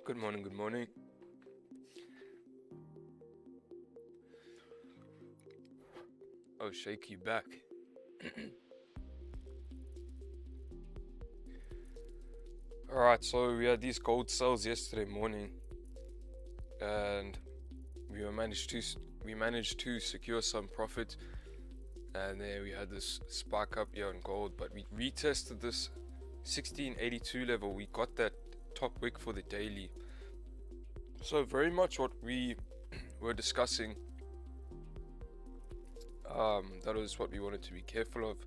Good morning, good morning. Oh, shaky back. Alright, so we had these gold sales yesterday morning, and we managed to secure some profit, and then we had this spike up here on gold, but we retested this 1682 level. We got that top wick for the daily. So very much what we were discussing, that was what we wanted to be careful of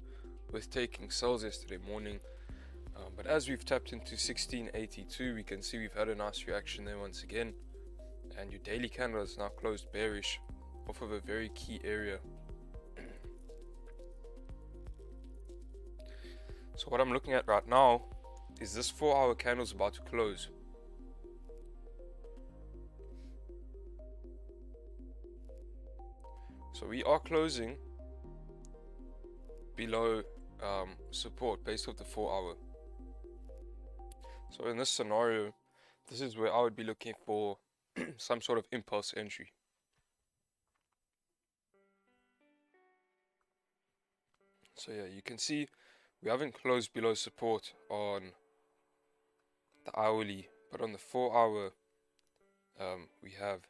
with taking sales yesterday morning. But as we've tapped into 1682, we can see we've had a nice reaction there once again, and your daily candle is now closed bearish off of a very key area. So what I'm looking at right now is this 4-hour candle is about to close. So we are closing below support based off the 4-hour. So in this scenario, this is where I would be looking for some sort of impulse entry. So yeah, you can see we haven't closed below support on the hourly, but on the 4-hour we have.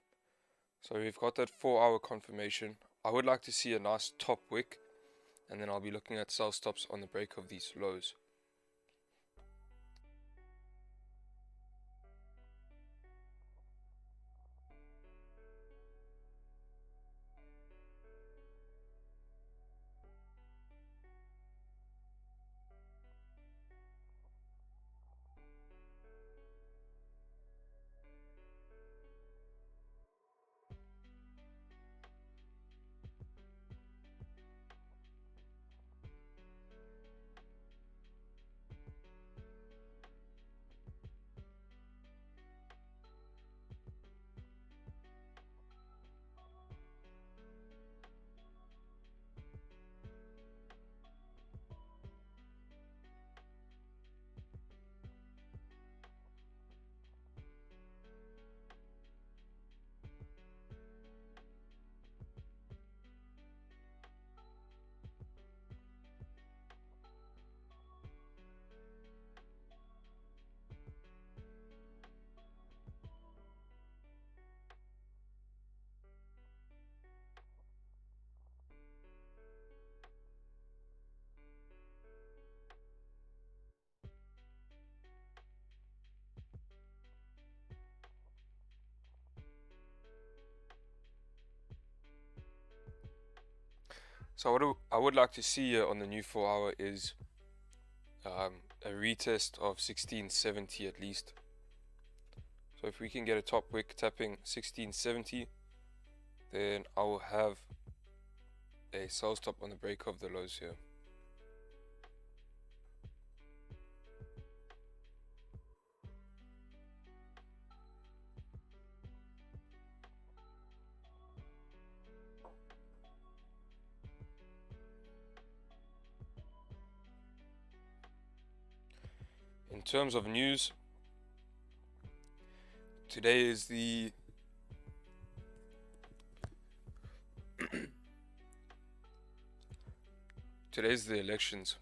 So we've got that 4-hour confirmation. I would like to see a nice top wick, and then I'll be looking at sell stops on the break of these lows. So what I would like to see here on the new 4-hour is a retest of 1670 at least. So if we can get a top wick tapping 1670, then I will have a sell stop on the break of the lows here. In terms of news, today is the elections,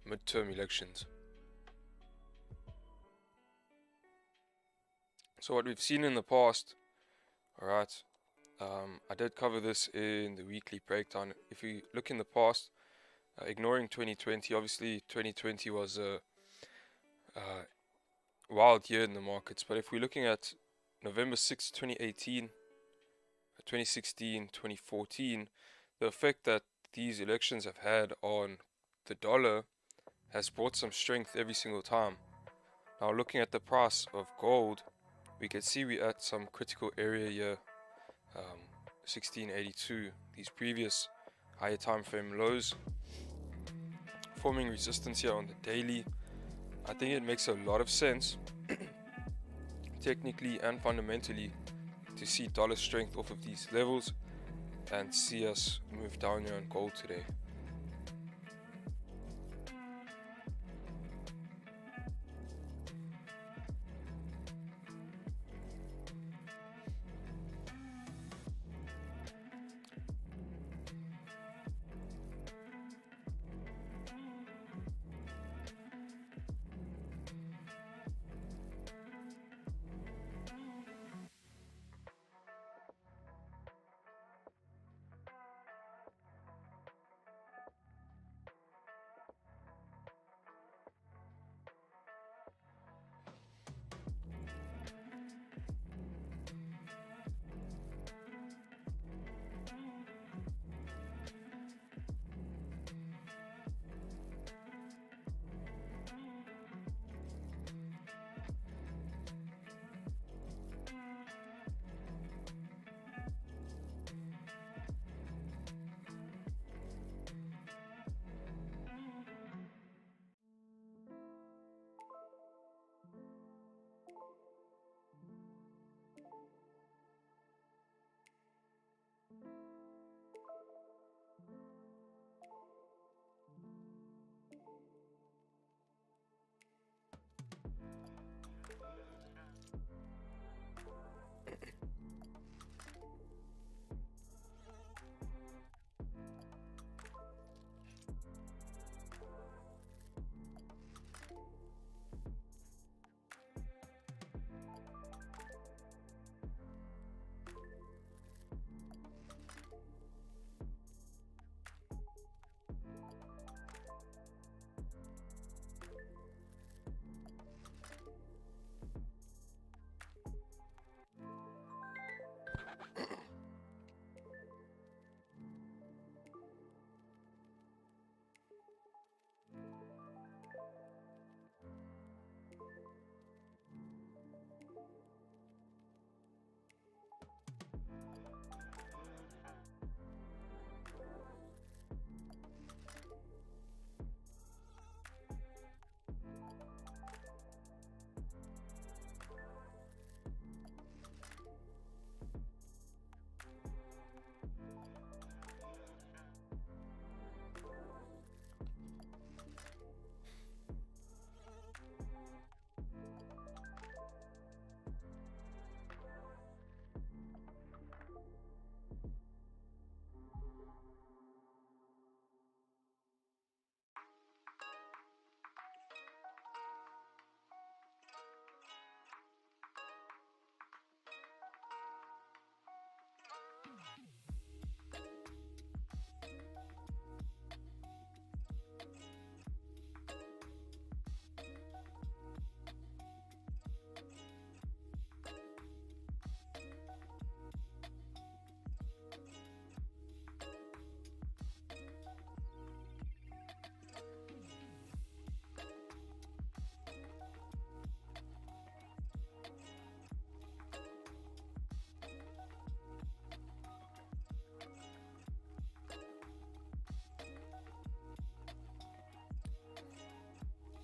midterm elections. So what we've seen in the past, alright, I did cover this in the weekly breakdown. If we look in the past, ignoring 2020, obviously 2020 was a wild year in the markets, but if we're looking at November 6, 2018, 2016, 2014, the effect that these elections have had on the dollar has brought some strength every single time. Now looking at the price of gold, we can see we're at some critical area here, 1682, these previous higher time frame lows, forming resistance here on the daily. I think it makes a lot of sense technically and fundamentally to see dollar strength off of these levels and see us move down here on gold today.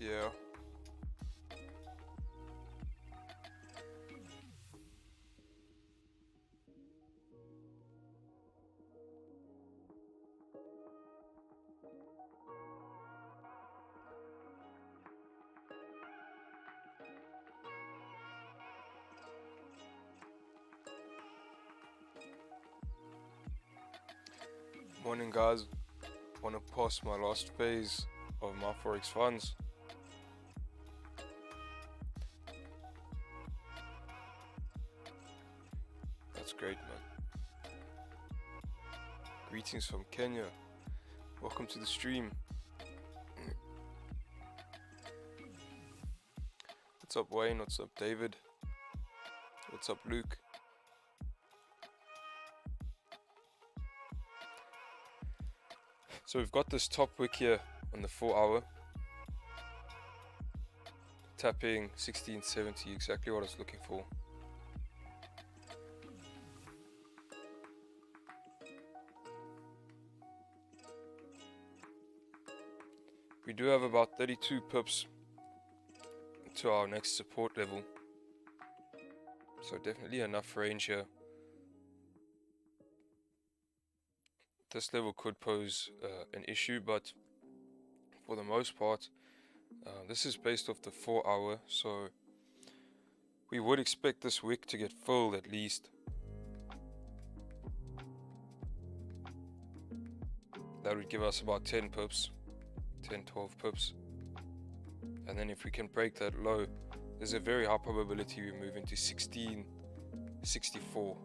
Yeah. Morning guys, want to pass my last phase of my Forex funds. That's great, man. Greetings from Kenya. Welcome to the stream. What's up Wayne? What's up David? What's up Luke? So we've got this top wick here on the 4 hour, tapping 1670, exactly what I was looking for. We do have about 32 pips to our next support level, so definitely enough range here. This level could pose an issue, but for the most part, this is based off the 4 hour, so we would expect this wick to get filled at least. That would give us about 10 pips, 10-12 pips. And then if we can break that low, there's a very high probability we move into 1664.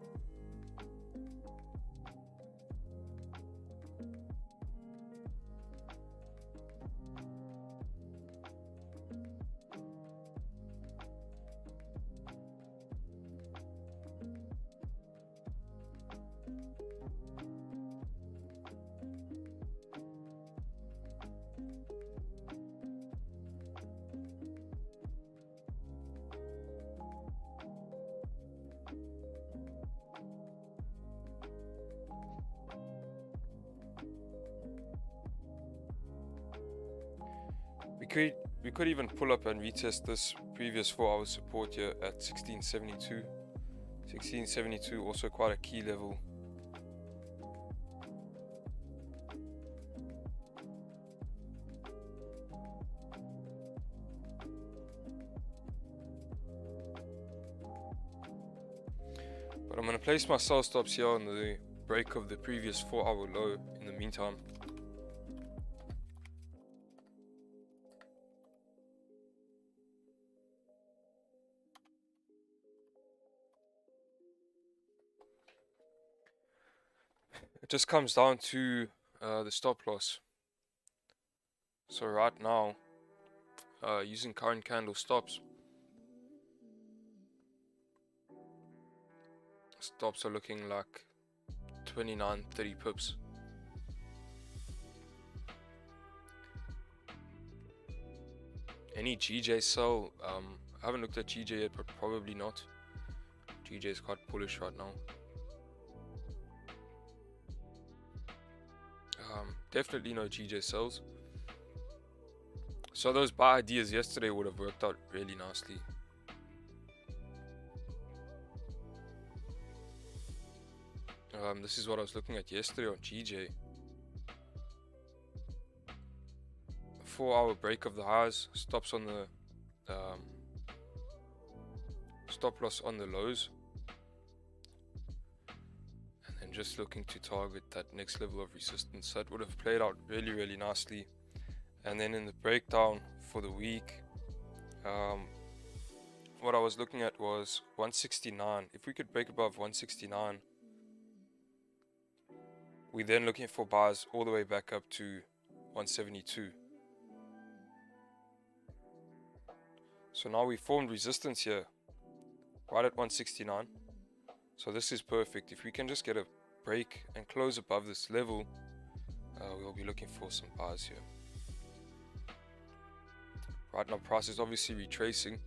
We could even pull up and retest this previous 4 hour support here at 1672. 1672 also quite a key level. But I'm going to place my sell stops here on the break of the previous 4 hour low in the meantime. It just comes down to the stop loss. So right now, using current candle stops, stops are looking like 29-30 pips. Any GJ sell? I haven't looked at GJ yet, but probably not. GJ is quite bullish right now. Definitely no GJ sells. So those buy ideas yesterday would have worked out really nicely. This is what I was looking at yesterday on GJ. 4 hour break of the highs, stops on the stop loss on the lows, and then just looking to target that next level of resistance. That would have played out really nicely. And then in the breakdown for the week, what I was looking at was 169. If we could break above 169, we're then looking for buys all the way back up to 172. So now we formed resistance here, right at 169. So this is perfect. If we can just get a break and close above this level, we'll be looking for some buys here. Right now price is obviously retracing,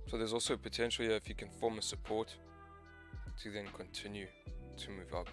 so there's also potential here if you can form a support to then continue to move up.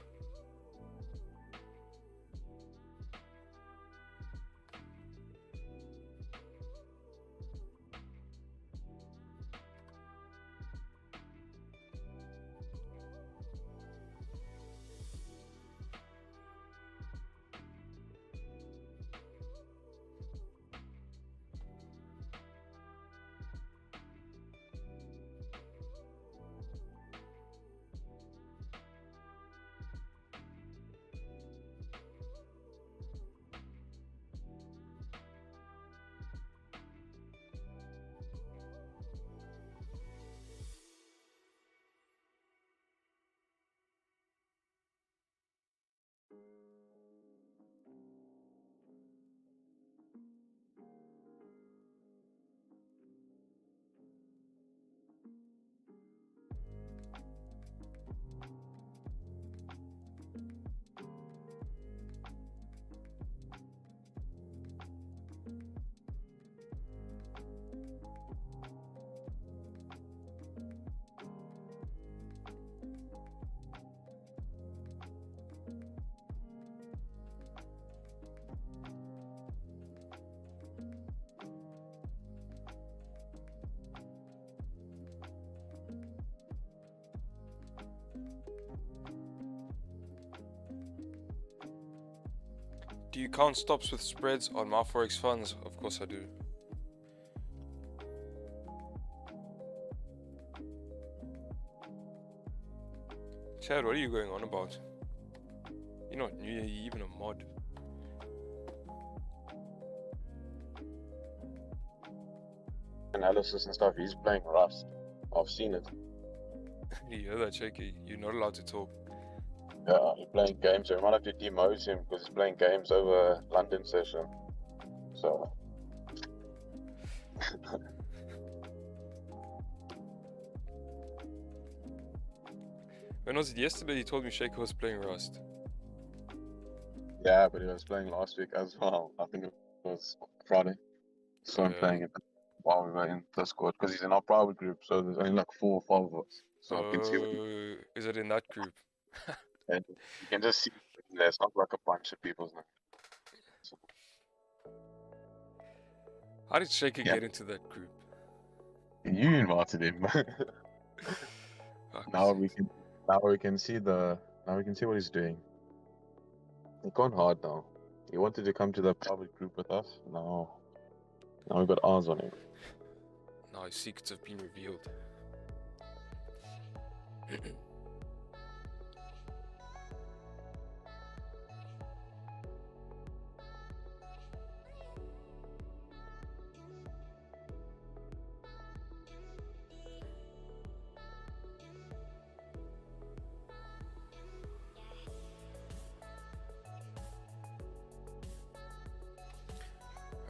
Do you count stops with spreads on my Forex funds? Of course I do. Chad, what are you going on about? You're not new, you're even a mod. Analysis and stuff, he's playing Rust. I've seen it. You hear that, Shaky? You're not allowed to talk. Yeah, he's playing games, so we might have to demote him because he's playing games over London session. So. When was it? Yesterday you told me Shaky was playing Rust. Yeah, but he was playing last week as well. I think it was Friday. So I'm playing it while we were in Discord because he's in our private group, so there's only like 4 or 5 of us. So I can see what is it in that group? and you can just see there's not like a bunch of people now. So, How did Shaky get into that group? you invited him. Now we can see what he's doing. He can't hide now. He wanted to come to the private group with us. Now we've got eyes on him. Now his secrets have been revealed.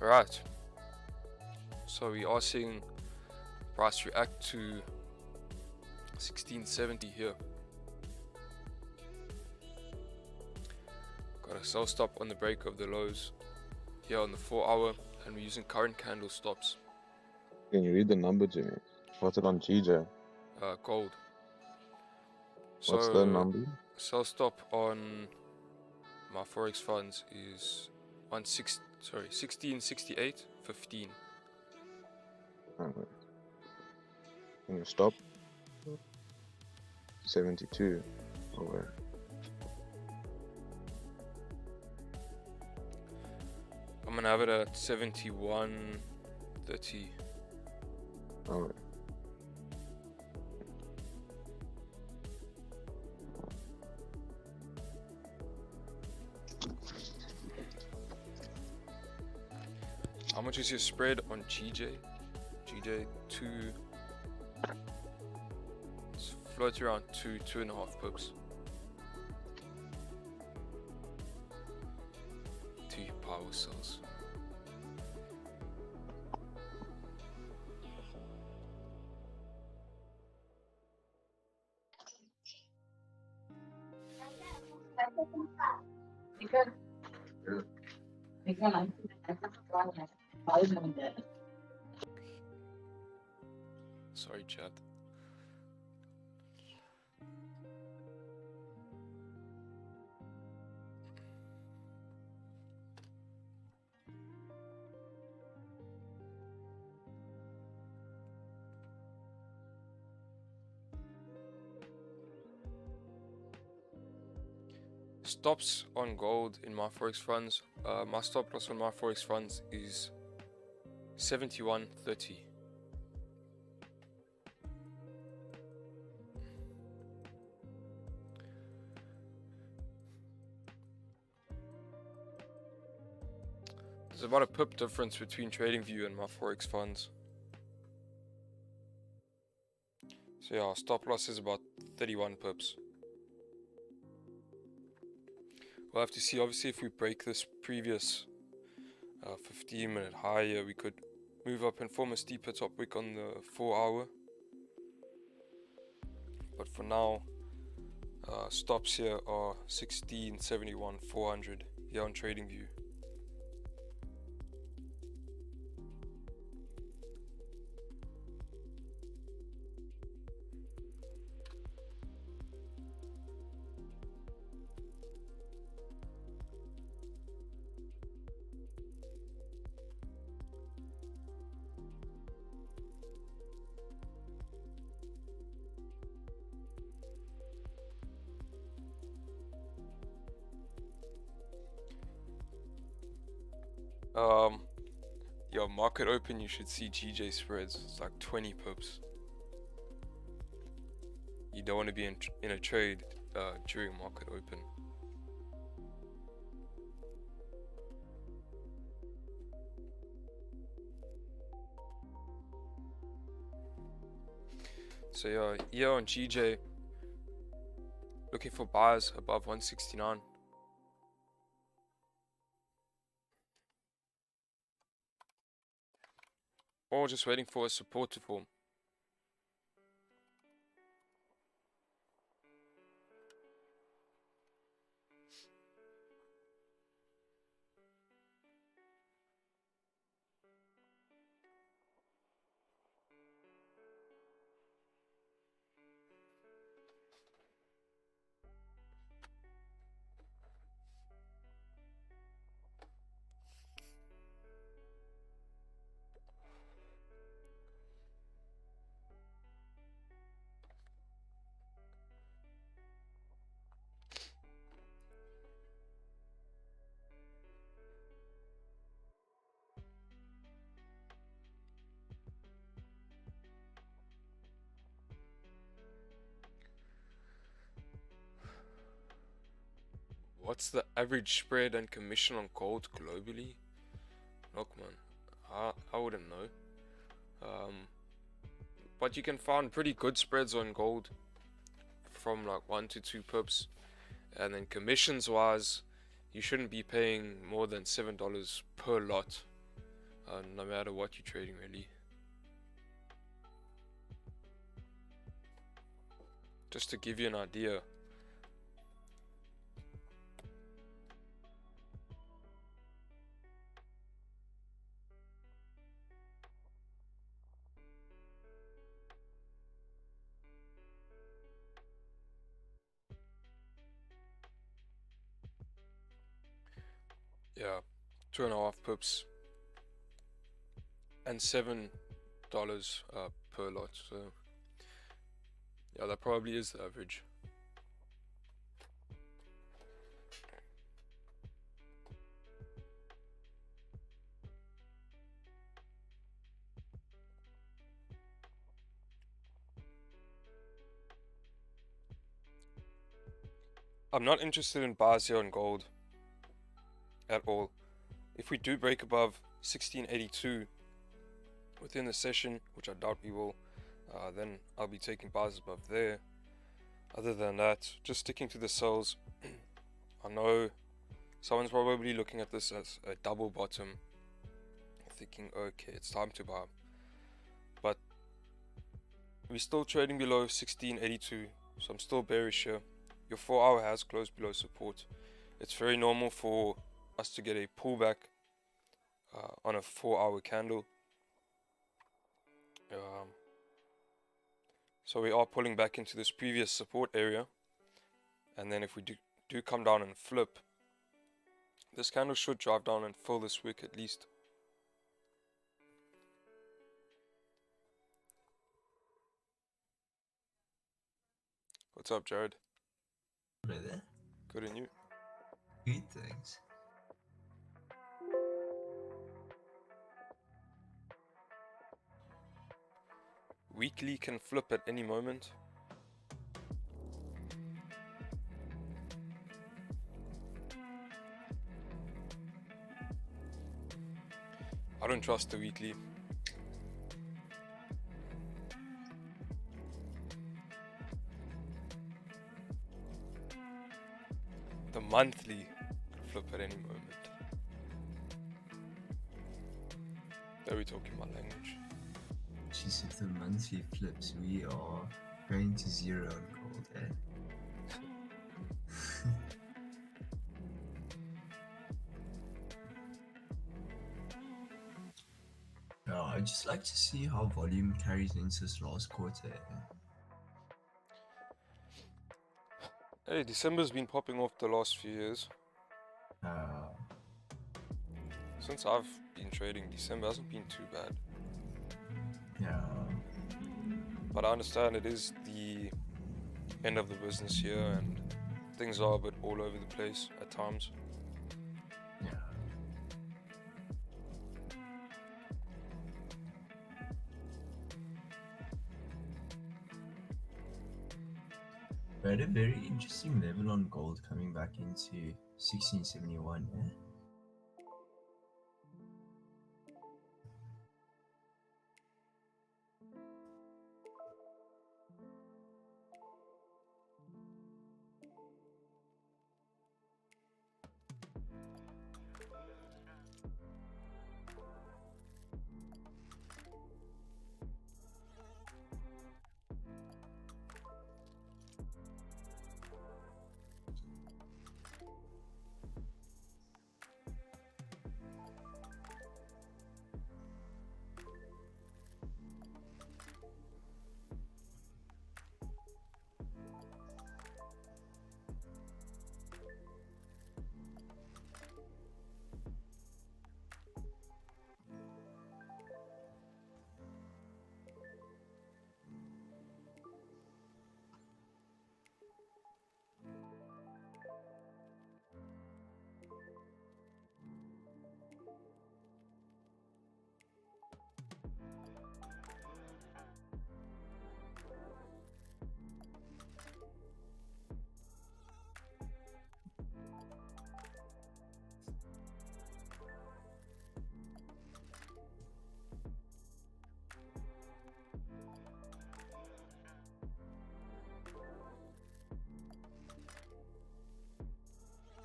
Alright, so we are seeing price react to 1670 here. Got a sell stop on the break of the lows here on the 4 hour, and we're using current candle stops. Can you read the number, Jimmy? What's it on GJ? Gold. What's the number? Sell stop on my Forex funds is 1668.15. Can you stop? 72. Over. I'm gonna have it at 71.30. Alright. How much is your spread on GJ? GJ 2. It's floats around 2.5 pips. 2 power cells. Sorry, chat. Stops on gold in my Forex funds. My stop loss on my Forex funds is 71.30. There's about a pip difference between TradingView and my Forex funds. So yeah, our stop loss is about 31 pips. We'll have to see. Obviously, if we break this previous 15-minute high here, we could move up and form a steeper top wick on the 4 hour. But for now, stops here are 1671.400 here on TradingView. Your market open, you should see GJ spreads. It's like 20 pips. You don't want to be in a trade during market open. So yeah, here on GJ, looking for buyers above 169. Or just waiting for a support to form. What's the average spread and commission on gold globally? Look, man, I wouldn't know. But you can find pretty good spreads on gold from like 1 to 2 pips. And then commissions wise, you shouldn't be paying more than $7 per lot, no matter what you're trading, really. Just to give you an idea. Yeah, 2.5 pips and $7 per lot. So yeah, that probably is the average. I'm not interested in buys here on gold at all. If we do break above 1682 within the session, which I doubt we will, then I'll be taking buys above there. Other than that, just sticking to the sells. I know someone's probably looking at this as a double bottom, thinking, okay, it's time to buy. But we're still trading below 1682, so I'm still bearish here. Your 4-hour has closed below support. It's very normal for us to get a pullback on a 4-hour candle. So we are pulling back into this previous support area, and then if we do come down and flip, this candle should drive down and fill this wick at least. What's up, Jared? Hello there. Good, and you? Good, thanks. Weekly can flip at any moment. I don't trust the weekly. The monthly can flip at any moment. There we talking my language. Jeez, if the monthly flips, we are going to zero on gold, eh? Yeah, I'd just like to see how volume carries into this last quarter. Hey, December's been popping off the last few years. Since I've been trading, December hasn't been too bad. Yeah. But I understand it is the end of the business year and things are a bit all over the place at times. Yeah. We had a very interesting level on gold coming back into 1671. Eh?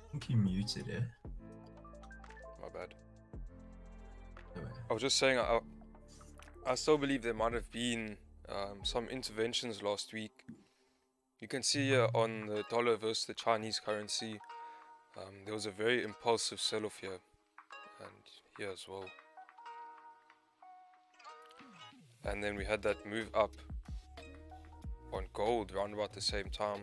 I think you muted it. My bad. Anyway. I was just saying, I still believe there might have been some interventions last week. You can see here on the dollar versus the Chinese currency, there was a very impulsive sell-off here, and here as well. And then we had that move up on gold around about the same time.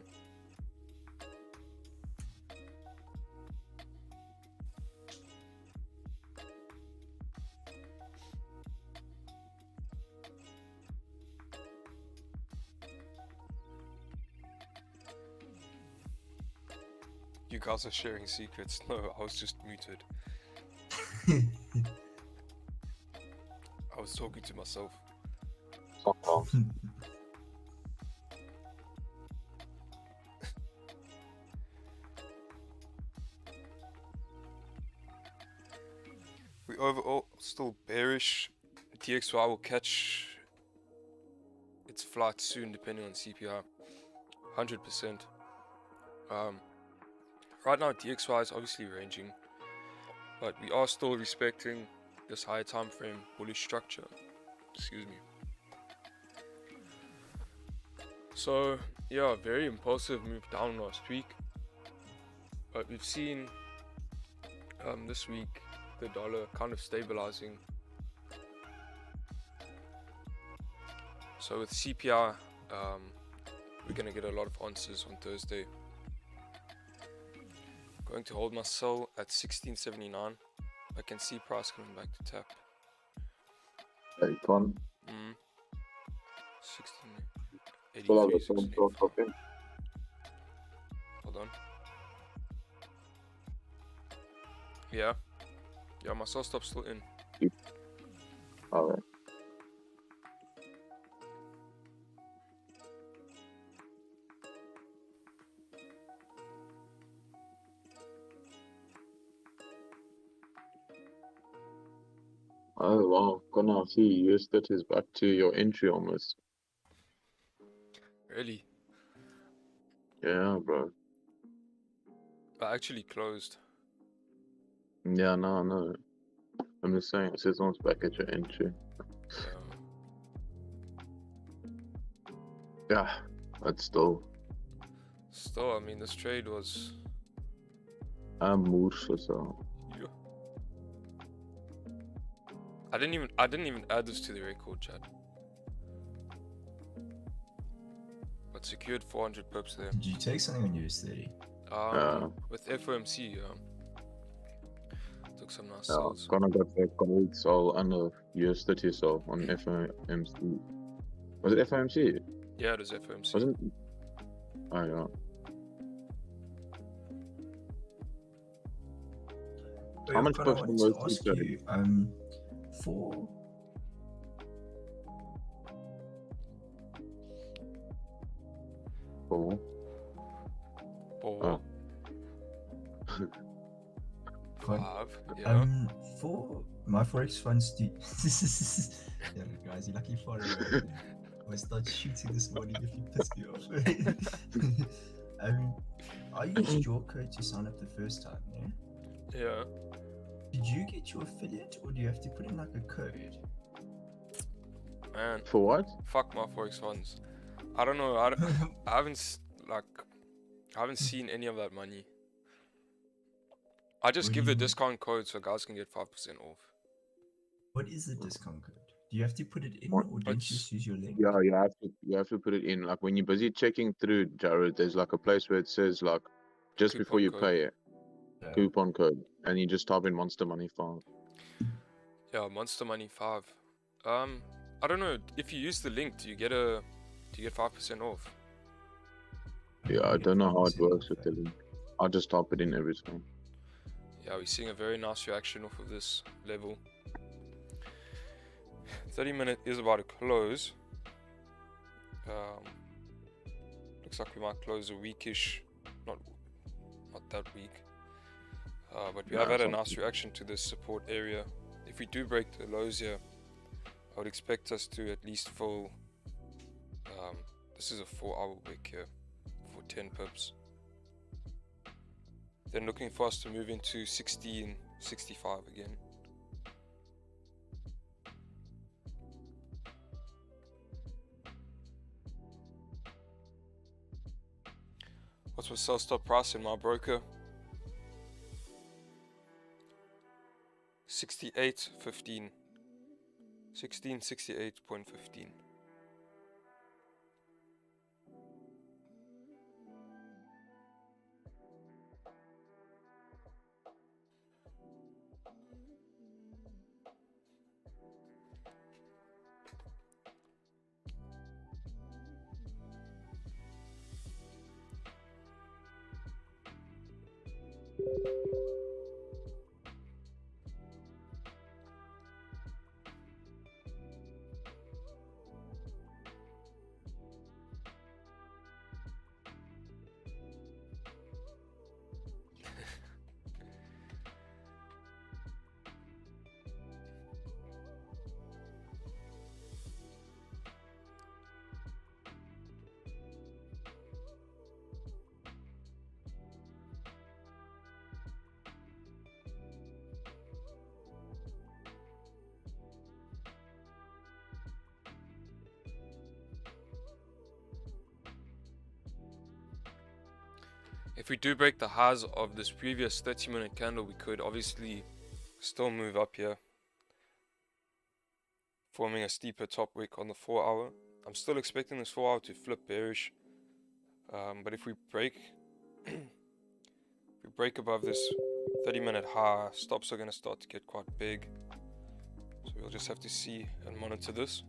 You guys are sharing secrets. No, I was just muted. I was talking to myself. Sometimes. We overall still bearish. DXY will catch its flight soon depending on CPI. 100%. Right now DXY is obviously ranging, but we are still respecting this higher time frame bullish structure. Excuse me. So yeah, very impulsive move down last week, but we've seen this week the dollar kind of stabilizing. So with CPI, we're gonna get a lot of answers on Thursday. Going to hold my sell at 1679. I can see price coming back to tap. Hey, Con. 1683, Still have the phone 1685. talk okay? Hold on. Yeah, my sell stop's still in. Alright. Oh wow, gonna see US that is back to your entry almost. Really? Yeah, bro. I actually closed. Yeah, no. I'm just saying, it says almost back at your entry. Yeah, but still. Still, I mean, this trade was. I'm mood or so. Yeah. I didn't even add this to the record, chat. But secured 400 pips there. Did you take something on US30? With FOMC, took some nice Yeah, sells. Connor got that gold soul under US30 soul on FOMC. Was it FOMC? Yeah, it was FOMC. Wasn't? Oh yeah. How much But I pips wanted on to those ask two you, for Cool. 4, Quite- 5. Yeah. For my Forex funds, yeah, guys, you're lucky far away. I start shooting this morning if you piss me off. I used your code to sign up the first time, yeah? Yeah. Did you get your affiliate or do you have to put in like a code? Man, For what? fuck my Forex funds. I don't know. I haven't I haven't seen any of that money. I just What give do the you- discount code so guys can get 5% off. What is the discount code? Do you have to put it in What? or don't you just use your link? Yeah, you have to put it in. Like when you're busy checking through, Jared, there's like a place where it says like just before Coupon you code. pay it, Yeah. coupon code, and you just type in Monster Money 5. Yeah, Monster Money 5. I don't know. If you use the link, do you get 5% off? Yeah, I You get don't know how it 5% works off, with eh? the link. I'll just type it in every time. Yeah, we're seeing a very nice reaction off of this level. 30-minute is about to close. Looks like we might close a weekish, not that weak. But we have had a nice reaction to this support area. If we do break the lows here, I would expect us to at least fill. This is a 4-hour wick here for 10 pips. Then looking for us to move into 1665 again. What's my sell stop price in my broker? 68.15. 1668.15. If we do break the highs of this previous 30-minute candle, we could obviously still move up here, forming a steeper top wick on the 4-hour. I'm still expecting this 4-hour to flip bearish, but if we break above this 30-minute high, stops are going to start to get quite big. So we'll just have to see and monitor this.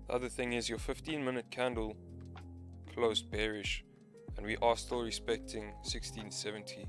The other thing is your 15-minute candle closed bearish, and we are still respecting 1670.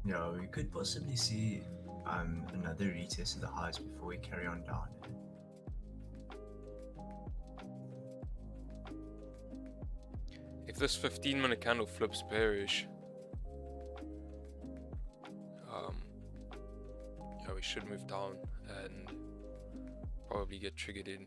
Yeah, we could possibly see another retest of the highs before we carry on down. If this 15-minute candle flips bearish, yeah, we should move down and probably get triggered in.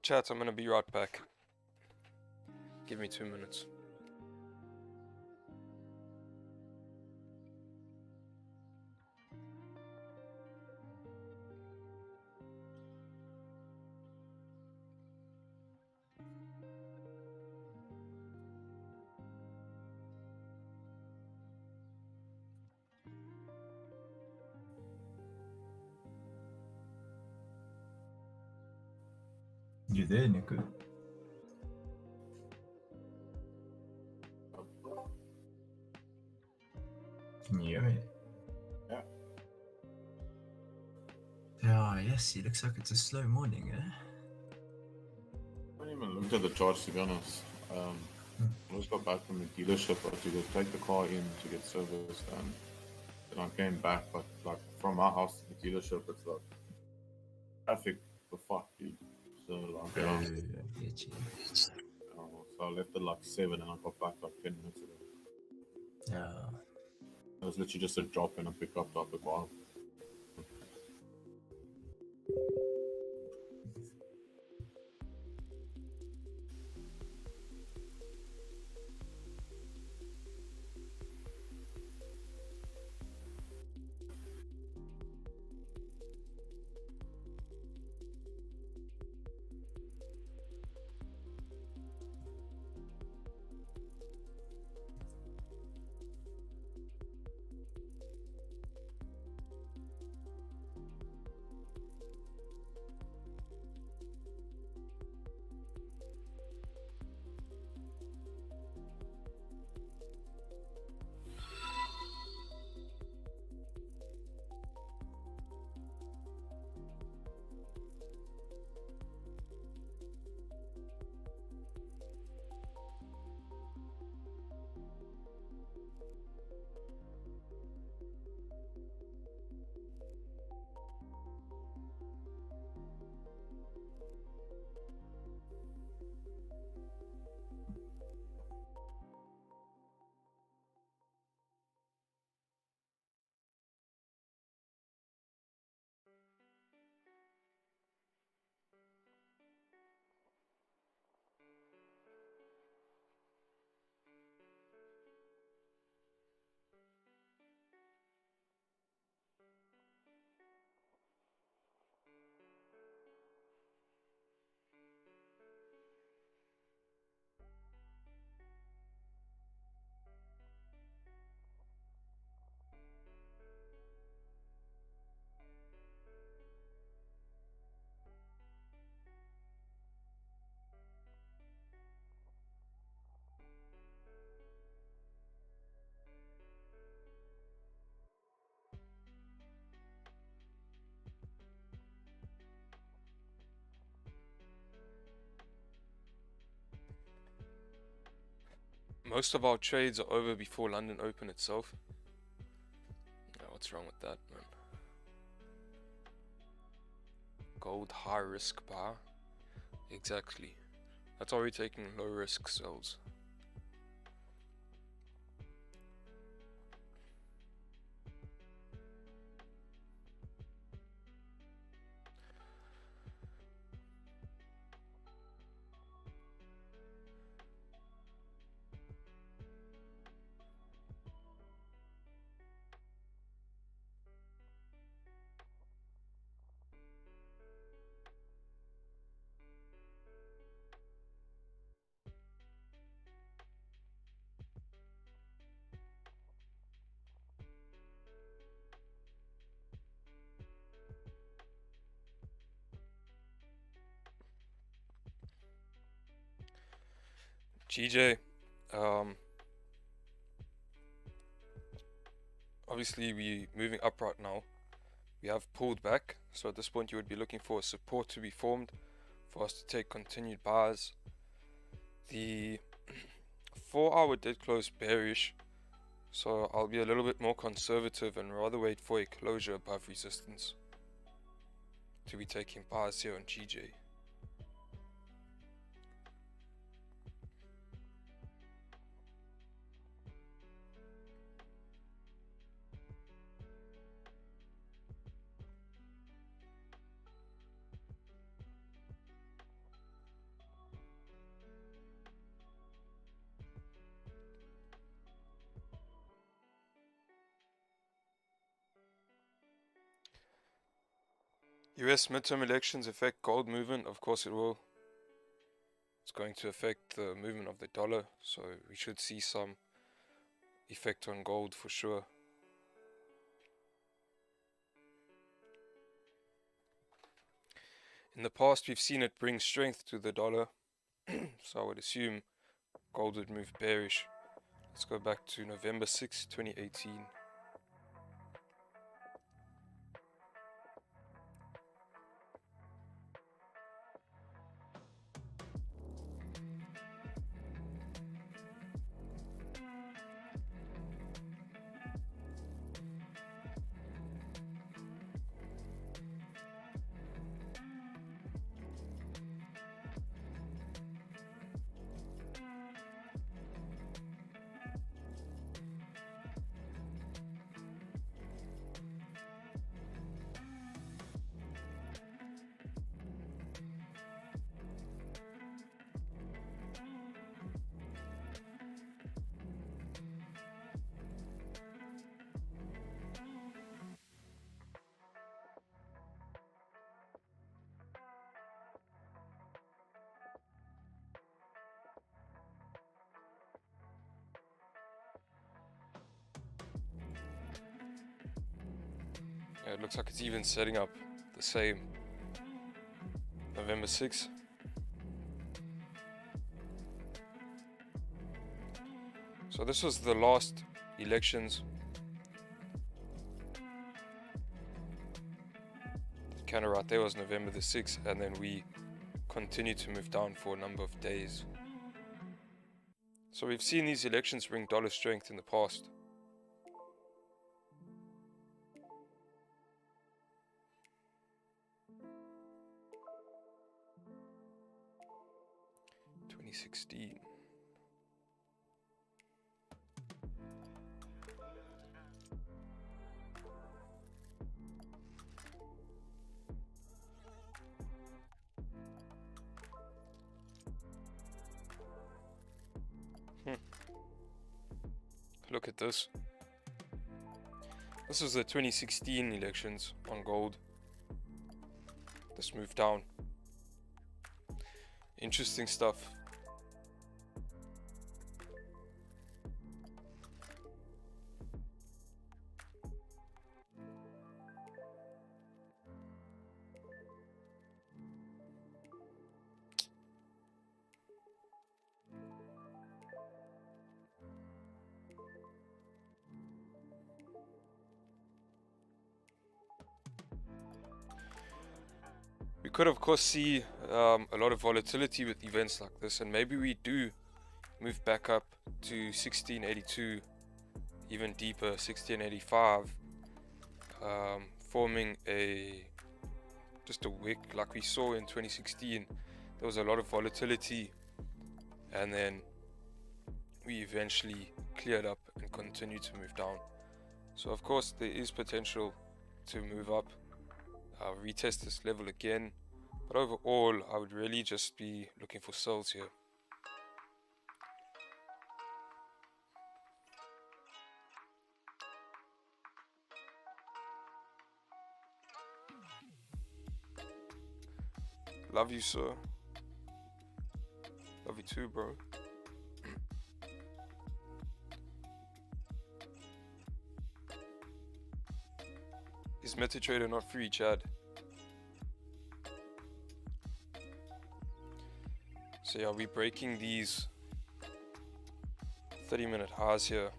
Chat, I'm gonna be right back. Give me 2 minutes. You there, Nico? Can you hear me? Yeah. Ah, yes, it looks like it's a slow morning, eh? I haven't even looked at the charts, to be honest. I just got back from the dealership to go take the car in to get serviced, and then I came back. But like from our house to the dealership, it's like traffic the fuck, dude. So like, I get you. so I left at like 7, and I got back like 10 minutes ago. Yeah. It was literally just a drop and a pickup type of car. Most of our trades are over before London Open itself. What's wrong with that, man? Gold high risk bar. Exactly. That's why we're taking low risk sells. GJ, obviously we're moving up right now. We have pulled back, so at this point you would be looking for a support to be formed for us to take continued buys. The 4-hour did close bearish, so I'll be a little bit more conservative and rather wait for a closure above resistance to be taking buys here on GJ. US midterm elections affect gold movement? Of course it will. It's going to affect the movement of the dollar, so we should see some effect on gold for sure. In the past, we've seen it bring strength to the dollar, so I would assume gold would move bearish. Let's go back to November 6, 2018. Yeah, it looks like it's even setting up the same. November 6th. So this was the last elections. Kind of right there was November the 6th, and then we continued to move down for a number of days. So we've seen these elections bring dollar strength in the past. '16. Look at this. This was the 2016 elections on gold. This moved down. Interesting stuff. We could of course see a lot of volatility with events like this, and maybe we do move back up to 1682, even deeper 1685, forming just a wick like we saw in 2016. There was a lot of volatility, and then we eventually cleared up and continued to move down. So of course there is potential to move up, retest this level again, but overall I would really just be looking for sells here. Love you, sir. Love you too, bro. Is MetaTrader not free, Chad? So yeah, we're breaking these 30-minute highs here.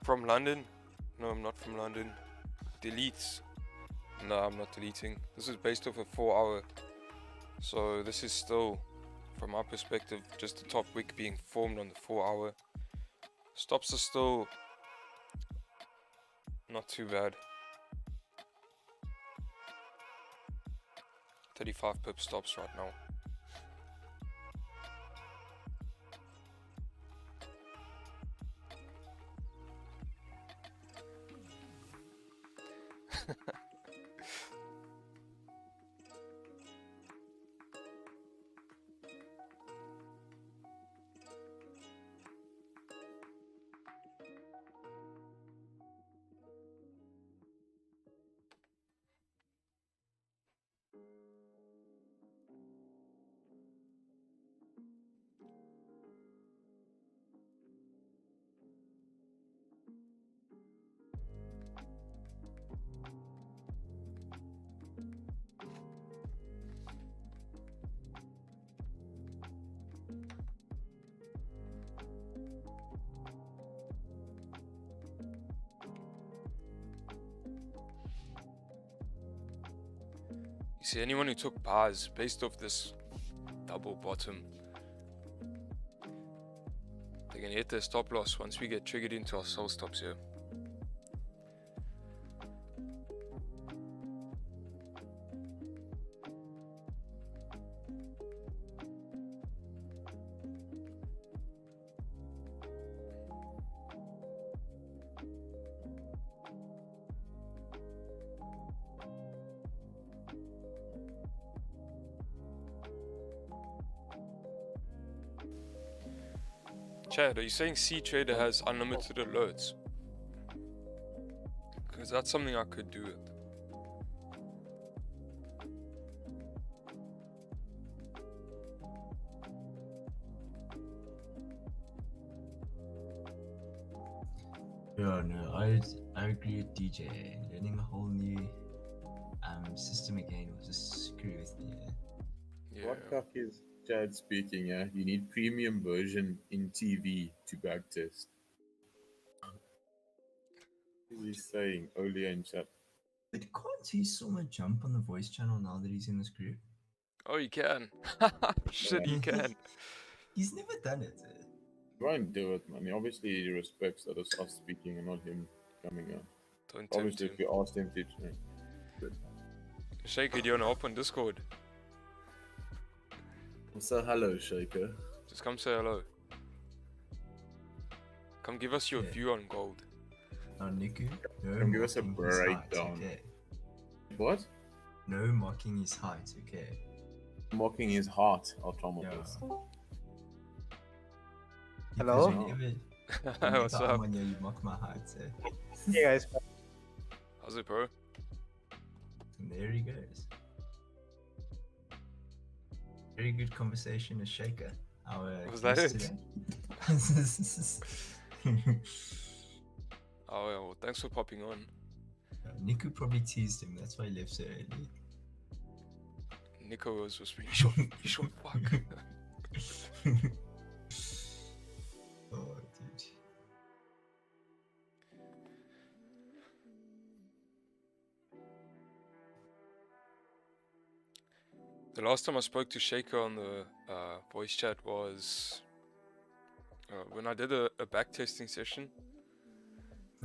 From London? No, I'm not from London. Delete. No, I'm not deleting. This is based off a 4-hour. So this is still, from my perspective, just the top wick being formed on the 4-hour. Stops are still not too bad. 35 pip stops right now. You see, anyone who took bars based off this double bottom, they're gonna hit their stop loss once we get triggered into our sell stops here. Chad, are you saying C Trader has unlimited alerts? Because that's something I could do with. Yeah, no, I agree with DJ. Learning a whole new system again was just screw with me. Yeah. What cock is Chad speaking? Yeah, you need premium version in TV to backtest. What is he saying? Earlier in chat. But can't he someone jump on the voice channel now that he's in this group? Oh, you can. Shit, you can. He's never done it. He won't do it, man. Obviously, he respects that it's us speaking and not him coming out. Don't tempt Obviously, him. if you asked him to, Shaker, do you want to open Discord? so hello, Shaker. Just come say hello. Come give us your Yeah. view on gold. Now, Niku, no Come give us a mocking his height, breakdown. okay? What? No mocking his height, okay? Mocking his heart. I'll try my Yeah. best. Hello? What's up? Amanya, you mock my height, eh? Hey guys, How's it, bro? And there he goes. Very good conversation with Shaker. Our Was that guest it? today. Oh, yeah, well, thanks for popping on. Niku probably teased him, that's why he left so early. Nico was whispering, you short fuck. Oh, dude. The last time I spoke to Shaker on the voice chat was when I did a backtesting session.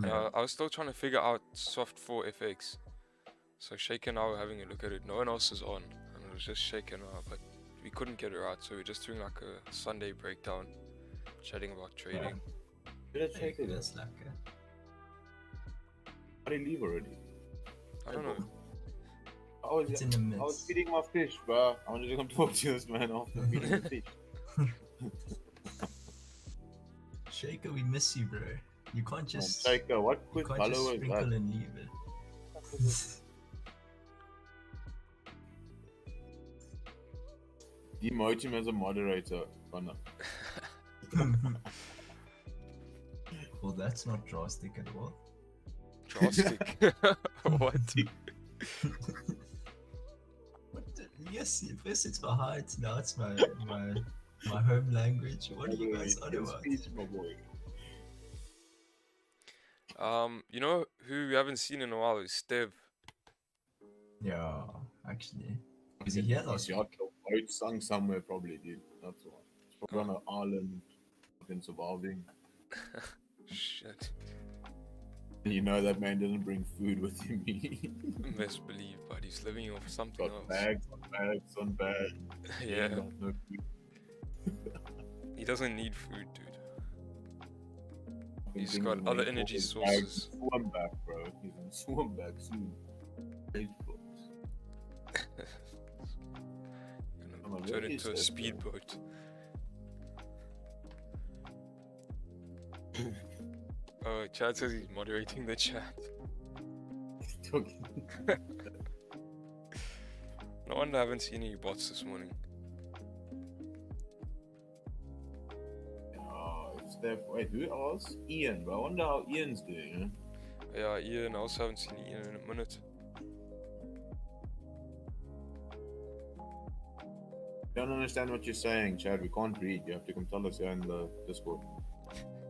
Yeah. I was still trying to figure out soft 4 FX. So Shaker and I were having a look at it. No one else is on. And it was just Shaker and I, but we couldn't get it right. So we're just doing like a Sunday breakdown, chatting about trading. Did I check it? That's like How did he leave already? I don't know. it's in the midst. I was feeding my fish, bro. I wanted to come talk to this man after feeding the fish. Shaker, we miss you, bro. You can't just Shaker, what you quick can't color just was sprinkle that? and leave it. Demote him as a moderator, Connor. Well, that's not drastic at all. Drastic. What? What the, yes, first it's my height, now it's my home language. What are you guys on about? Speech, my boy. You know who we haven't seen in a while is Stev. Yeah, actually. Is he here last He's week? got boat sunk somewhere probably, dude. That's why. He's probably on an island, fucking surviving. Shit. You know that man didn't bring food with him. Best believe, but he's living off something Got else. bags on bags on bags. He Yeah, ain't got no food. he doesn't need food, dude. Fucking He's thing got is other when he energy pulls his bags and sources. Swim back, bro. He's on swim back soon. Facebook. Gonna I'm turn very into a sad, speedboat. Oh, Chad says he's moderating the chat. Talking. No wonder I haven't seen any bots this morning. Oh, it's Steph. Wait, who else? Ian, bro. I wonder how Ian's doing, eh? Yeah, Ian, I also haven't seen Ian in a minute. I don't understand what you're saying, Chad. We can't read. You have to come tell us here in the Discord.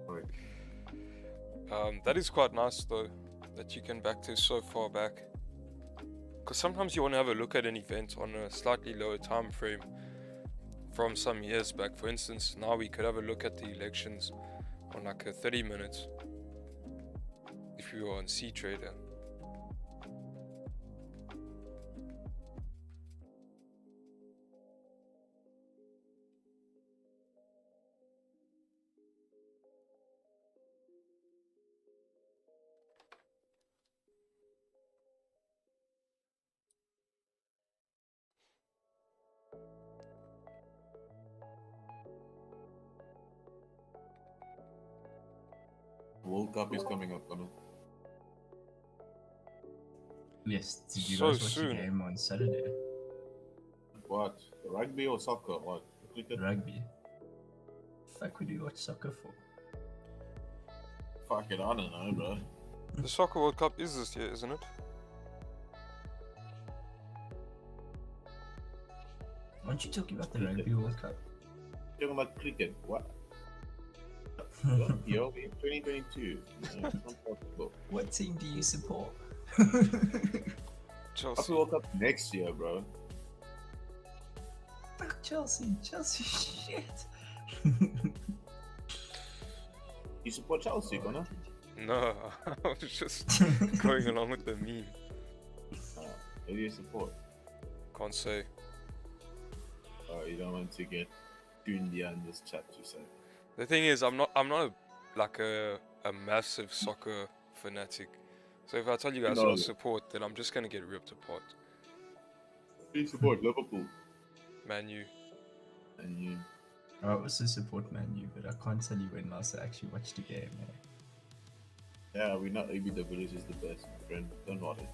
Alright. That is quite nice though, that you can backtest so far back. Because sometimes you want to have a look at an event on a slightly lower time frame from some years back. For instance, now we could have a look at the elections on like a 30 minutes if you were on C-Trader. World Cup is coming up, Connor. Yes, did you So guys watch soon. the game on Saturday? What? Rugby or soccer? What? Cricket? Rugby. Fuck would you watch soccer for? Fuck it, I don't know, bro. The Soccer World Cup is this year, isn't it? Aren't you talking about the Rugby World Cup? Talking about cricket. What? What? Yo, we're in 2022. No, it's not possible. What team do you support? Chelsea. Rugby World Cup next year, bro. Fuck Chelsea. Chelsea shit. You support Chelsea, Connor? No, I was just going along with the meme. Who do you support? Can't say. You don't want to get tuned in this chat, you say. The thing is, I'm not like a massive soccer fanatic. So if I tell you guys who I No. support, then I'm just gonna get ripped apart. Who do you support? Liverpool. Man U. And you. I also support Man U, but I can't tell you when last I actually watched a game. Yeah, we know AB the Village is the best, my friend. Don't worry.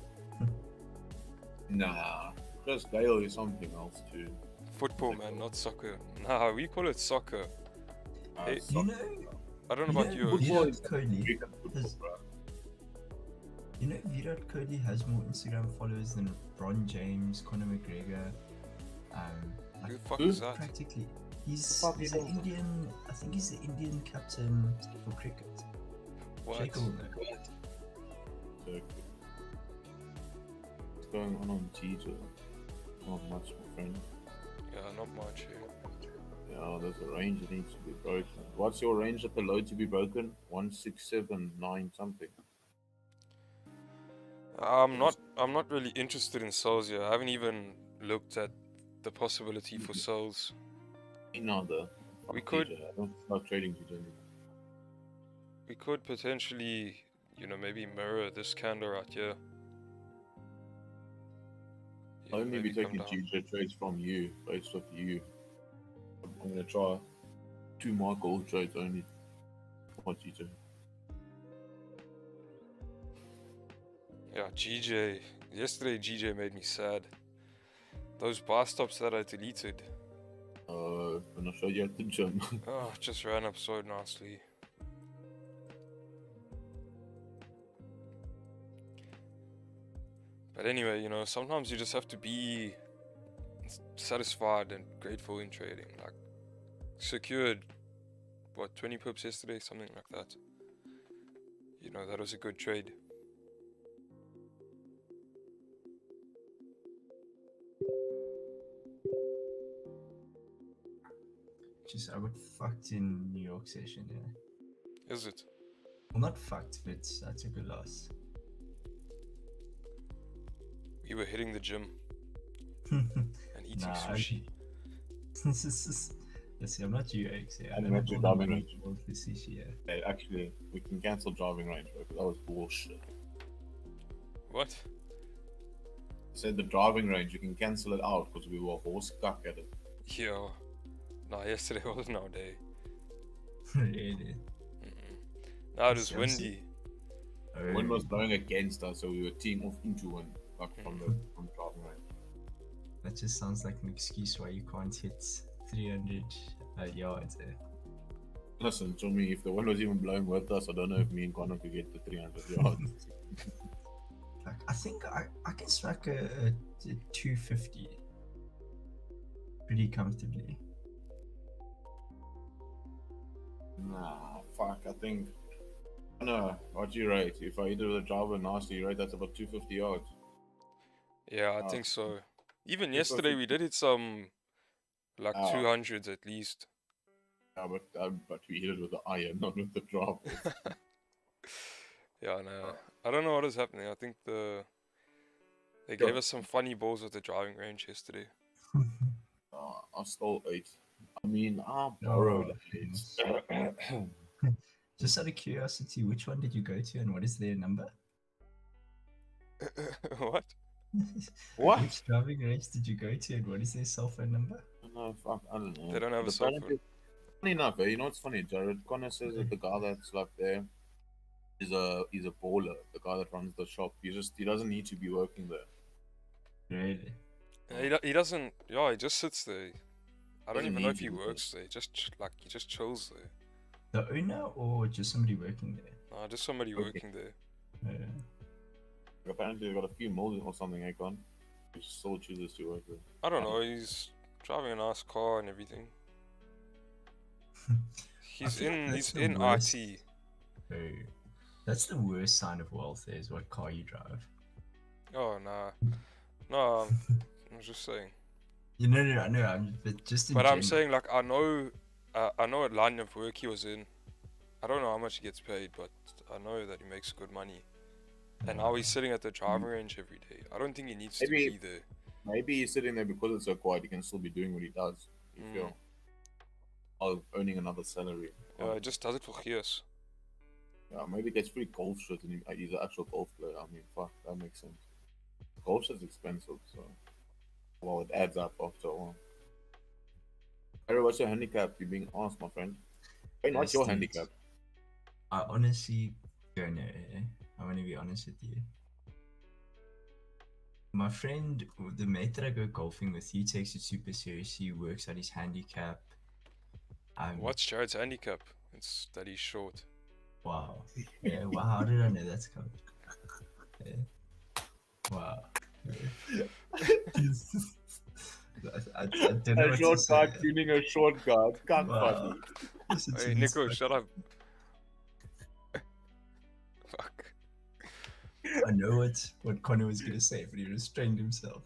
Nah. Chris Gale is something else too. Football, man, not soccer. Nah, we call it soccer. Hey, You Soccer, know, I don't know about you know, yours. Football Virat is Kohli American football, has, bro. you know, Virat Kohli has more Instagram followers than Bron James, Conor McGregor. Who the Like fuck Who? is that? practically, he's Fuck he's is an that? Indian. I think he's the Indian captain for cricket. What? Jake will know. So, what's going on GJ? Not much, my friend. Yeah, not much here. Yeah, there's a range that needs to be broken. What's your range at the low to be broken? 1679 something. I'm not really interested in sales here. I haven't even looked at the possibility for sales. Another. We could- I don't like trading GJ. We could potentially, you know, maybe mirror this candle right here. Yeah, I'll only be maybe come taking down. GJ trades from you, based off you. I'm gonna try 2 more gold trades only for GJ. Yeah, GJ. Yesterday GJ made me sad. Those bar stops that I deleted. When I showed you at the gym. Oh, just ran up so nicely. But anyway, you know, sometimes you just have to be satisfied and grateful in trading. Like, secured, what, 20 pips yesterday? Something like that. You know, that was a good trade. I got fucked in New York session, yeah. Is it? Well, not fucked, but I took a loss. We were hitting the gym and eating Nah, sushi. Let's see, I'm not UX, yeah. I And don't went have to all the driving money range. for sushi, yeah. Hey, actually, we can cancel driving range, bro, 'cause that was bullshit. What? I said the driving range, you can cancel it out because we were horse cuck at it. Yeah. Nah, yesterday wasn't our day. Really? Nah, it was See, I'm windy. Oh, Wind was blowing against us, so we were teeing off into wind, like from the driving range. that just sounds like an excuse why you can't hit 300 yards, eh? Listen, to me, if the wind was even blowing with us, I don't know if me and Connor could get to 300 yards. Like, I think I can smack a 250 pretty comfortably. Nah, fuck, I think. No, what do you rate? If I hit it with a driver nasty, you rate that's about 250 yards. Yeah, I think so. Even yesterday we did hit some like 200s at least. Yeah, but we hit it with the iron, not with the driver. Yeah, no. I don't know what is happening. I think they gave us some funny balls at the driving range yesterday. I stole 8. I mean, I borrowed 8. Just out of curiosity, which one did you go to and what is their number? What? What? Which driving range did you go to and what is their cell phone number? No, fuck, I don't know. They don't have a But cell apparently- phone. Funny enough, you know what's funny? Jared Connor says that the guy that's like there is a baller. The guy that runs the shop. He doesn't need to be working there. Really? Yeah, he doesn't. Yeah, he just sits there. I don't Doesn't even know need if he to, does works there. He just chills there. The owner or just somebody working there? Nah, just somebody Okay. working there. Apparently, they got a few moles or something. Icon. He still chooses to work there. I don't know. He's driving a nice car and everything. He's feel like in. that's He's the in worst. IT. Oh, that's the worst sign of wealth is what car you drive. Oh nah. No, I'm just saying. You know, I know, but just in But I'm general. saying like I know what line of work he was in. I don't know how much he gets paid, but I know that he makes good money. And now he's sitting at the driving range every day. I don't think he needs to Maybe- be there. Maybe he's sitting there because it's so quiet. He can still be doing what he does. You feel? Or earning another salary. Yeah, he just does it for years. Yeah, maybe he gets free golf shirts and he's an actual golf player. I mean, fuck, that makes sense. Golf shirts expensive, so well, it adds up after a while. Harry, what's your handicap? You're being asked, my friend. Hey, what's Yes, your dude. handicap? I honestly don't know. I'm gonna be honest with you. My friend, the mate that I go golfing with, he takes it super seriously. He works at his handicap. What's Jared's handicap? It's that he's short. Wow. Yeah. Wow. How did I know that's coming? Yeah. Wow. Yeah. I don't know A what short to guy say. tuning a short guy. Can't Wow. funny. Listen to Hey, this Nico, fuck- shut up. Fuck. I know what Connor was gonna say, but he restrained himself.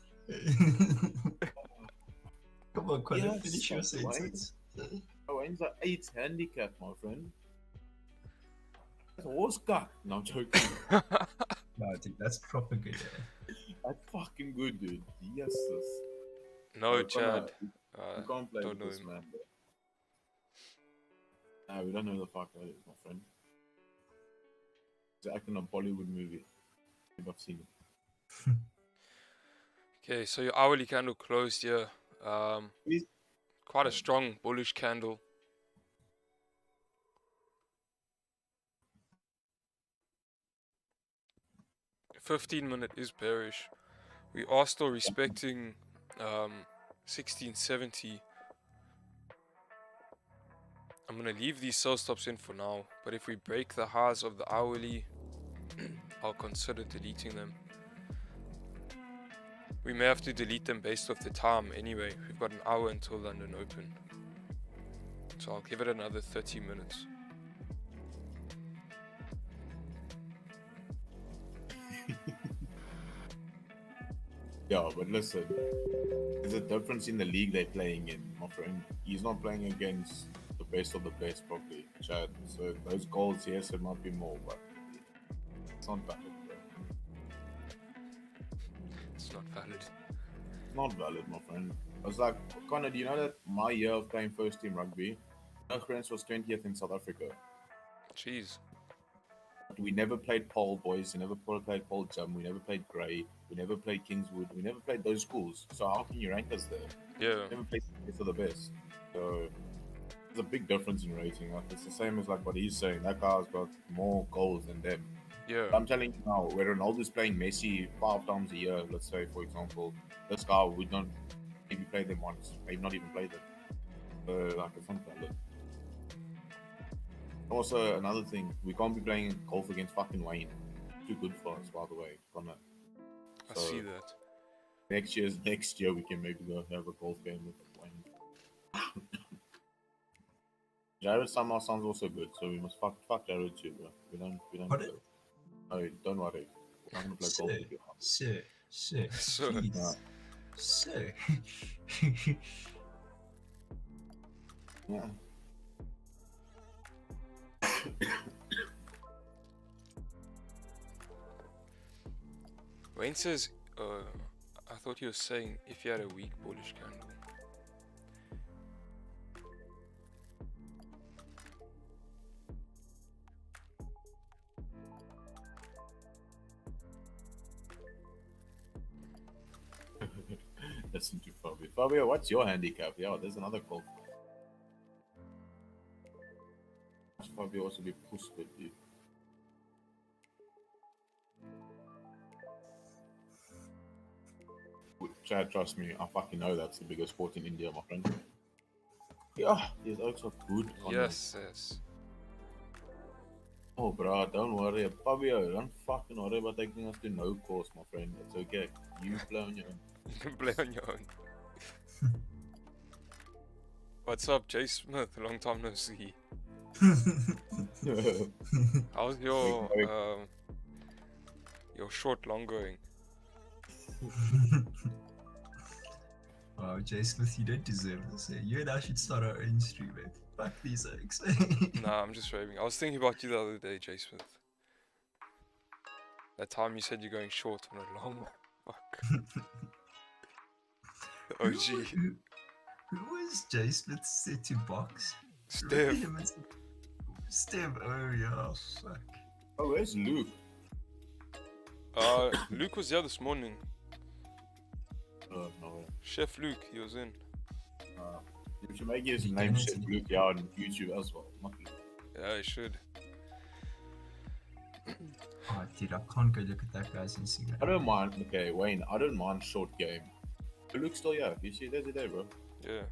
Come on, Connor, Yes, finish your that's right. sentence. Oh, Wayne's an 8 handicap, my friend. That's horse cock. No, I'm joking. No, I think that's proper good. Yeah. That's fucking good, dude. Yes, sis. No, We're gonna- Chad. You can't play don't with know this him. man, bro. Nah, we don't know who the fuck that is, my friend. He's acting in a Bollywood movie. I think I've seen it. Okay, so your hourly candle closed here. Please. Quite a strong bullish candle. $15-minute is bearish. We are still respecting 1670. I'm gonna leave these sell stops in for now, but if we break the highs of the hourly, I'll consider deleting them. We may have to delete them based off the time anyway. We've got an hour until London Open. So I'll give it another 30 minutes. Yeah, but listen, there's a difference in the league they're playing in, my friend. He's not playing against the best of the best properly, Chad. So those goals, yes, it might be more, but it's not valid, bro. It's not valid. Not valid, my friend. I was like, Connor, do you know that my year of playing first team rugby, my friends was 20th in South Africa. Jeez. We never played Pole Boys, we never played Pole Jum, we never played Grey, we never played Kingswood, we never played those schools. So how can you rank us there? Yeah. We never played for the best. So there's a big difference in rating. Like it's the same as like what he's saying. That guy's got more goals than them. Yeah. I'm telling you now, where Ronaldo's playing Messi 5 times a year, let's say for example, this guy would not maybe play them once, maybe not even play them. So like it's not valid. Also, another thing, we can't be playing golf against fucking Wayne. Too good for us, by the way, Connor. I see that. Next year we can maybe go have a golf game with Wayne. Jared somehow sounds also good, so we must fuck Jared too, bro. We don't Pardon? Oh, don't worry. I'm gonna play golf with you. Sir, Sir. please. Sir. Yeah. Wayne says, I thought he was saying if you had a weak bullish candle. Listen to Fabio. Fabio, what's your handicap? Yeah, there's another golf. Fabio also be pushed with you. Chad, trust me, I fucking know that's the biggest sport in India, my friend. Yeah, these oaks are good. Yes, yes. Oh, bro, don't worry. Fabio, don't fucking worry about taking us to no course, my friend. It's okay. You play on your own. You can play on your own. What's up, Jay Smith? Long time no see. How's your short long going? Wow, Jay Smith, you don't deserve this. Eh? You and I should start our own stream, man. Fuck these oaks. Nah, I'm just raving. I was thinking about you the other day, Jay Smith. That time you said you're going short on a long. Fuck. The OG. Who was Jay Smith set to box? Steph. Steph, oh yeah, fuck. Oh, where's Luke? Luke was here this morning. Oh, no. Chef Luke, he was in. You should make his He name donated Chef it. Luke out on YouTube as well. Not Luke. Yeah, he should. Oh, dude, I can't go look at that guy's Instagram. I don't mind. Okay, Wayne, I don't mind short game. But Luke's still here. You see, there's a day, bro. Yeah.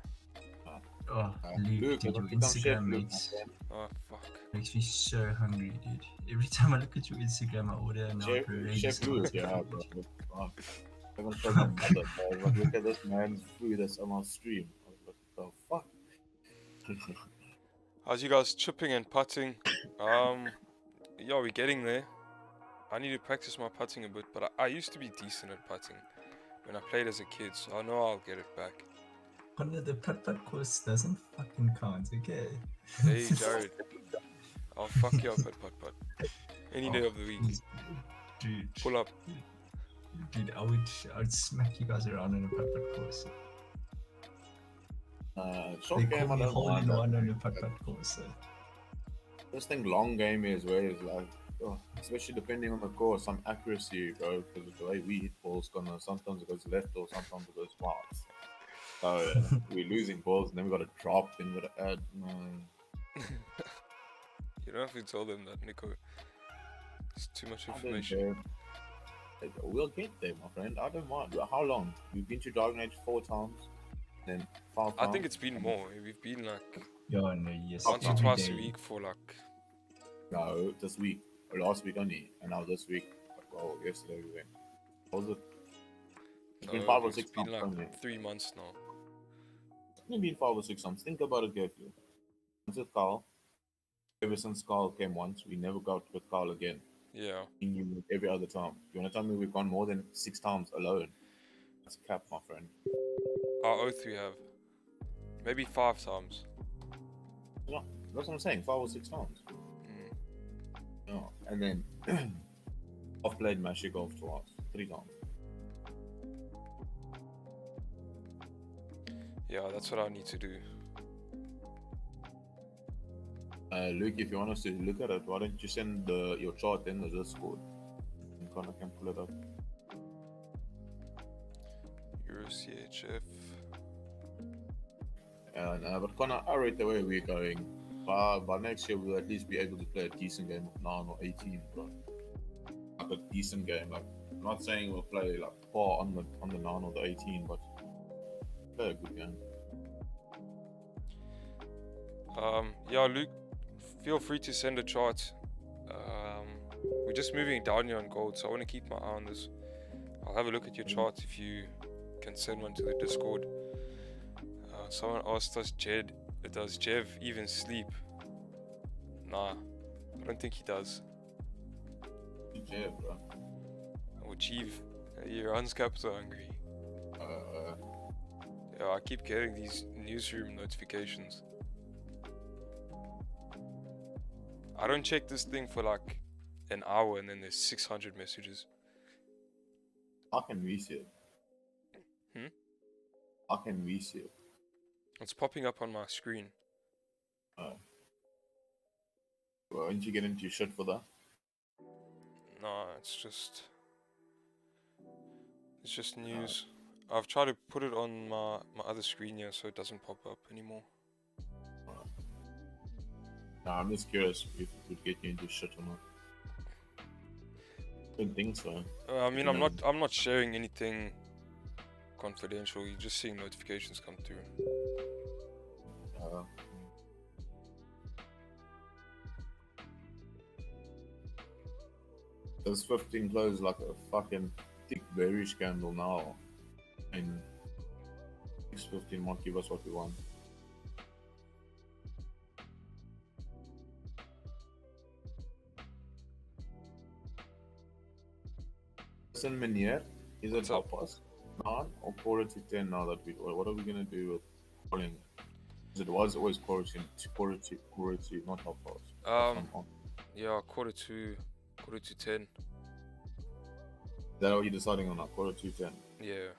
Oh, Luke, Luke, dude, your become Chef Instagram Luke, makes, my friend. Oh, fuck. makes me so hungry, dude. Every time I look at your Instagram, I order an Chef Luke, yeah, bro. Fuck. I'm gonna show my mother, bro. Like, look at this man's food that's on our stream. I was like, what the fuck? How's you guys chipping and putting? Yeah, we're getting there. I need to practice my putting a bit, but I used to be decent at putting when I played as a kid, so I know I'll get it back. Connor, the putt-putt course doesn't fucking count, okay? Hey, Jared. I'll fuck you up at putt-putt. Any day of the week. Dude, Pull up. dude, I would smack you guys around in a putt-putt course. Short They game, call I me don't hole in mind. one on a putt-putt course. This thing long game is where it's like, especially depending on the course, some accuracy, bro. Because the way we hit balls, gonna sometimes it goes left or sometimes it goes right. So we're losing balls, and then we got to drop, then we got to add. You don't have to tell them that, Nico. It's too much I don't information. care. We'll get there, my friend. I don't mind. How long? We've been to Dragon Age 4 times, then 5 times. I think it's been more. We've been like Yo, no, yes. once or every twice day. a week for like. No, this week. Or last week only. And now this week. Well, yesterday we went. What was it? It's been 5 or 6 It's been times. only. like 3 months now. It's only been 5 or 6 times. Think about it carefully. Once with Carl. Ever since Carl came once, we never got with Carl again. Yeah. Every other time. You want to tell me we've gone more than 6 times alone? That's cap, my friend. Our oath we have. Maybe 5 times. No, that's what I'm saying. 5 or 6 times. Mm. No, and then I've played Magic Golf twice, 3 times. Yeah, that's what I need to do. Luke, if you want us to look at it, why don't you send your chart in the Discord? And Connor can pull it up. Euro CHF. But Connor, I rate the way we're going. By next year, we'll at least be able to play a decent game of 9 or 18, bro. Like a decent game. Like, I'm not saying we'll play like far on the 9 or the 18, but play a good game. Yeah, Luke, feel free to send a chart. We're just moving down here on gold, so I want to keep my eye on this. I'll have a look at your chart if you can send one to the Discord. Someone asked us, does Jev even sleep? Nah, I don't think he does. Yeah, bro. Or Chief, he runs capital hungry. Yeah, I keep getting these newsroom notifications. I don't check this thing for like an hour and then there's 600 messages. How can we see it? Hmm? How can we see it? It's popping up on my screen. Well, didn't you get into shit for that? No, it's just news. I've tried to put it on my other screen here so it doesn't pop up anymore. Nah, I'm just curious if it would get you into shit or not. I don't think so. I mean, I'm not sharing anything confidential. You're just seeing notifications come through. This 15 closed like a fucking thick bearish candle now. And 615 might give us what we want. Listen, Meneer, is it half past 9 or quarter to 10 now that what are we gonna do with calling? It was always quarter to, not half past. Yeah, quarter to 10. Is that what you're deciding on now? Quarter to 10? Yeah.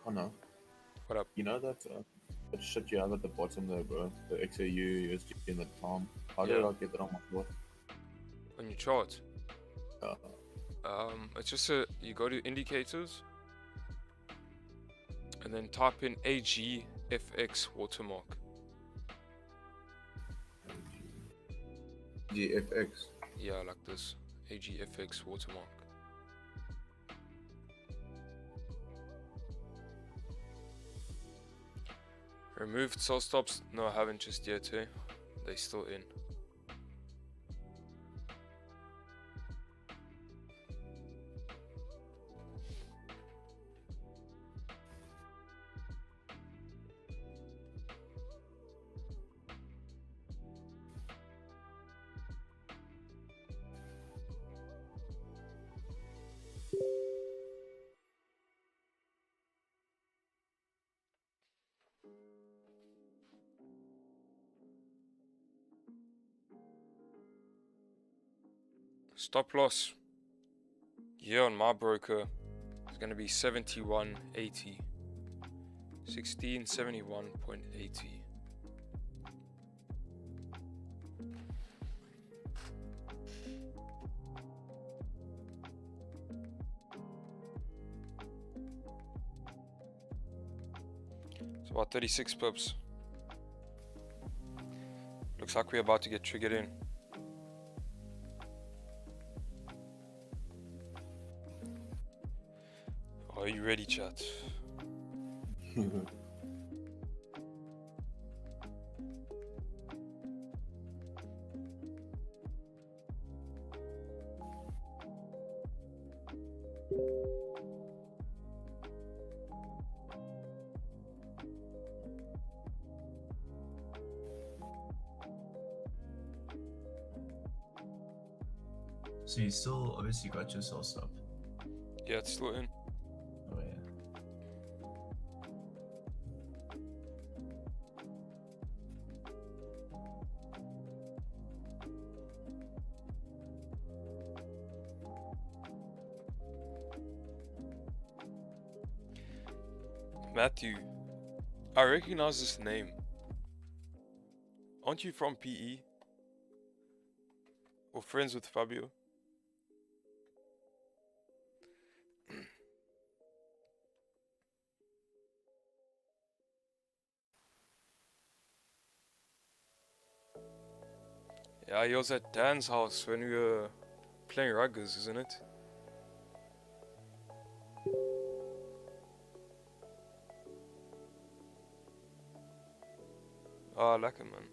Connor, What up? you know that shit you have at the bottom there, bro? The XAU, USD, and the TOM. How do I get that on my floor? On your chart? It's just you go to indicators and then type in AGFX watermark. GFX. Yeah, like this. AGFX watermark. Removed sell stops? No, I haven't just yet, eh? They're still in. Stop loss here on my broker is going to be 71.80. 1671.80. It's about 36 pips. Looks like we're about to get triggered in. Are you ready, chat? So you still obviously got your soul stop. Yeah, it's still in. Oh yeah. Matthew, I recognize this name. Aren't you from PE? Or friends with Fabio? Yeah, he was at Dan's house when we were playing ruggers, isn't it? Ah, lekker man.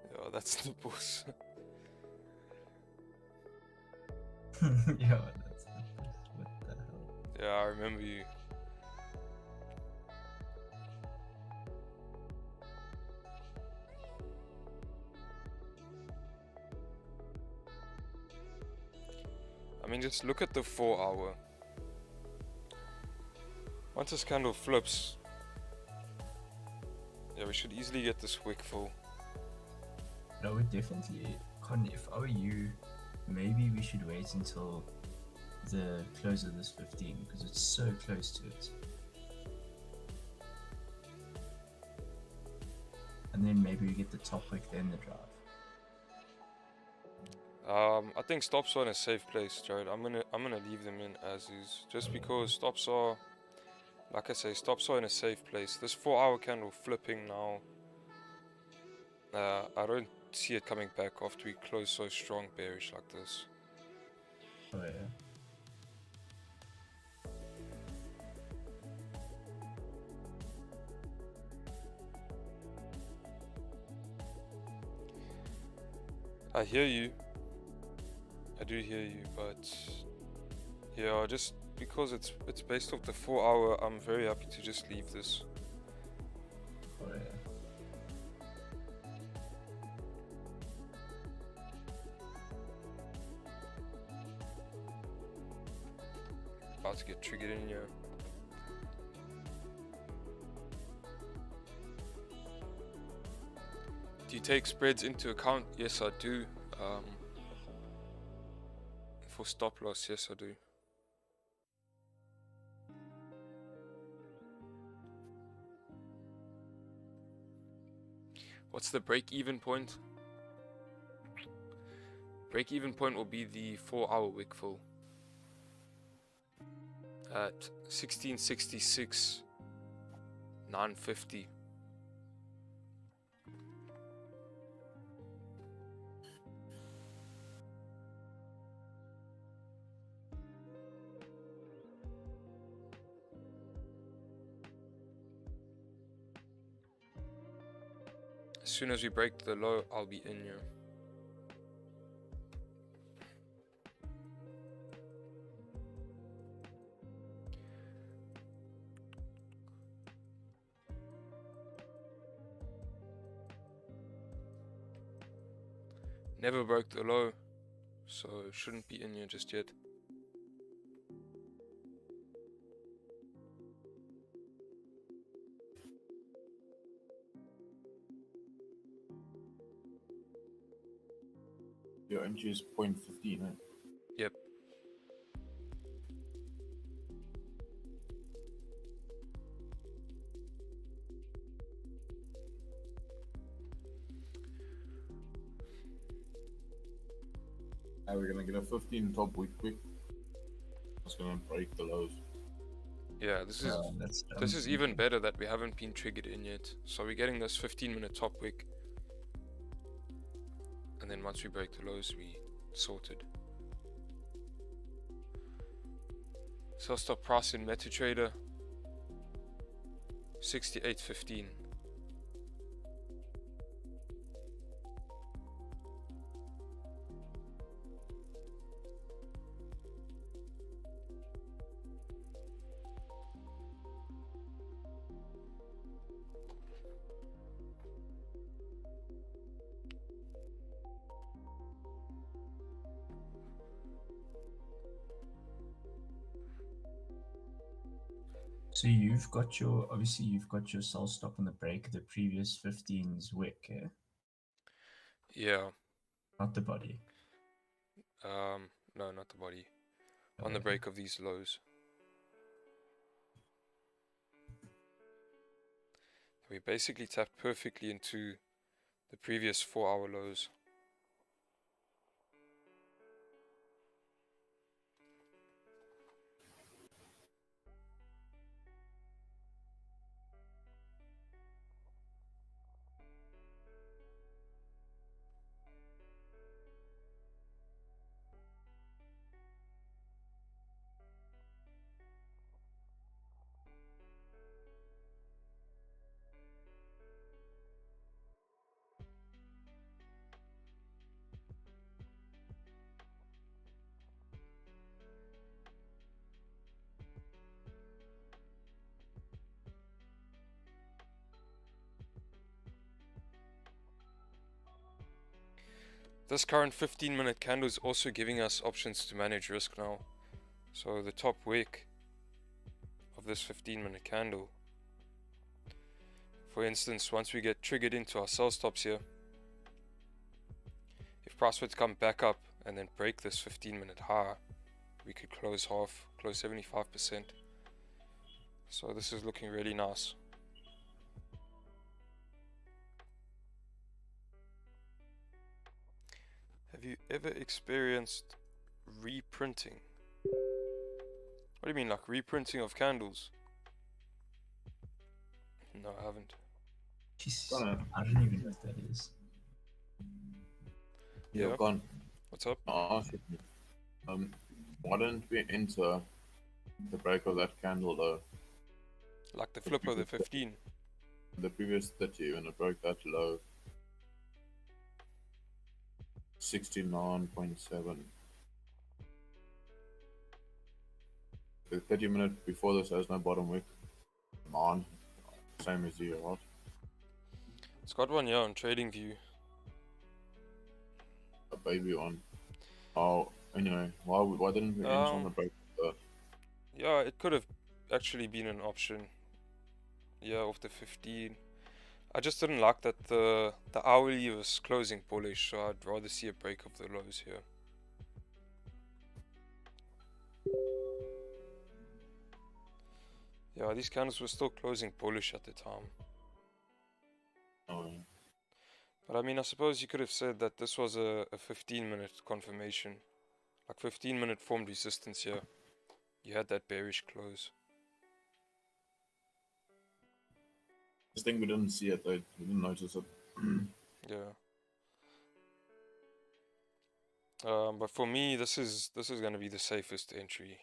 Yeah, that's the boss. Yeah, that's the first. What the hell? Yeah, I remember you. I mean, just look at the 4 hour. Once this candle flips, yeah, we should easily get this wick full. No, we definitely, Con, if I were you, maybe we should wait until the close of this 15 because it's so close to it. And then maybe we get the top wick, then the drive. I think stops are in a safe place, Jared. I'm gonna leave them in as is, just because stops are, like I say, stops are in a safe place. This 4 hour candle flipping now. I don't see it coming back after we close so strong bearish like this. Oh yeah. I hear you. I do hear you, but yeah, just because it's based off the 4 hour, I'm very happy to just leave this. Oh yeah. About to get triggered in here. Do you take spreads into account? Yes, I do. For stop loss, yes, I do. What's the break-even point? Break-even point will be the 4 hour wick full at 1666, 950. As soon as we break the low, I'll be in here. Never broke the low, so shouldn't be in here just yet. Your entry is 0.15, right? Yep. We're gonna get a 15 top week quick. It's gonna break the lows. Yeah, this is even better that we haven't been triggered in yet. So we're getting this 15-minute top wick. And then once we break the lows, we sorted. So stop price in MetaTrader 68.15. So you've got your, obviously you've got your sell stop on the break of the previous 15's wick, eh? Yeah. Not the body. No, not the body. On the Okay. break of these lows. We basically tapped perfectly into the previous 4-hour lows. This current 15-minute candle is also giving us options to manage risk now. So the top wick of this 15-minute candle, for instance, once we get triggered into our sell stops here, if price were to come back up and then break this 15-minute high, we could close 75%. So this is looking really nice. Have you ever experienced reprinting? What do you mean, like reprinting of candles? No, I haven't. Jeez, Gonna- I don't even know what that is. Yeah, Yeah. gone. What's up? I'll ask you, why didn't we enter the break of that candle though? Like the flip of the 15. The previous 30 when it broke that low. 69.7. The 30-minute before this has no bottom wick. Mine, same as you, right? It's got one here on TradingView. A baby one. Oh, anyway, why didn't we enter on the break of that? Yeah, it could have actually been an option. Yeah, off the 15. I just didn't like that the hourly was closing bullish, so I'd rather see a break of the lows here. Yeah, these candles were still closing bullish at the time. Oh, yeah. But I mean, I suppose you could have said that this was a 15-minute confirmation. Like 15-minute formed resistance here. You had that bearish close. This thing we didn't see it though. We didn't notice it. Yeah. But for me, this is going to be the safest entry.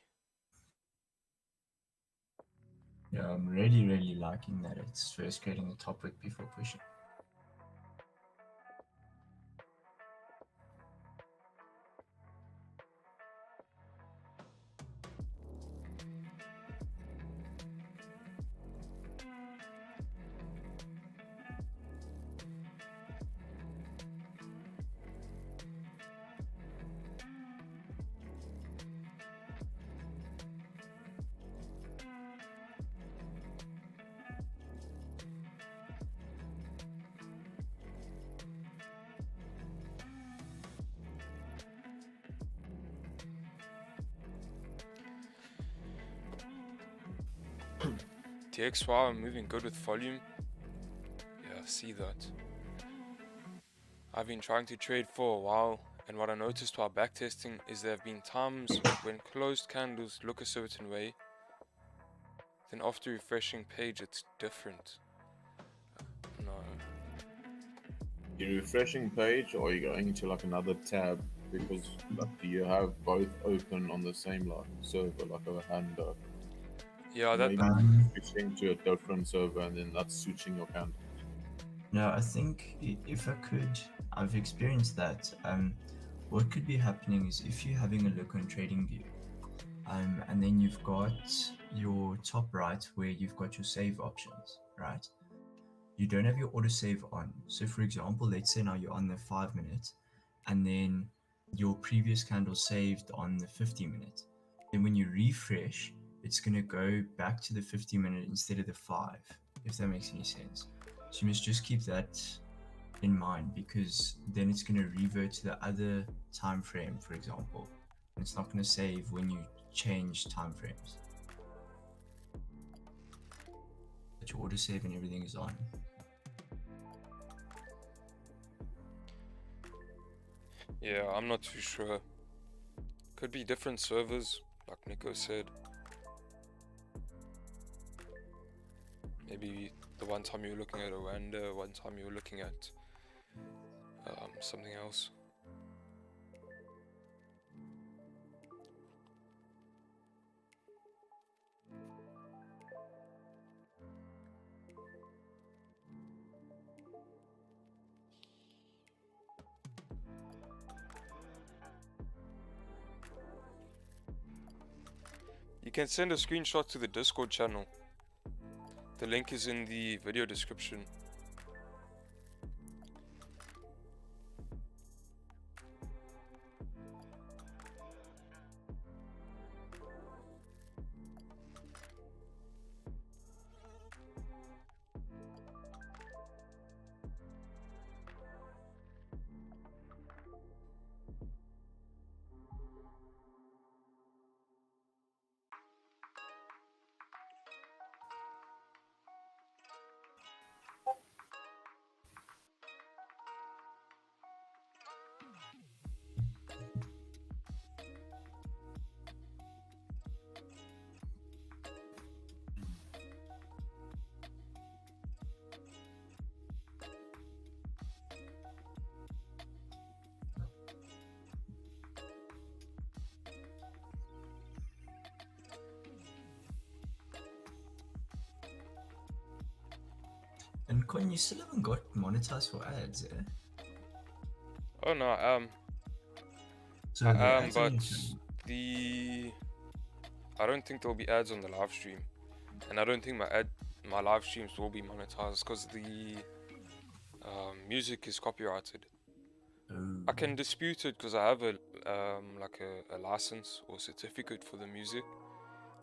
Yeah, I'm really, really liking that it's first creating a top wick before pushing. TXY are moving good with volume. Yeah, I see that. I've been trying to trade for a while, and what I noticed while backtesting is there have been times when closed candles look a certain way, then after refreshing page it's different. No. You're refreshing page or are you going into like another tab? Because like, do you have both open on the same like server, like a hand? Yeah, that Maybe switching to a different server and then that's switching your candle. No, I think if I could, I've experienced that. What could be happening is if you're having a look on TradingView, and then you've got your top right where you've got your save options, right? You don't have your autosave on. So for example, let's say now you're on the 5 minute, and then your previous candle saved on the 50 minute. Then when you refresh, it's going to go back to the 50-minute instead of the 5, if that makes any sense. So you must just keep that in mind, because then it's going to revert to the other time frame, for example. And it's not going to save when you change time frames. But your autosave and everything is on. Yeah, I'm not too sure. Could be different servers, like Nico said. Maybe the one time you were looking at Rwanda, one time you were looking at something else. You can send a screenshot to the Discord channel. The link is in the video description. And Con, you still haven't got monetized for ads, eh? Oh no, So I the am, ads on but your channel- I don't think there'll be ads on the live stream, and I don't think my live streams will be monetized because the music is copyrighted. Oh, I can dispute it because I have a license or certificate for the music,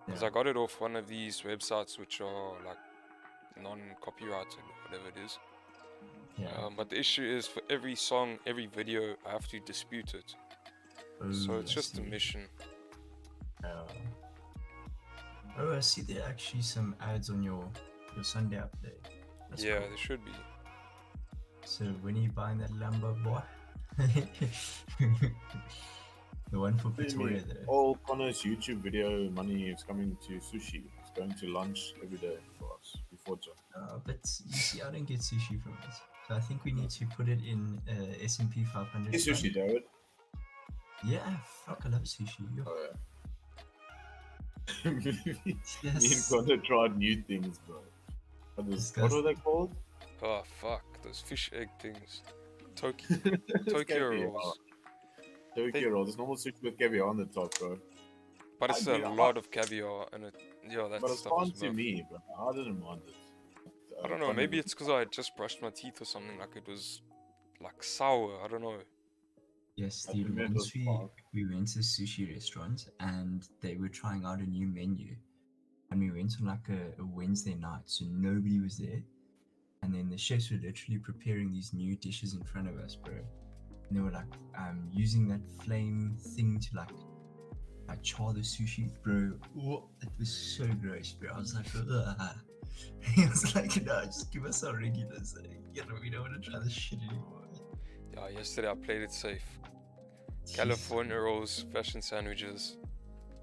because yeah. I got it off one of these websites which are like non-copyrighted, whatever it is. Yeah. But the issue is, for every song, every video, I have to dispute it. So it's I just a see. mission. Oh, I see there are actually some ads on your Sunday update. That's Yeah, cool. there should be. So when are you buying that Lambo, boy? The one for What do you Pretoria mean? there. All Connor's YouTube video money is coming to sushi. It's going to lunch every day for us before job. But you see, I don't get sushi from it. So I think we need to put it in S&P 500. Hey, sushi, David. Yeah, fuck, I love sushi. Yo. Oh, yeah. Me and Yes. Connor tried new things, bro. What were they called? Oh fuck, those fish egg things. Tokyo It's caviar. rolls. Tokyo rolls. It's normal sushi with caviar on the top, bro. But it's I a do- lot of caviar and it, yeah, that But it's stuff fun is to enough. me, but I didn't mind it. I don't know, Connor maybe was- it's because I had just brushed my teeth or something, like it was like sour, I don't know. Yes, I dude. remember Once the park. we went to a sushi restaurant and they were trying out a new menu, and we went on like a Wednesday night, so nobody was there. And then the chefs were literally preparing these new dishes in front of us, bro. And they were like using that flame thing to like char the sushi, bro. Oh, it was so gross, bro. I was like, ugh. He was like, no, just give us our regulars. You know, we don't want to try this shit anymore. Yeah, yesterday I played it safe. California rolls, fashion sandwiches,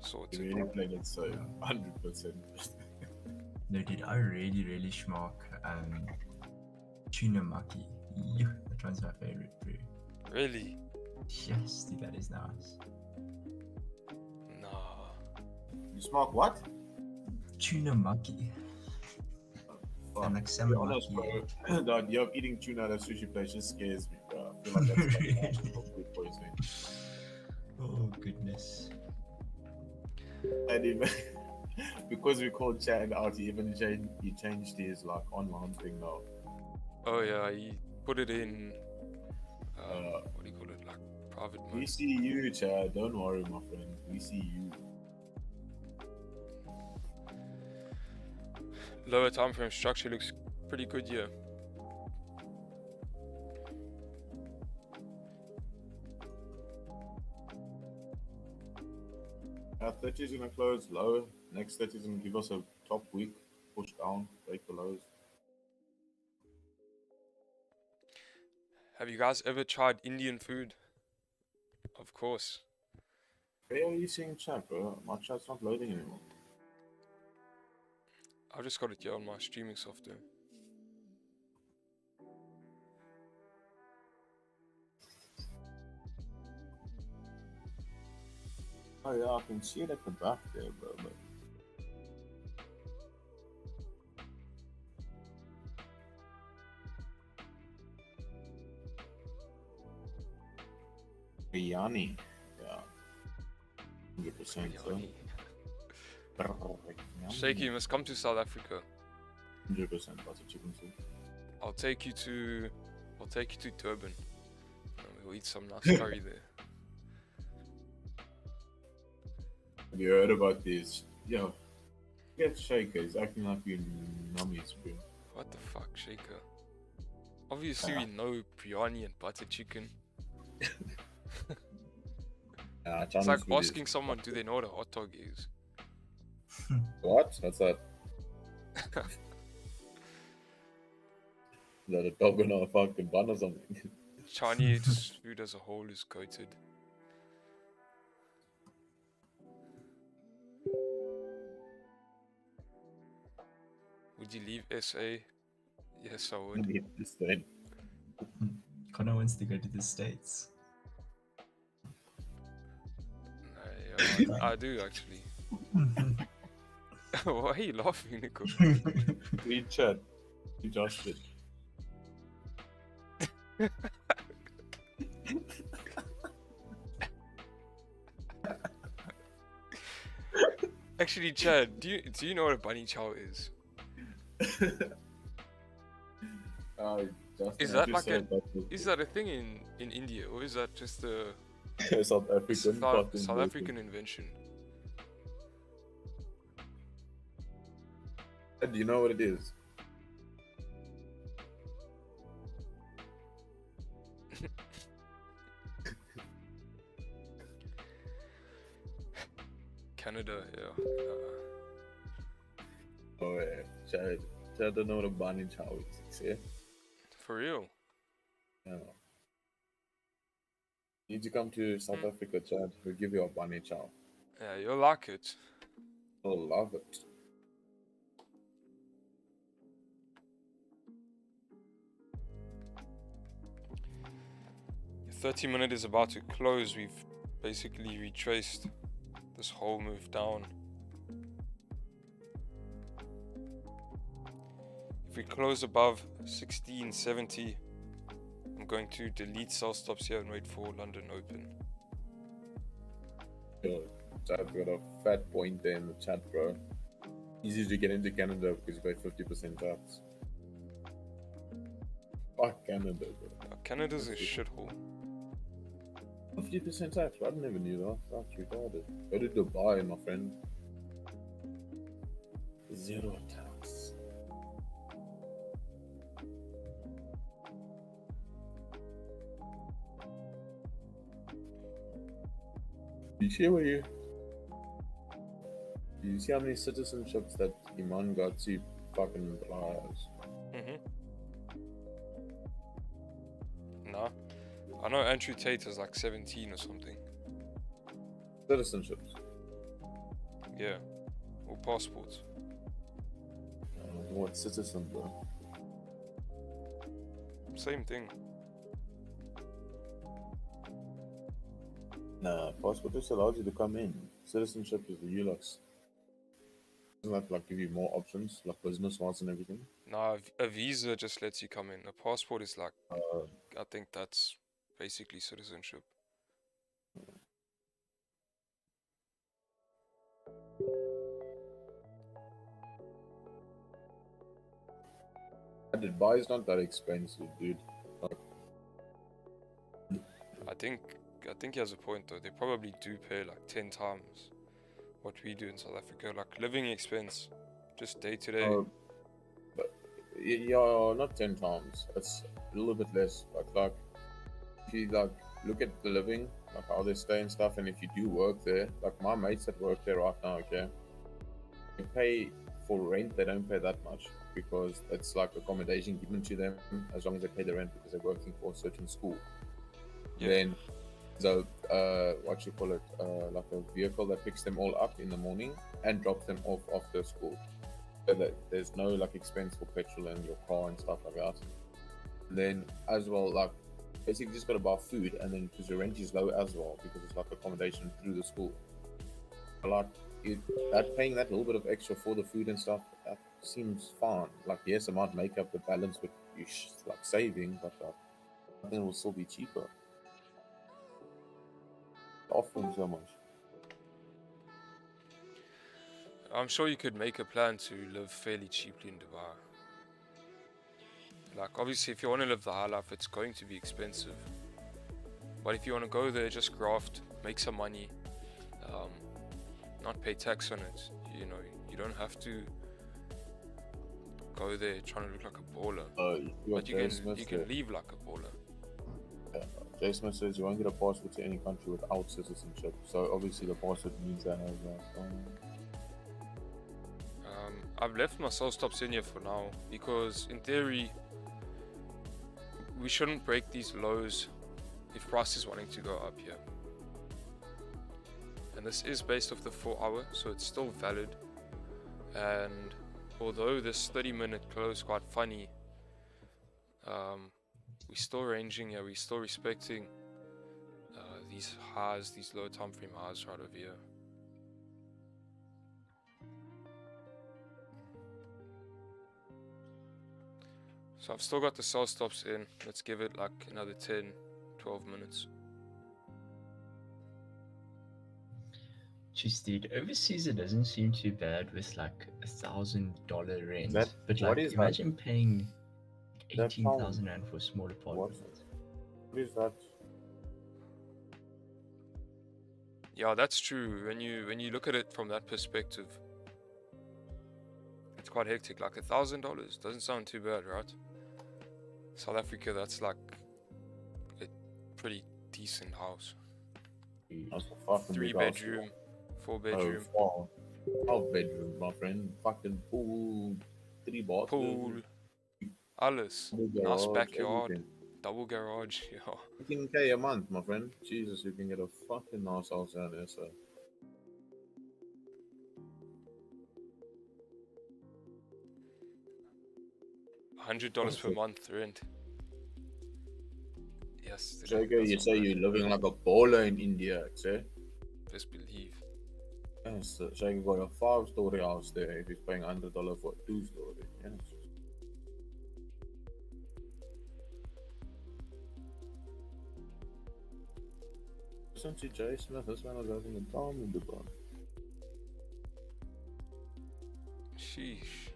We sorted. really played it so 100%. No, dude, I really, really schmuck tuna maki. Ew, that one's my favorite, bro. Really? Yes, dude, that is nice. Nah. You smoke what? Tuna maki. Fuck. And like To be salmon honest, maki. bro, the idea of eating tuna at a sushi place just scares me, bro. I feel like that's like Really? food poisoning. Oh, goodness. And even because we called chat out, he changed his like online thing now. Oh yeah, he put it in, what do you call it, like private We mode. see you, Chad. Don't worry, my friend. We see you. lower time frame structure looks pretty good here. Our 30 is gonna close low. Next 30 is gonna give us a top week, push down, break the lows. Have you guys ever tried Indian food? Of course. Where are you seeing chat, bro? My chat's not loading anymore. I've just got it here on my streaming software. Oh yeah, I can see it at the back there, bro. But biryani, yeah, 100%. So. Shaky, you must come to South Africa. 100% butter chicken soup. I'll take you to Durban. And we'll eat some nice curry there. Have you heard about this? Yeah, get Shaker. He's acting like you nummies, bro. What the fuck, Shaker? Obviously we know biryani and butter chicken. It's like asking someone, do they know what a hot dog is? What? What's that? Is that a dog on a fucking bun or something? Chinese food as a whole is coated. Would you leave SA? Yes, I would. Connor wants to go to the States. I do actually. Why are you laughing, Nico? Read chat. You just did. Actually, Chad, do you know what a bunny chow is? Is that like is that a thing in India, or is that just a South African South African invention? Do you know what it is? Canada, yeah. Oh yeah, Chad don't know what a bunny chow is. Yeah. For real? Yeah. Need to come to South Africa, Chad. We'll give you a bunny chow. Yeah, you'll like it. I'll love it. The 30-minute is about to close. We've basically retraced this whole move down. If we close above 1670, I'm going to delete sell stops here and wait for London Open. Yo, Chad got a fat point there in the chat, bro. Easy to get into Canada because you pay 50% tax. Fuck Canada, bro. Canada's a shithole. 50% tax? I never knew that. That's retarded. Go to Dubai, my friend. Zero tax. You see where you? Do you see how many citizenships that Iman got to fucking lives? No. I know Andrew Tate is like 17 or something. Citizenships? Yeah. Or passports. What citizen, bro? Same thing. Nah, passport just allows you to come in. Citizenship is the ULUX. Doesn't that like give you more options, like business wise and everything? No, a visa just lets you come in. A passport is like, I think that's basically citizenship. Dubai is not that expensive, dude. Like, I think he has a point though. They probably do pay like 10 times what we do in South Africa. Like living expense, just day to day. Yeah, not 10 times. It's a little bit less. But like, if you like look at the living, like how they stay and stuff, and if you do work there, like my mates that work there right now, okay, they pay for rent. They don't pay that much because it's like accommodation given to them as long as they pay the rent because they're working for a certain school. Yeah. Then the what you call it, like a vehicle that picks them all up in the morning and drops them off after school. So that there's no like expense for petrol and your car and stuff like that. And then as well, like basically just gotta buy food, and then because your rent is low as well because it's like accommodation through the school. A lot that paying that little bit of extra for the food and stuff, that seems fine. Like yes, it might make up the balance with you like saving, but I think it will still be cheaper. Offering so much. I'm sure you could make a plan to live fairly cheaply in Dubai. Like obviously if you want to live the high life, it's going to be expensive. But if you want to go there, just graft, make some money, not pay tax on it. You know, you don't have to go there trying to look like a baller. But you can leave like a baller. Jay Smith says you won't get a passport to any country without citizenship. So obviously the passport means that has that. I've left my sell stops in here for now because in theory we shouldn't break these lows if price is wanting to go up here. And this is based off the 4 hour, so it's still valid. And although this 30-minute close quite funny, we're still ranging here, we're still respecting these highs, these low time frame highs right over here. So I've still got the sell stops in. Let's give it like another 10, 12 minutes. Jeez, dude, overseas it doesn't seem too bad with like $1,000 rent. That- but what like is that? imagine paying That 18,000 rand for a small apartment. What is that? Yeah, that's true. When you look at it from that perspective, it's quite hectic. Like $1,000 doesn't sound too bad, right? South Africa, that's like a pretty decent house. That's a fucking 3 big house. bedroom, 4 bedroom, Oh, 12 bedroom, my friend. Fucking pool, 3 bathrooms. pool, alles. Double Nice garage, backyard, everything. double garage. Yeah. 15K a month, my friend. Jesus, you can get a fucking nice house down there, so. $100 per month rent. Yes. Jago, you say you're living like a baller in India, say? Best believe. Yes, Jago got a 5-story house there if he's paying $100 for a 2-story. Yes. Listen to Jay Smith, this man is having a time in Dubai. Sheesh.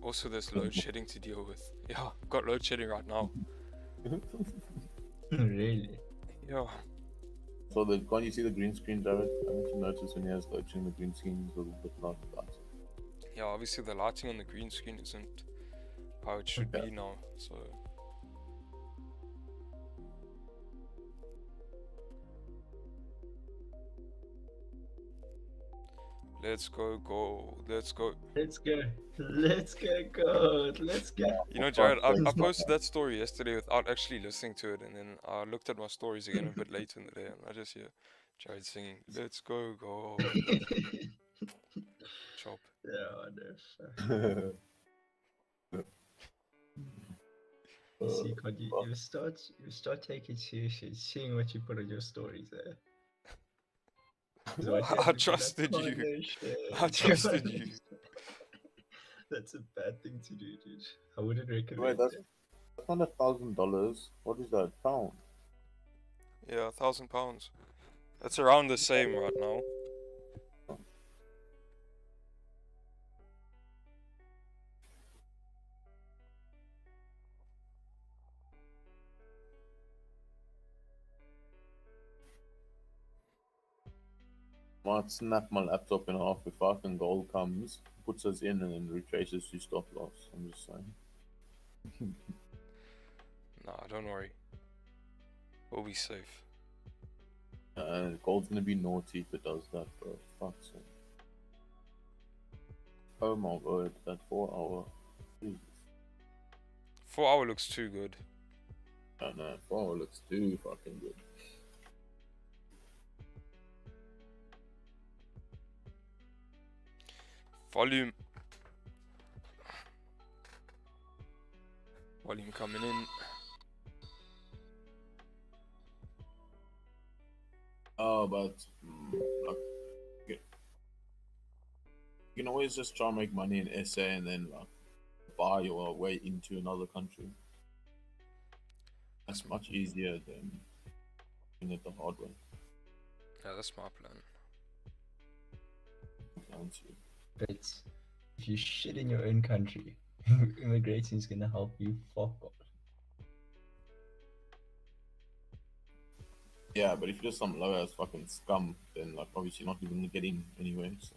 Also, there's load shedding to deal with. Yeah, I've got load shedding right now. Really? Yeah. So can't you see the green screen, Jared? I want you notice when he has load shedding, the green screen is a little bit like that. Yeah, obviously the lighting on the green screen isn't how it should be now, so... Let's go gold, let's go. Let's go. Let's get gold. Let's go. You know, Jared, I posted that story yesterday without actually listening to it, and then I looked at my stories again a bit later in the day, and I just hear Jared singing, let's go gold. Chop. Yeah, no. You see, Cody, you start taking seriously, seeing what you put on your stories there. I trusted you. I trusted you. That's a bad thing to do, dude. I wouldn't recommend Wait, that's it. not $1,000. What is that? Pound? Yeah, £1,000. That's around the same right now. Might snap my laptop in half if fucking gold comes, puts us in, and then retraces to stop loss. I'm just saying. Nah, don't worry. We'll be safe. Gold's gonna be naughty if it does that, bro. Fuck's sake. Oh my word, that 4 hour. Jesus. 4 hour looks too good. I know, 4 hour looks too fucking good. Volume. Volume coming in. Oh, but like, you can always just try and make money in SA and then like buy your way into another country. That's much easier than doing it the hard way. Yeah, that's my plan. Sounds good. But if you shit in your own country, immigrating is gonna help you fuck off. Yeah, but if you're just some low ass fucking scum, then like obviously not even getting anywhere. So.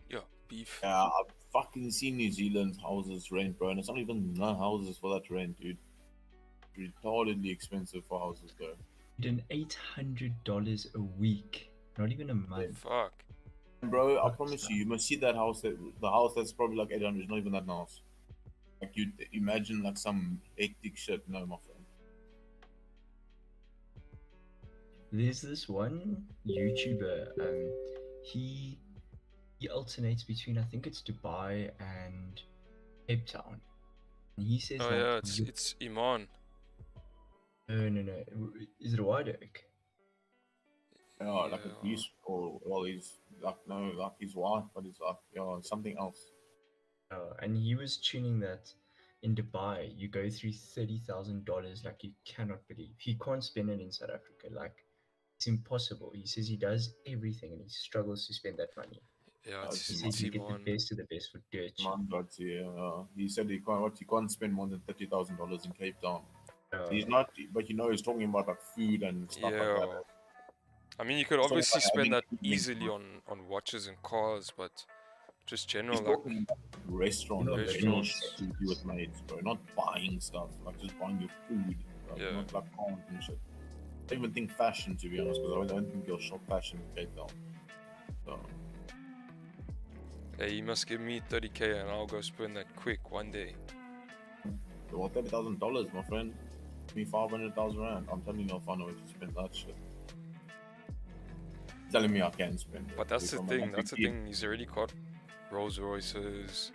Yeah, beef. Yeah, I've fucking seen New Zealand's houses rent, bro, and it's not even no houses for that rent, dude. Retardedly expensive for houses, though. An $800 a week, not even a month. Fuck. Bro, I Fuck promise stuff. you, you must see that house. The house that's probably like 800, not even that nice. Like you imagine like some hectic shit. No, my friend. There's this one YouTuber, he alternates between, I think it's Dubai and Cape Town. And he says Oh that yeah, it's Iman. no. Is it a white oak? Yeah, like Yeah. a piece, or well, he's like no, like he's white, but he's like something else. And he was tuning that in Dubai, you go through $30,000 like you cannot believe. He can't spend it in South Africa. Like, it's impossible. He says he does everything and he struggles to spend that money. Yeah, He He it's says you get Iman. the best of the best for dirt cheap. Man, but yeah, he said he can't spend more than $30,000 in Cape Town. He's Uh, not, but he's talking about like food and stuff like Yeah. that. I mean, you could He's talking obviously about spend that having evenings, easily bro. on watches and cars, but just general He's like talking about restaurant, Not like restaurants. meals you do with mates, bro. Not buying stuff, like just buying your food, bro. Yeah. Not like cars and shit. I don't even think fashion, to be honest, because I don't think you'll shop fashion in Cape Town. So, Hey, you must give me 30k and I'll go spend that quick one day. well, $30,000, my friend. Give me 500,000 rand. I'm telling you, I'll find a way to spend that shit. Telling me I can spend it. But that's the Because I'm thing. like That's the 15. thing. He's already got Rolls Royces.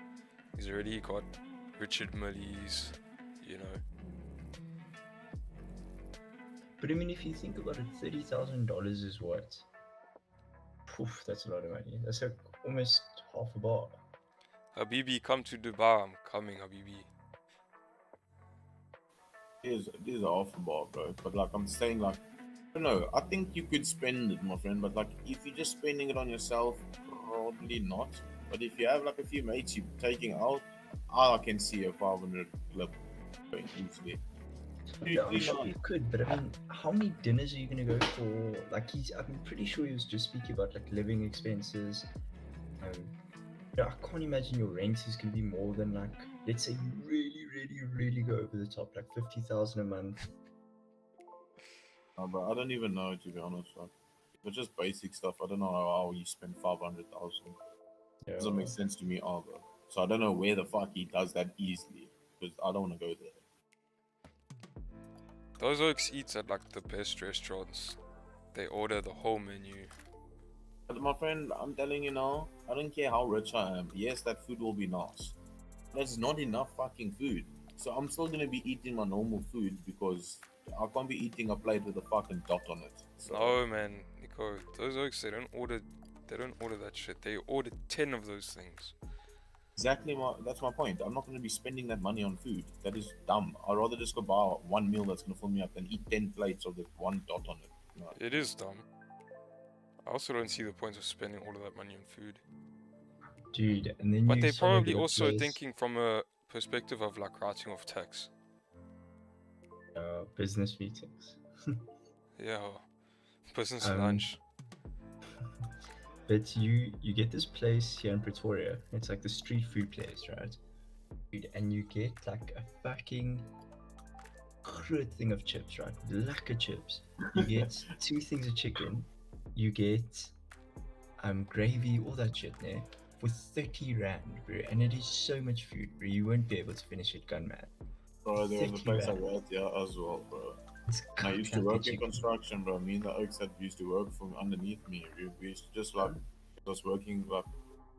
He's already got Richard Millie's. You know. but I mean, if you think about it, $30,000 is what? Poof, that's a lot of money. That's like almost half a bar. Habibi, come to Dubai. I'm coming, Habibi. It is off the bar, bro. But like I'm saying, like I don't know. I think you could spend it, my friend. But like if you're just spending it on yourself, probably not. But if you have like a few mates you're taking out, I can see a 500 clip going easily. Yeah, I'm sure you could, but I mean, how many dinners are you gonna go for? Like, I'm pretty sure he was just speaking about like living expenses. Yeah, I can't imagine your rent is gonna be more than like, let's say you really go over the top, like 50,000 a month. But I don't even know, to be honest. Like, it's just basic stuff. I don't know how you spend 500,000. Yeah. Doesn't make sense to me either. So I don't know where the fuck he does that easily, because I don't want to go there. Those oaks eats at like the best restaurants. They order the whole menu. But my friend, I'm telling you now, I don't care how rich I am. Yes, that food will be nice. There's not enough fucking food. So I'm still gonna be eating my normal food because I can't be eating a plate with a fucking dot on it. So, No man, Nico. Those oaks they don't order that shit. They order 10 of those things. exactly that's my point. I'm not gonna be spending that money on food. That is dumb. I'd rather just go buy one meal that's gonna fill me up than eat 10 plates of the one dot on it. No. It is dumb. I also don't see the point of spending all of that money on food. Dude, and then But you they're sort of probably get a also place- thinking from a perspective of like writing off tax. business meetings. Yeah. Business Um, lunch. But you get this place here in Pretoria. It's like the street food place, right? Dude, and you get like a fucking groot thing of chips, right? Lekker chips. You get 2 things of chicken. You get gravy, all that shit there, for 30 rand, bro. And it is so much food, bro. You won't be able to finish it, gun man. Bro, there was a 30 place I rand. worked here as well, bro. It's And I used to cooked work in chicken. construction, bro. Me and the oaks that used to work from underneath me. We used to just like, I was working like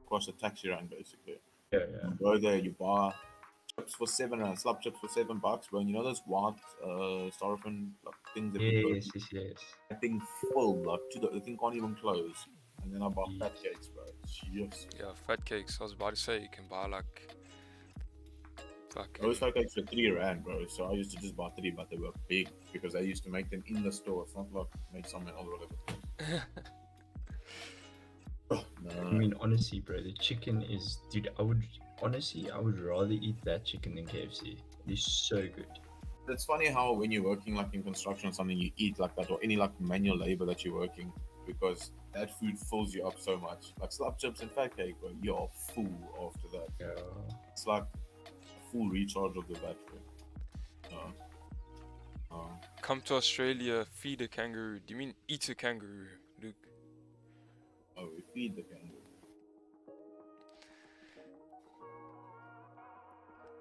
across the taxi rank basically. Yeah, yeah. You go there, you buy chips for slab chips for $7, bro. And you know those white styrofoam like, things that put Yes, yes, yes. that thing full, like the thing can't even close. And then I bought Yes. fat cakes, bro. Yes. Yeah, fat cakes. I was about to say you can buy like fucking. Those fat cakes were 3 rand, bro. So I used to just buy 3, but they were big because I used to make them in the store. It's not like make something else or whatever. I No. mean, honestly, bro, the chicken is, dude. I would rather eat that chicken than KFC. It is so good. It's funny how when you're working like in construction or something, you eat like that, or any like manual labor that you're working, because that food fills you up so much. Like slab chips and fat cake, bro, you're full after that. Yeah. It's like a full recharge of the battery. Come to Australia, feed a kangaroo. Do you mean eat a kangaroo, Luke? Oh, we feed the kangaroo.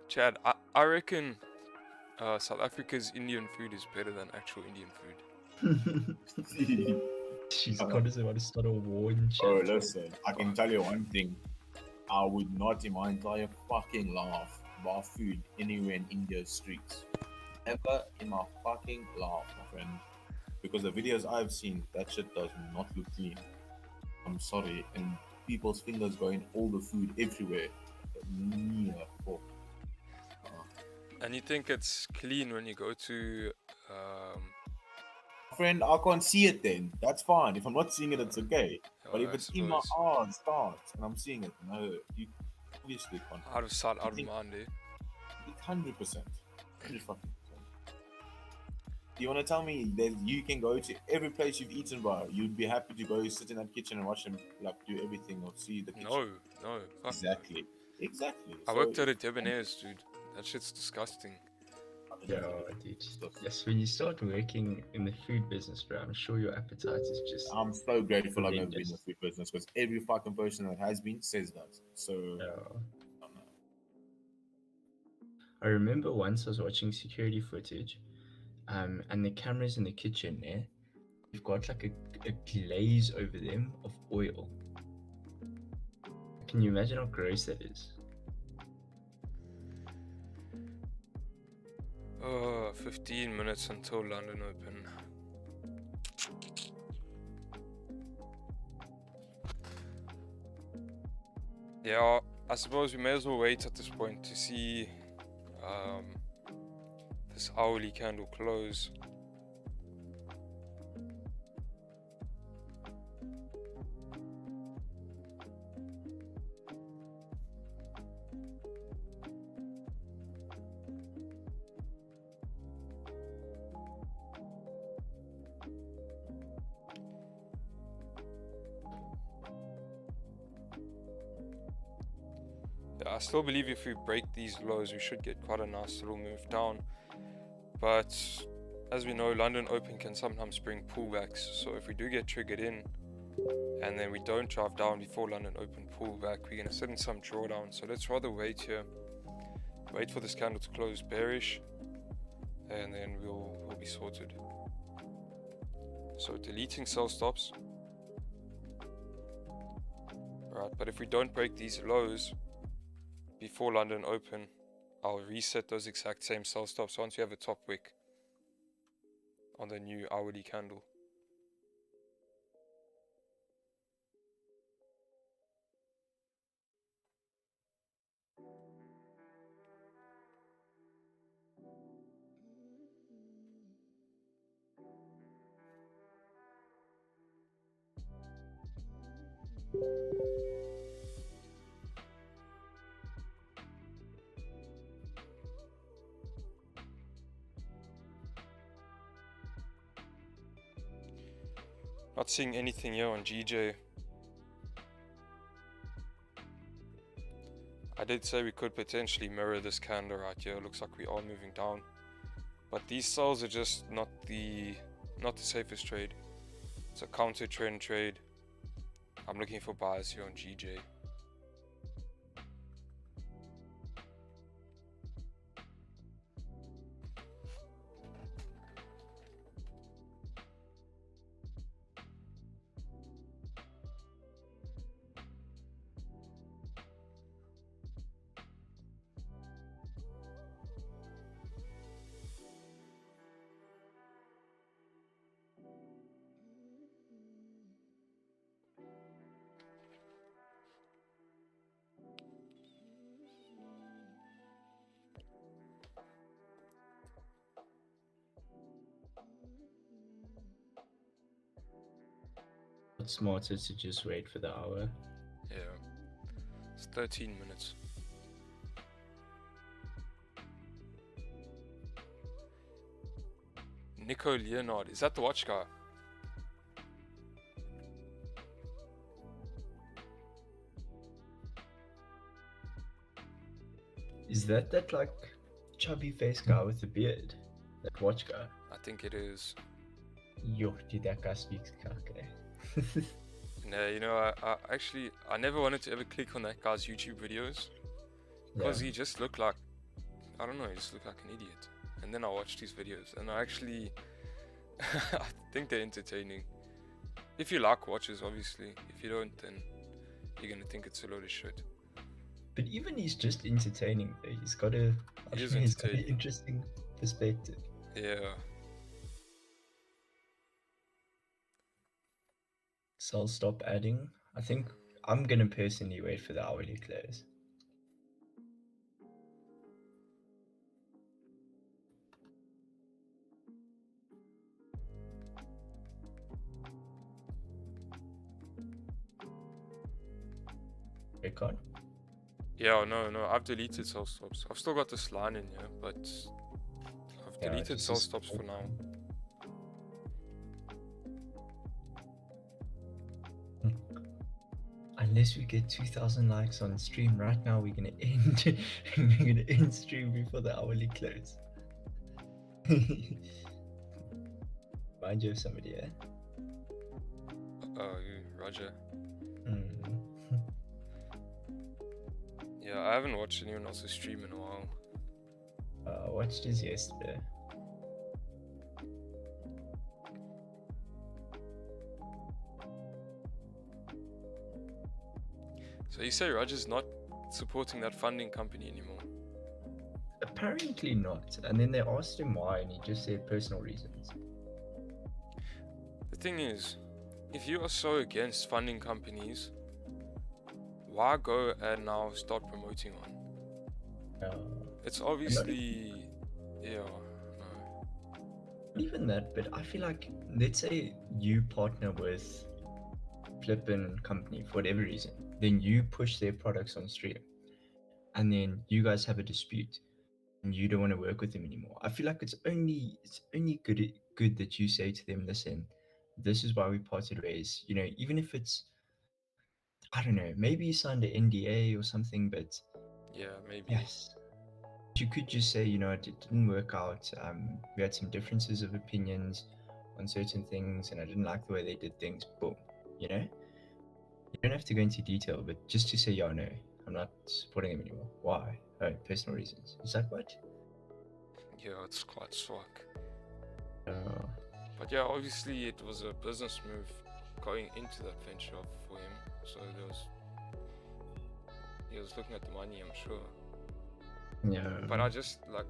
Chad, I reckon South Africa's Indian food is better than actual Indian food. She's got us about to start a war in chat. Oh, listen, I can tell you one thing. I would not in my entire fucking life buy food anywhere in India's streets. Ever in my fucking life, my friend. Because the videos I've seen, that shit does not look clean. I'm sorry. And people's fingers go in all the food everywhere. Near. Oh. And you think it's clean when you go to Friend, I can't see it then. That's fine. If I'm not seeing it, it's okay. But if I it's in my suppose eyes, starts, and I'm seeing it, no, you obviously can't. out of sight, out of think- mind, eh? It's 100%. 100%. You want to tell me that you can go to every place you've eaten, bro? You'd be happy to go sit in that kitchen and watch them like do everything or see the kitchen. No, fuck. Exactly. Exactly. I worked at a Debonair's, dude. That shit's disgusting. Yeah, dude. Yes, when you start working in the food business, bro, I'm sure your appetite is just. I'm so grateful I've never been in the horrendous. food business because every fucking person that has been says that. So Yeah. I don't know. I remember once I was watching security footage, and the cameras in the kitchen there, you've got like a glaze over them of oil. Can you imagine how gross that is? 15 minutes until London Open. Yeah, I suppose we may as well wait at this point to see this hourly candle close. I still believe if we break these lows, we should get quite a nice little move down. But as we know, London Open can sometimes bring pullbacks. So if we do get triggered in, and then we don't drive down before London Open pullback, we're going to sit in some drawdown. So let's rather wait here. Wait for this candle to close bearish, and then we'll be sorted. So deleting sell stops. Right, but if we don't break these lows before London Open, I'll reset those exact same sell stops once we have a top wick on the new hourly candle. Not seeing anything here on GJ. I did say we could potentially mirror this candle right here. Looks like we are moving down. But these sells are just not the safest trade. It's a counter trend trade. I'm looking for buys here on GJ. It's smarter to just wait for the hour. Yeah. It's 13 minutes. Nico Leonard, is that the watch guy? Is that like chubby face guy with the beard? That watch guy? I think it is. Yo, dude, that guy speaks kake. No, you know, I never wanted to ever click on that guy's YouTube videos because he just looked like, I don't know, he just looked like an idiot. And then I watched his videos and I actually, I think they're entertaining. If you like watches, obviously. If you don't, then you're gonna think it's a load of shit. But even he's just entertaining though. He's got he's got an interesting perspective. Yeah. So I'll stop adding. I think I'm gonna personally wait for the hourly close. Record? Yeah, no, I've deleted sell stops. I've still got this line in here, but I've deleted sell stops for now. Unless we get 2,000 likes on stream right now, we're gonna end. We're gonna end stream before the hourly close. Mind you, somebody, yeah. Oh, Roger. Mm. Yeah, I haven't watched anyone else's stream in a while. I watched his yesterday. So you say Roger's not supporting that funding company anymore? Apparently not. And then they asked him why, and he just said personal reasons. The thing is, if you are so against funding companies, why go and now start promoting one? It's obviously, yeah, no. Not even that, but I feel like, let's say you partner with flipping company for whatever reason, then you push their products on stream, and then you guys have a dispute, and you don't want to work with them anymore. I feel like it's only good that you say to them, listen, this is why we parted ways. You know, even if it's, I don't know, maybe you signed an NDA or something, but yeah, maybe. yes, you could just say, you know, it didn't work out. We had some differences of opinions on certain things, and I didn't like the way they did things. Boom, you know. You don't have to go into detail, but just to say, yeah, no, I'm not supporting them anymore. Why? Oh, personal reasons. It's like, what? Yeah, it's quite swag. Uh, But yeah, obviously it was a business move going into that venture for him. So he was looking at the money, I'm sure. yeah. But I just like,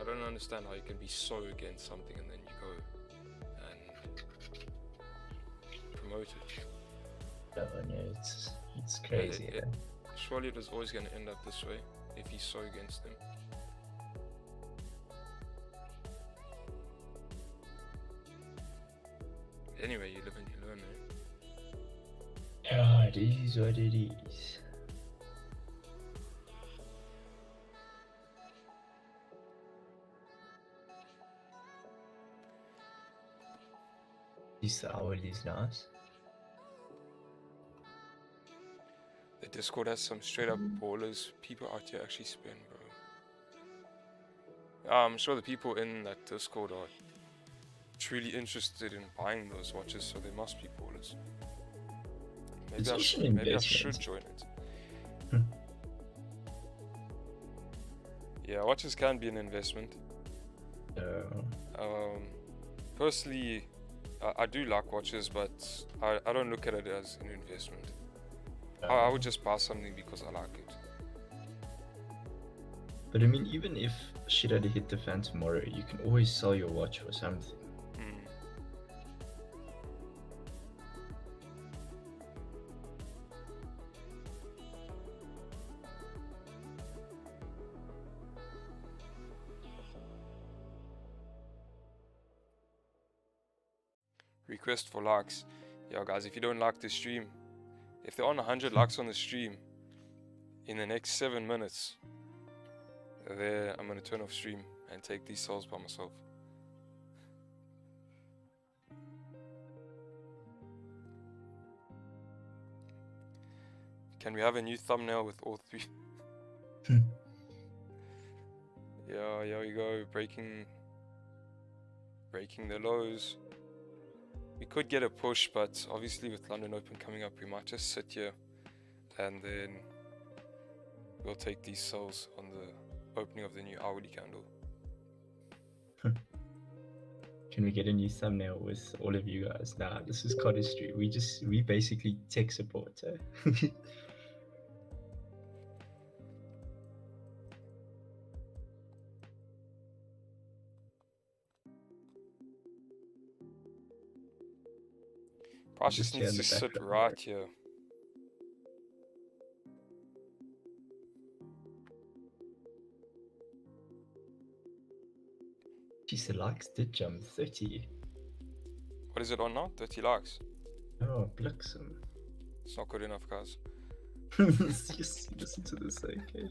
I don't understand how you can be so against something and then you go and promote it. No, it's crazy. Surely it was always going to end up this way if he's so against them. Anyway, you live and you learn, eh? Yeah, it is what it is. least the hourly is nice. The Discord has some straight up ballers. People out here actually spend, bro. I'm sure the people in that Discord are truly interested in buying those watches, so they must be ballers. It's also Maybe I investment. should join it. Hmm. Yeah, watches can be an investment. Personally, I do like watches, but I don't look at it as an investment. I would just buy something because I like it. But I mean, even if shit had to hit the fan tomorrow, you can always sell your watch for something. Request for likes. Yeah, guys, if you don't like the stream, if there aren't 100 likes on the stream in the next 7 minutes, there I'm gonna turn off stream and take these souls by myself. Can we have a new thumbnail with all three? Yeah, here we go, breaking the lows. We could get a push, but obviously with London Open coming up, we might just sit here and then we'll take these sells on the opening of the new hourly candle. Can we get a new thumbnail with all of you guys? Nah, this is Cottage Street. We basically tech support. Price just needs to sit right here. Jeez, the likes did jump 30. What is it on now? 30 likes. Oh, Bliksem. It's not good enough, guys. Just listen to this, okay?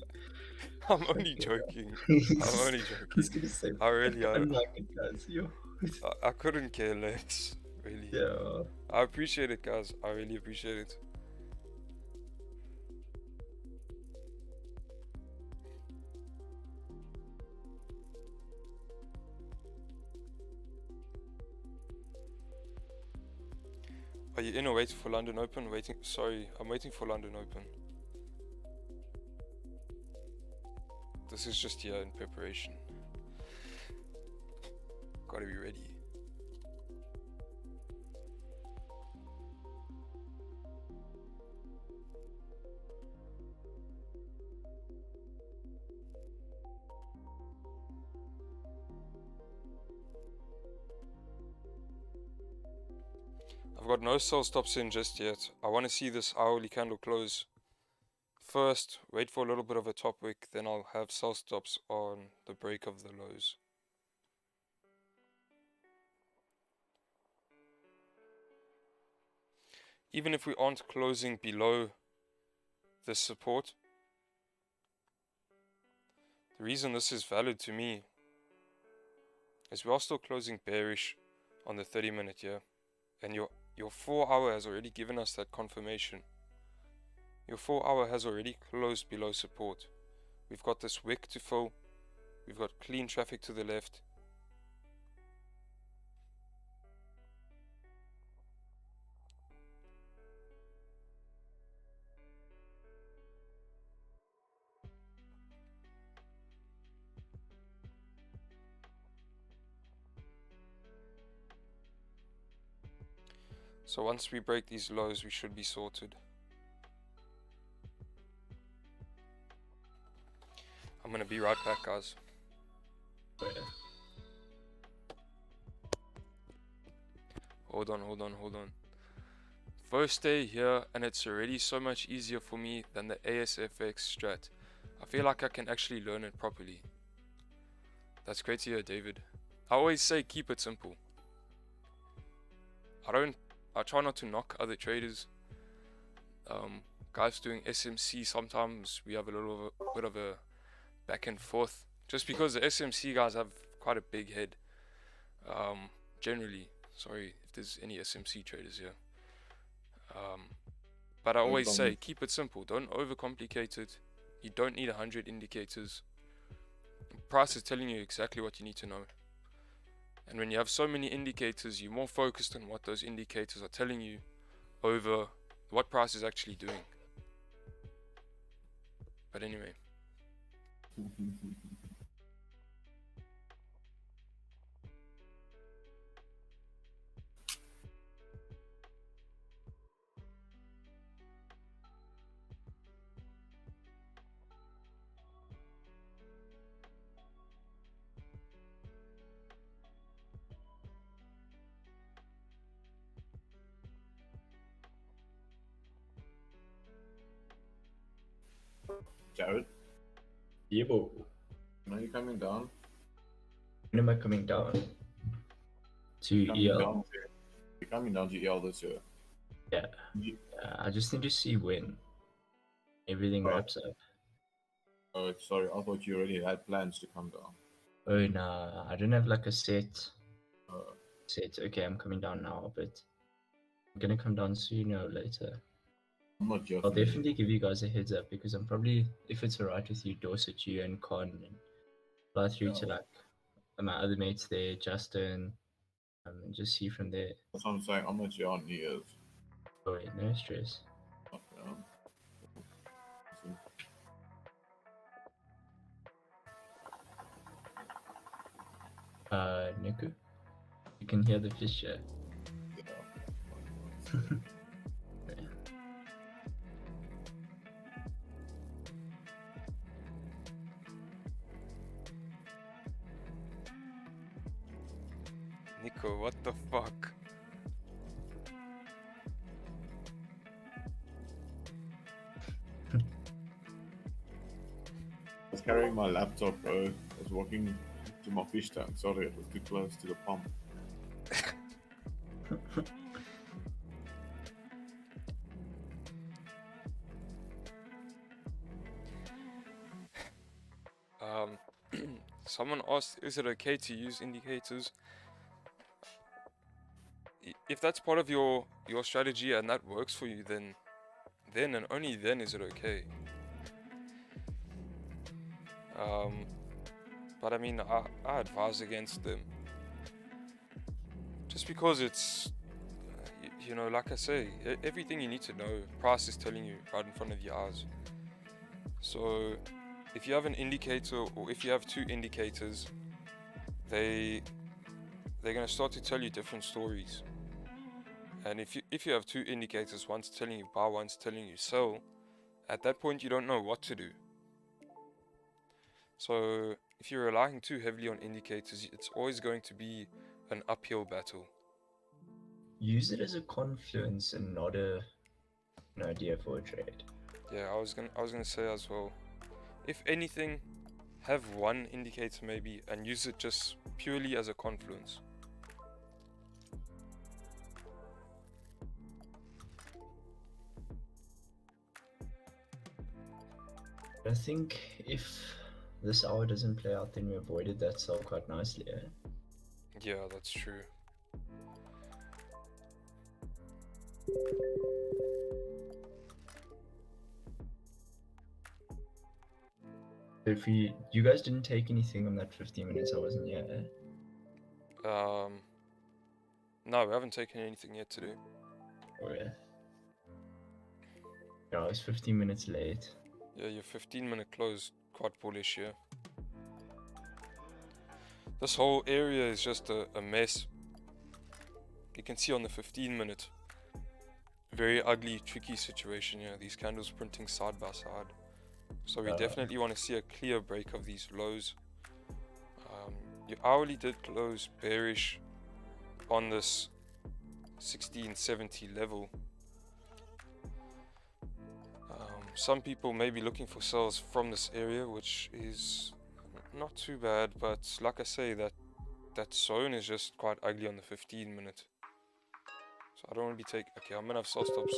I'm only joking. I'm only joking. Say, I really I like it, guys. Yo. I couldn't care less, really. Yeah. I appreciate it, guys. I really appreciate it. Are you in or waiting for London Open? Sorry, I'm waiting for London Open. This is just here in preparation. Gotta be ready. I've got no sell stops in just yet. I want to see this hourly candle close first, wait for a little bit of a top wick, then I'll have sell stops on the break of the lows. Even if we aren't closing below this support, the reason this is valid to me is we are still closing bearish on the 30-minute here, and your 4 hour has already given us that confirmation. Your 4 hour has already closed below support. We've got this wick to fill. We've got clean traffic to the left. So once we break these lows, we should be sorted. I'm gonna be right back, guys. Hold on. First day here, and it's already so much easier for me than the ASFX strat. I feel like I can actually learn it properly. That's great to hear, David. I always say keep it simple. I try not to knock other traders. Guys doing SMC, sometimes we have a little bit of a back and forth, just because the SMC guys have quite a big head. Generally, sorry if there's any SMC traders here. But I always say, keep it simple. Don't overcomplicate it. You don't need 100 indicators. Price is telling you exactly what you need to know. And when you have so many indicators, you're more focused on what those indicators are telling you over what price is actually doing. But anyway. Jared, Yeah, bro. when are you coming down? When am I coming down? To Coming EL? down here. You're coming down to EL this year. Yeah. I just need to see when everything wraps up. Oh, sorry. I thought you already had plans to come down. Oh, nah. I don't have like a set. Uh, Okay, I'm coming down now, but I'm gonna come down sooner or later. I'm not your I'll fan. definitely give you guys a heads up because I'm probably, if it's alright with you, Dorset, you and Con, and fly through to like my other mates there, Justin, and just see from there. That's what I'm saying. I'm not your on New Year's. Oh, wait, no stress. Niku, you can hear the fish here. Nico, what the fuck? I was carrying my laptop, bro. I was walking to my fish tank. Sorry, it was too close to the pump. Someone asked, is it okay to use indicators? If that's part of your strategy and that works for you, then and only then is it okay. But I mean, I advise against them. Just because it's, you know, like I say, everything you need to know, price is telling you right in front of your eyes. So if you have an indicator, or if you have two indicators, they're going to start to tell you different stories. And if you have two indicators, one's telling you buy, one's telling you sell, at that point you don't know what to do. So if you're relying too heavily on indicators, it's always going to be an uphill battle. Use it as a confluence and not an idea for a trade. Yeah, I was gonna say as well. If anything, have one indicator maybe and use it just purely as a confluence. I think if this hour doesn't play out, then we avoided that sell quite nicely. Eh? Yeah, that's true. If you guys didn't take anything on that 15 minutes, I wasn't here. Eh? No, we haven't taken anything yet today. Oh yeah. Yeah, I was 15 minutes late. Yeah, your 15-minute close quite bullish here. This whole area is just a mess. You can see on the 15-minute, very ugly, tricky situation here. These candles printing side by side. So we definitely want to see a clear break of these lows. Your hourly did close bearish on this 1670 level. Some people may be looking for sells from this area, which is not too bad, but like I say, that zone is just quite ugly on the 15-minute. So I don't want to be taking. Okay, I'm gonna have sell stops.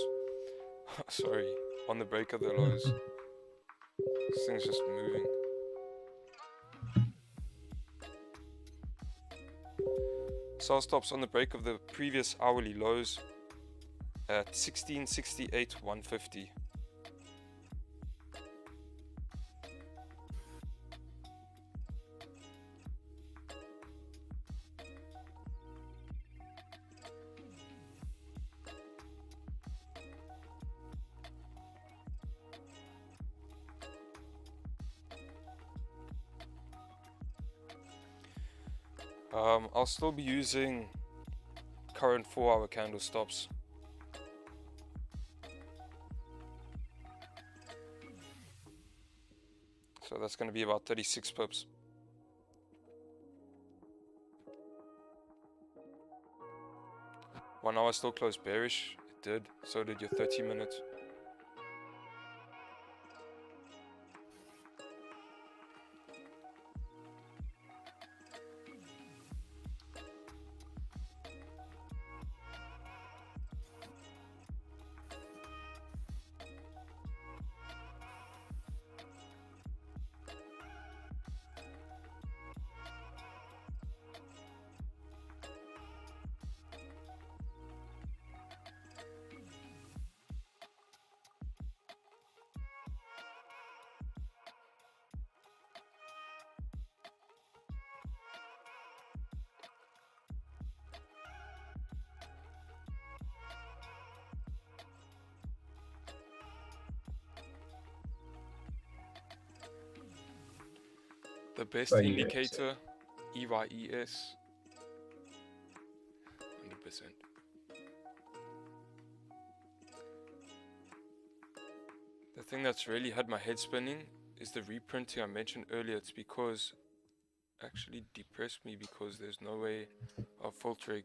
Sorry, on the break of the lows. This thing's just moving. Sell stops on the break of the previous hourly lows at 1668 150. I'll still be using current 4-hour candle stops. So that's going to be about 36 pips. One hour still closed bearish. It did. So did your 30 minutes. The best Oh, yeah, indicator, EYES, 100%. The thing that's really had my head spinning is the reprinting I mentioned earlier. It's because actually depressed me because there's no way of filtering.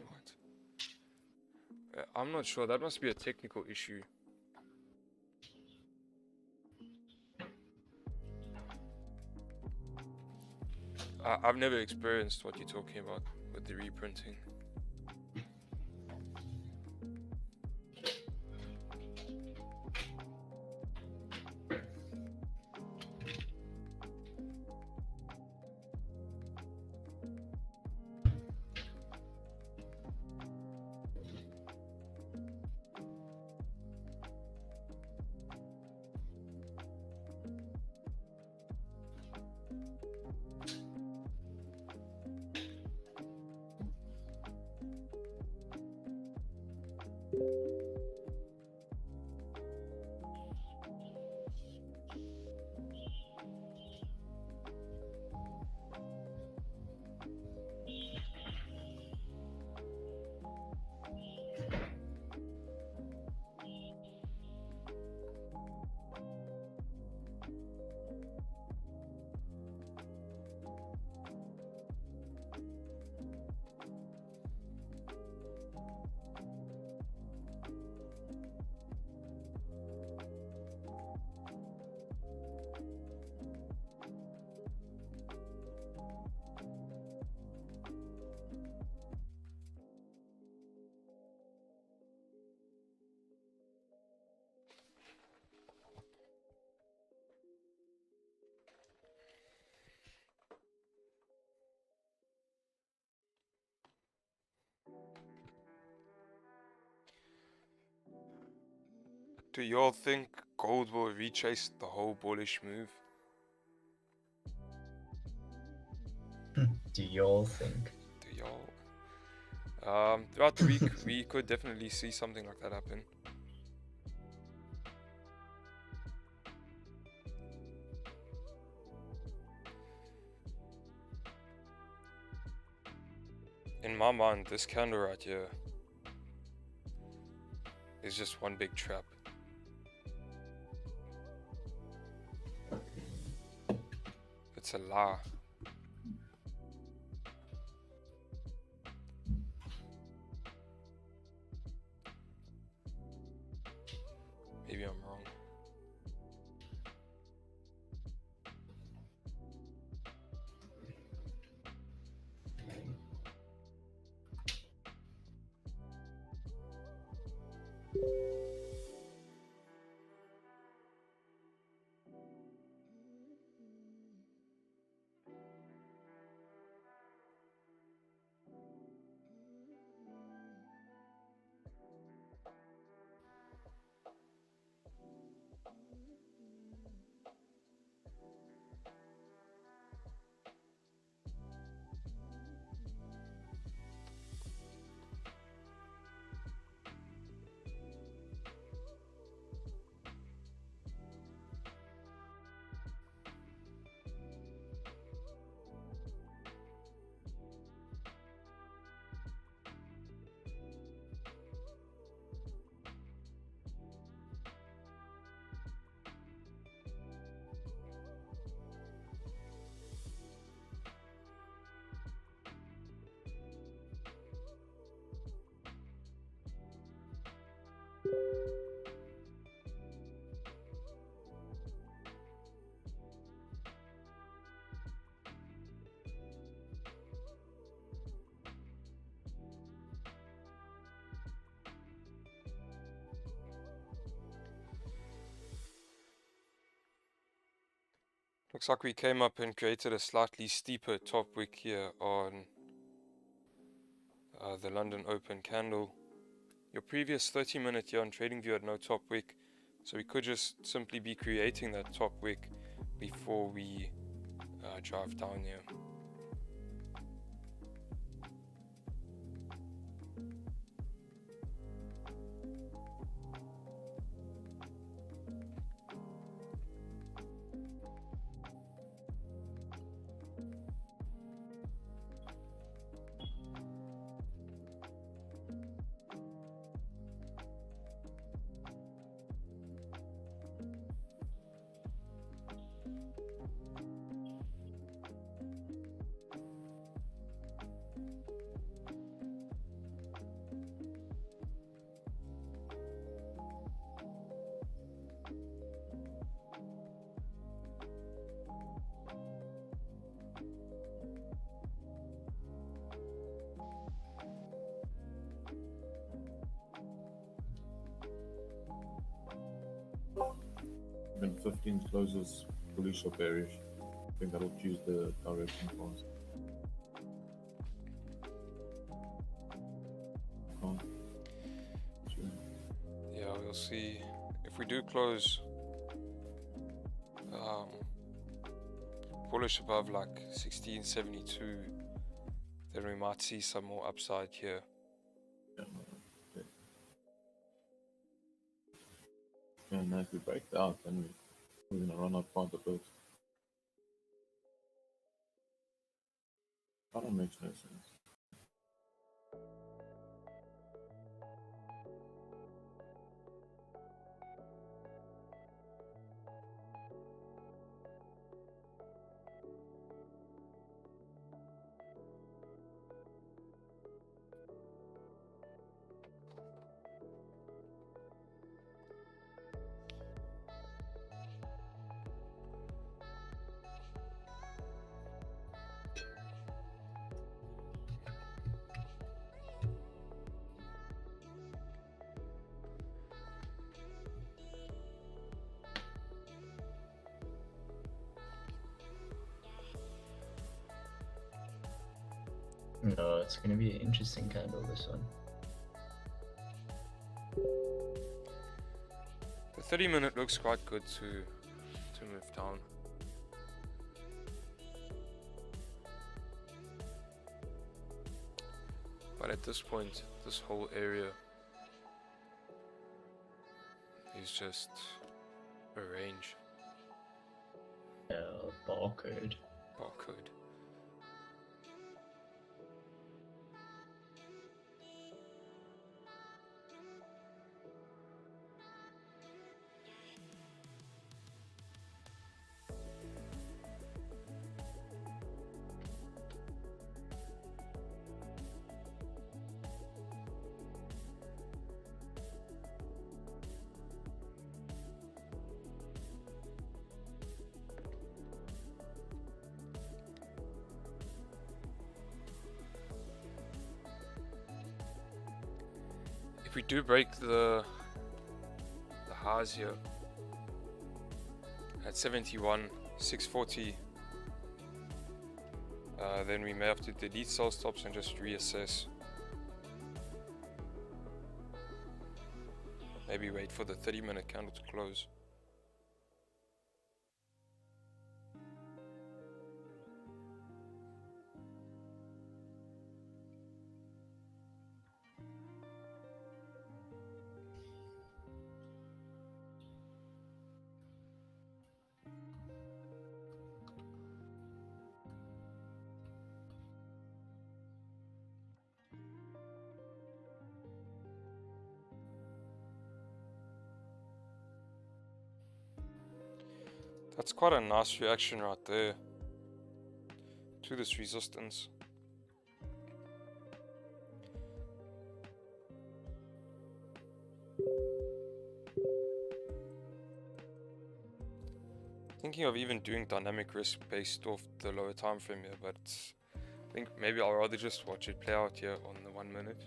What? I'm not sure. That must be a technical issue. I've never experienced what you're talking about with the reprinting. Do y'all think gold will retrace the whole bullish move? Do y'all think? Do y'all? Throughout the week, we could definitely see something like that happen. In my mind, this candle right here is just one big trap. It's a lie. Maybe I'm wrong. Looks like we came up and created a slightly steeper top wick here on the London Open candle. Your previous 30-minute here on TradingView had no top wick, so we could just simply be creating that top wick before we drive down here. When 15 closes bullish or bearish, I think that'll choose the direction for us. Yeah, we'll see. If we do close bullish above like 1672, then we might see some more upside here. And if we break that out, then we're going to run out quite a bit. That don't make no sense. No, it's going to be an interesting candle, this one. The 30-minute looks quite good to move down. But at this point, this whole area is just a range. Barcode. Barcode. If we do break the highs here at 71,640, then we may have to delete sell stops and just reassess. Maybe wait for the 30-minute candle to close. That's quite a nice reaction right there to this resistance. Thinking of even doing dynamic risk based off the lower time frame here, but I think maybe I'll rather just watch it play out here on the 1 minute.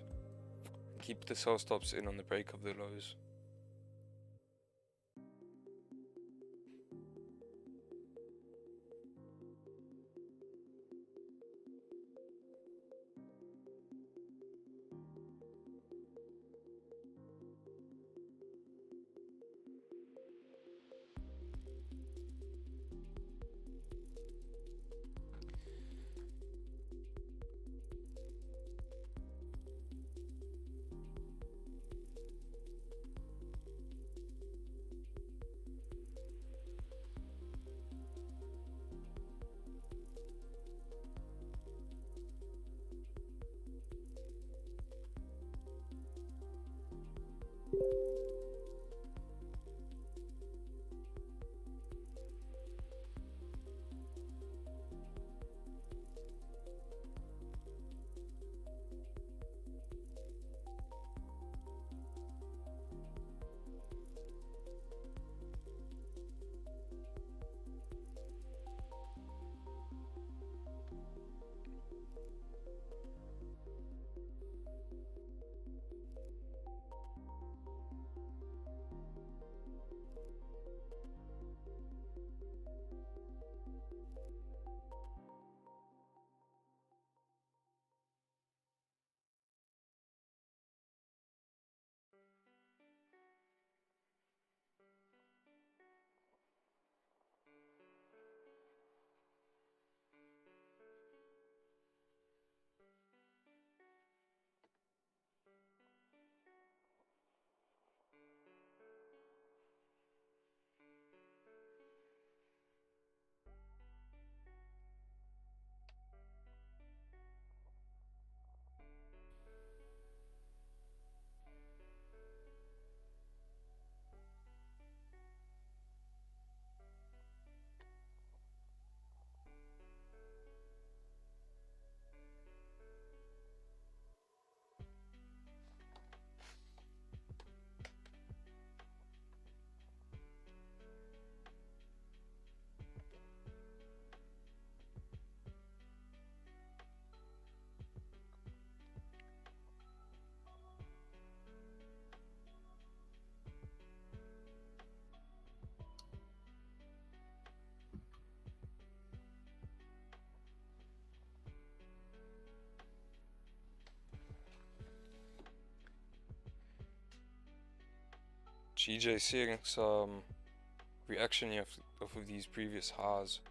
Keep the sell stops in on the break of the lows. GJ seeing some reaction here off of these previous highs.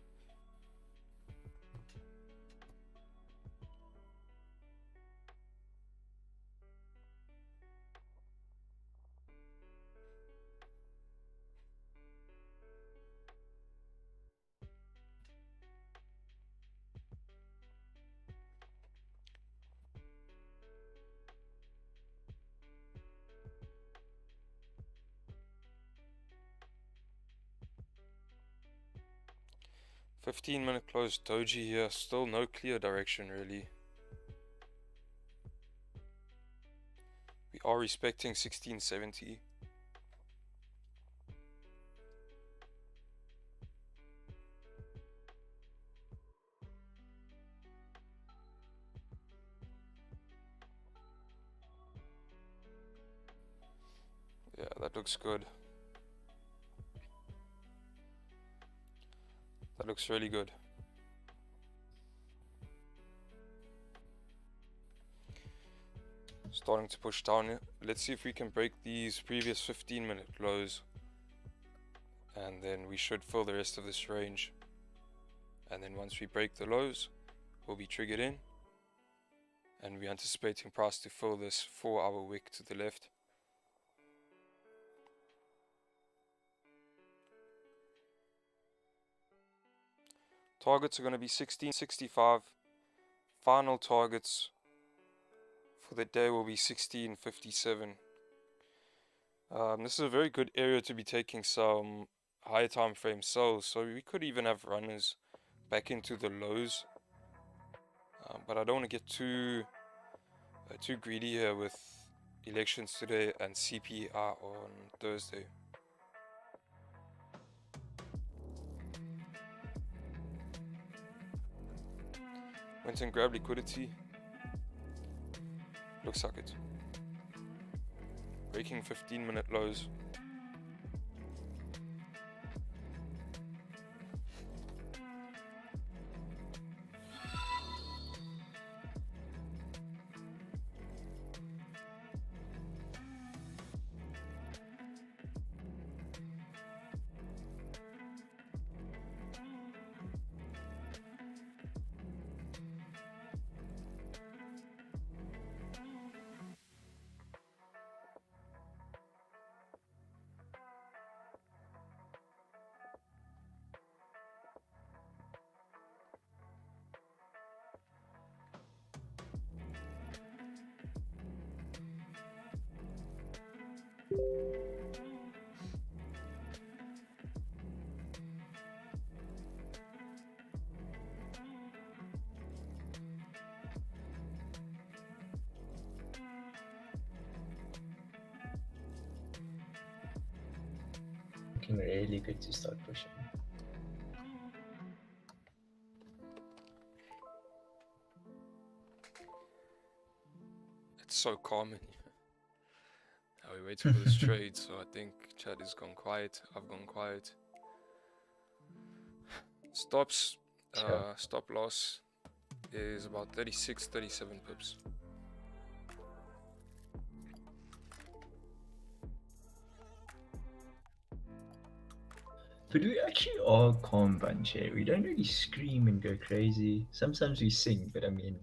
$15-minute close doji here, still no clear direction really. We are respecting 1670. Yeah, that looks good. That looks really good. Starting to push down here. Let's see if we can break these previous 15-minute lows. And then we should fill the rest of this range. And then once we break the lows, we'll be triggered in. And we're anticipating price to fill this 4-hour wick to the left. Targets are going to be 1665. Final targets for the day will be 1657. This is a very good area to be taking some higher time frame sells. So we could even have runners back into the lows. But I don't want to get too greedy here with elections today and CPI on Thursday. Went and grabbed liquidity. Looks like it. Breaking 15-minute lows. Looking really good to start pushing. It's so calm in here. Now we're waiting for this trade, so I think chat has gone quiet. I've gone quiet. Stops, stop loss is about 36, 37 pips. But we actually are a calm bunch here. We don't really scream and go crazy. Sometimes we sing, but I mean,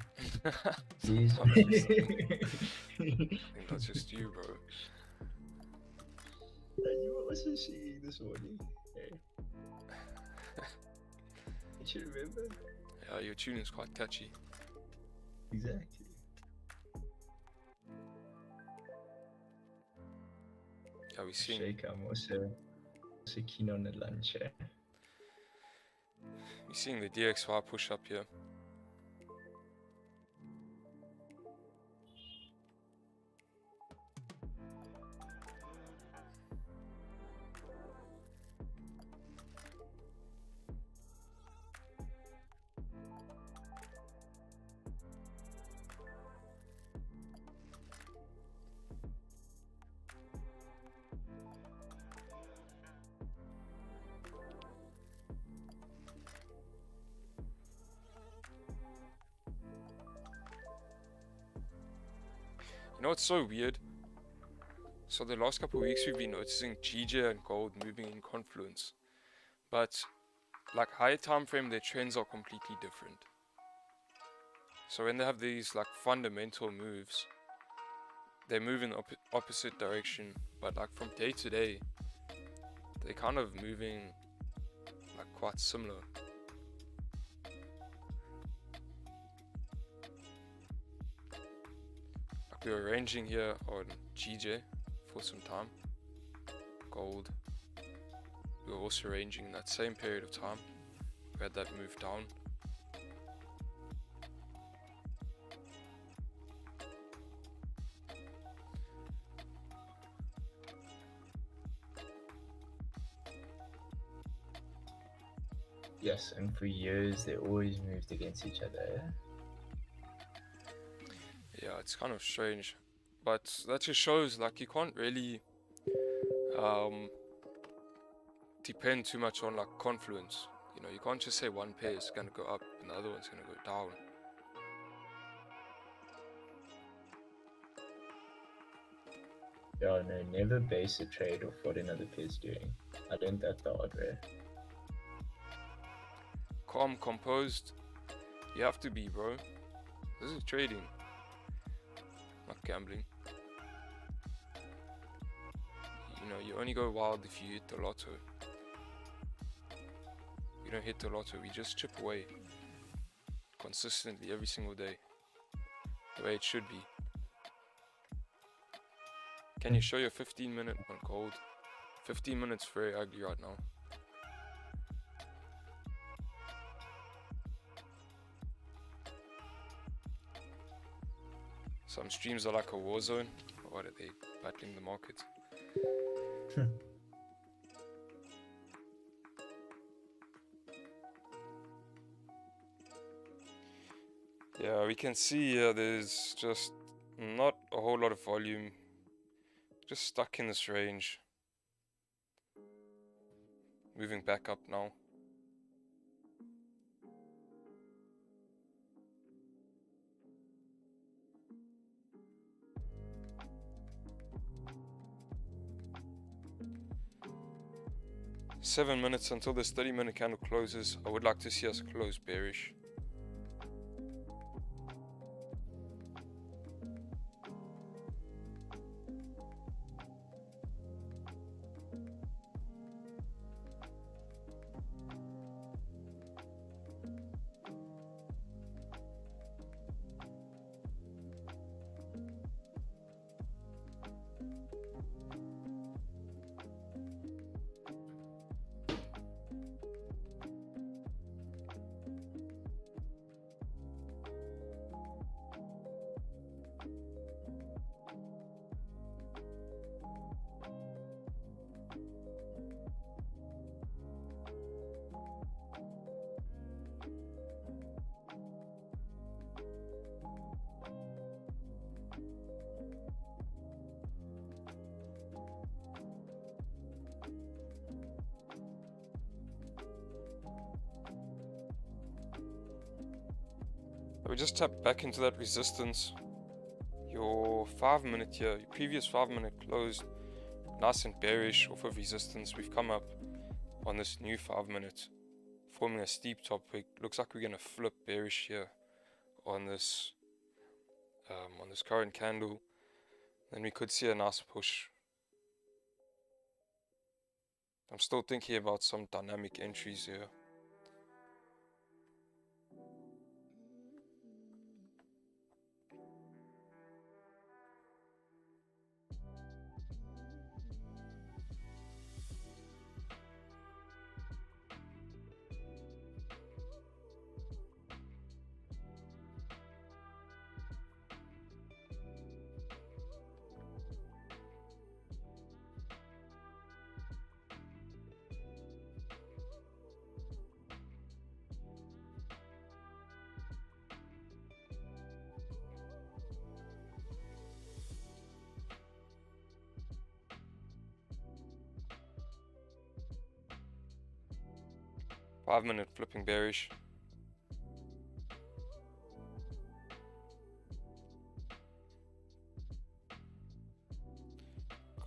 please. I think that's just you, bro. You were also singing this morning. Hey. Did you remember? Yeah, your tune is quite catchy. Exactly. Yeah, we sing. Shake, I'm also keen on the lunch. Eh? We're seeing the DXY push up here. You know what's so weird? So the last couple of weeks we've been noticing GJ and gold moving in confluence, but like higher time frame, their trends are completely different. So when they have these like fundamental moves, they move in the opposite direction, but like from day to day, they're kind of moving like quite similar. Like we were ranging here on GJ for some time, gold. We were also ranging in that same period of time. We had that move down. Yes, and for years they always moved against each other. Yeah, it's kind of strange, but that just shows like you can't really depend too much on like confluence. You know, you can't just say one pair is gonna go up and the other one's gonna go down. Yeah, no, never base a trade off what another pair's doing. I learned that the hard way. Calm, composed. You have to be, bro. This is trading, not gambling. You know, you only go wild if you hit the lotto. We don't hit the lotto, we just chip away consistently every single day, the way it should be. Can you show your 15-minute on gold? 15 minutes very ugly right now. Some streams are like a war zone. What are they battling the market? Yeah, we can see there's just not a whole lot of volume. Just stuck in this range. Moving back up now. Seven minutes until this 30-minute candle closes. I would like to see us close bearish. We just tap back into that resistance. Your 5-minute here, your previous 5-minute closed nice and bearish off of resistance. We've come up on this new 5-minute, forming a steep top. It looks like we're gonna flip bearish here on this current candle. Then we could see a nice push. I'm still thinking about some dynamic entries here. Five-minute flipping bearish.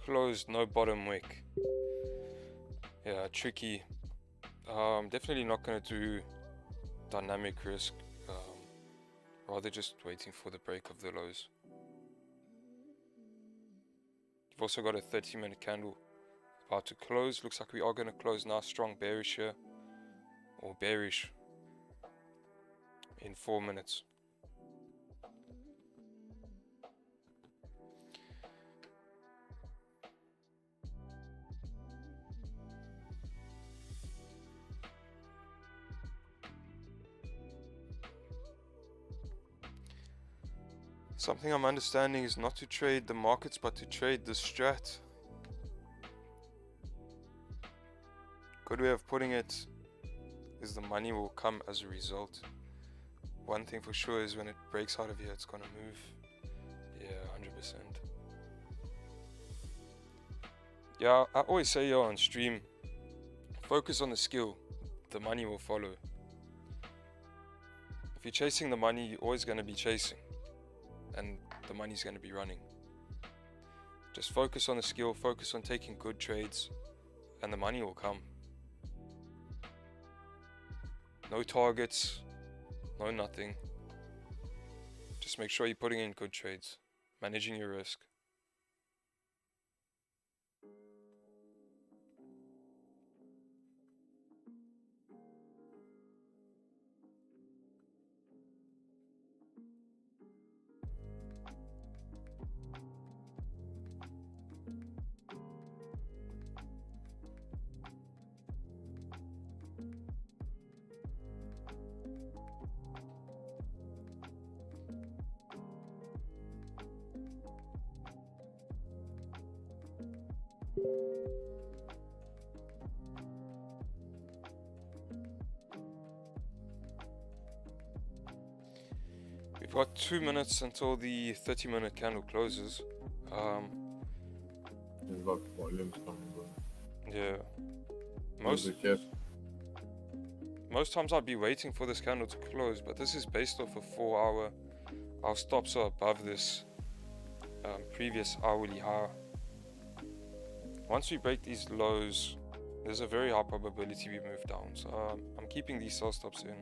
closed, no bottom wick. Yeah, tricky. Definitely not going to do dynamic risk. Rather just waiting for the break of the lows. You've also got a 30-minute candle about to close. Looks like we are going to close now. Strong bearish here, or bearish in 4 minutes. Something I'm understanding is not to trade the markets, but to trade the strat. Good way of putting it is the money will come as a result. One thing for sure is when it breaks out of here, it's gonna move. Yeah, 100%. Yeah, I always say here on stream, focus on the skill, the money will follow. If you're chasing the money, you're always gonna be chasing, and the money's gonna be running. Just focus on the skill, focus on taking good trades, and the money will come. No targets, no nothing. Just make sure you're putting in good trades, managing your risk. We've got 2 minutes until the 30-minute candle closes. There's a lot of volumes coming, bro. Yeah. Most times I'd be waiting for this candle to close, but this is based off a 4-hour. Our stops are above this previous hourly high. Once we break these lows, there's a very high probability we move down. So I'm keeping these sell stops in.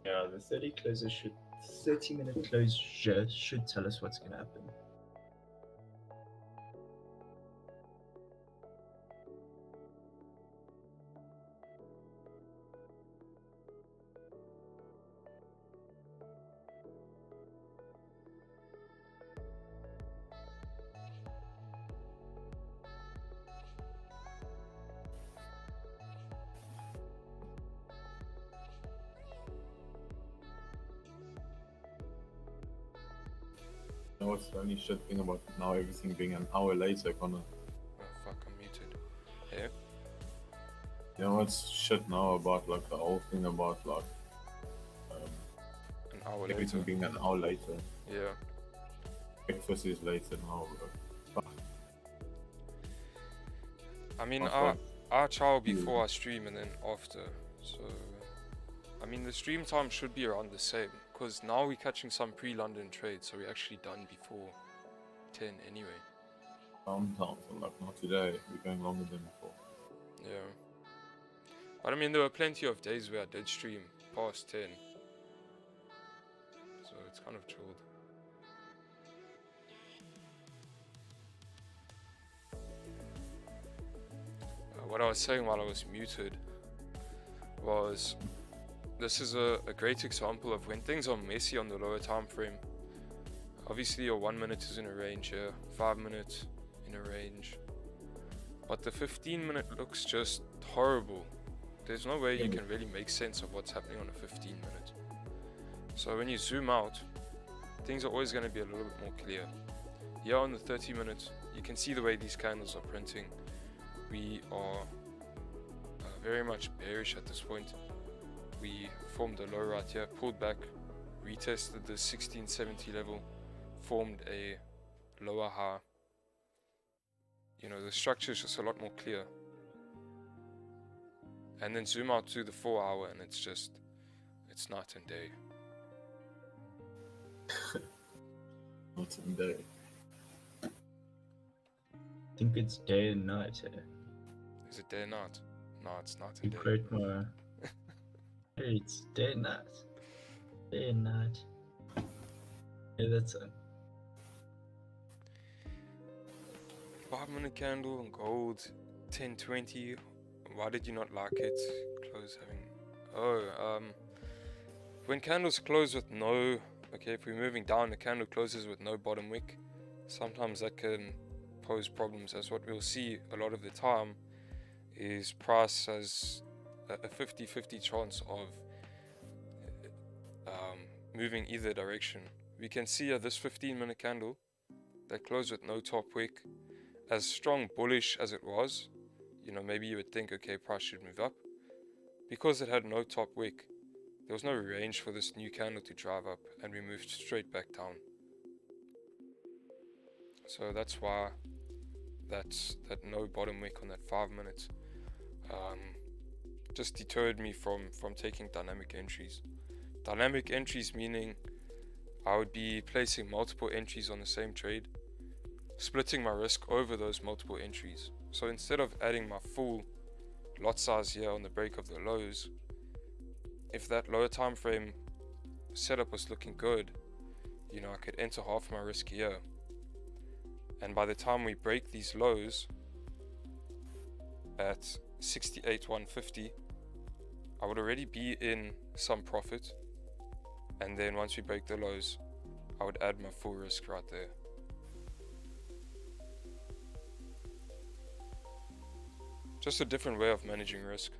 Yeah, the 30-minute closure should tell us what's going to happen. You know what's the only shit thing about now everything being an hour later, Connor? Oh fuck, I'm muted. Yeah? You know what's shit now about like the whole thing about like An hour everything later. being an hour later. Yeah. Breakfast is later now, bro. I mean, Okay. I chow before I stream and then after. So, I mean, the stream time should be around the same. Because now we're catching some pre-London trades, so we're actually done before 10 anyway. Sometimes, like not today. We're going longer than before. Yeah. But I mean, there were plenty of days where I did stream past 10. So it's kind of chilled. What I was saying while I was muted was this is a great example of when things are messy on the lower time frame. Obviously your 1 minute is in a range here, 5 minutes in a range. but the 15-minute looks just horrible. There's no way you can really make sense of what's happening on a 15-minute. So when you zoom out, things are always going to be a little bit more clear. Here on the 30-minute, you can see the way these candles are printing. We are very much bearish at this point. We formed a low right here, pulled back, retested the 1670 level, formed a lower high. You know, the structure is just a lot more clear. And then zoom out to the 4 hour and it's night and day. Night and day. I think it's day and night. Is it day and night? No, it's night You and day. quote my. Hey, it's day and night. Day and night. Yeah, that's it. 5-minute candle on gold, 1020. Why did you not like it? Close having. When candles close with no. Okay, if we're moving down, the candle closes with no bottom wick. Sometimes that can pose problems, as what we'll see a lot of the time is price has a 50-50 chance of moving either direction. We can see this 15-minute candle that closed with no top wick, as strong bullish as it was, you know, maybe you would think, okay, price should move up. Because it had no top wick, there was no range for this new candle to drive up, and we moved straight back down. So that's why that no bottom wick on that 5 minutes just deterred me from taking dynamic entries. Dynamic entries meaning I would be placing multiple entries on the same trade, splitting my risk over those multiple entries. So instead of adding my full lot size here on the break of the lows, if that lower time frame setup was looking good, you know, I could enter half my risk here, and by the time we break these lows at 68,150, I would already be in some profit, and then once we break the lows, I would add my full risk right there. Just a different way of managing risk.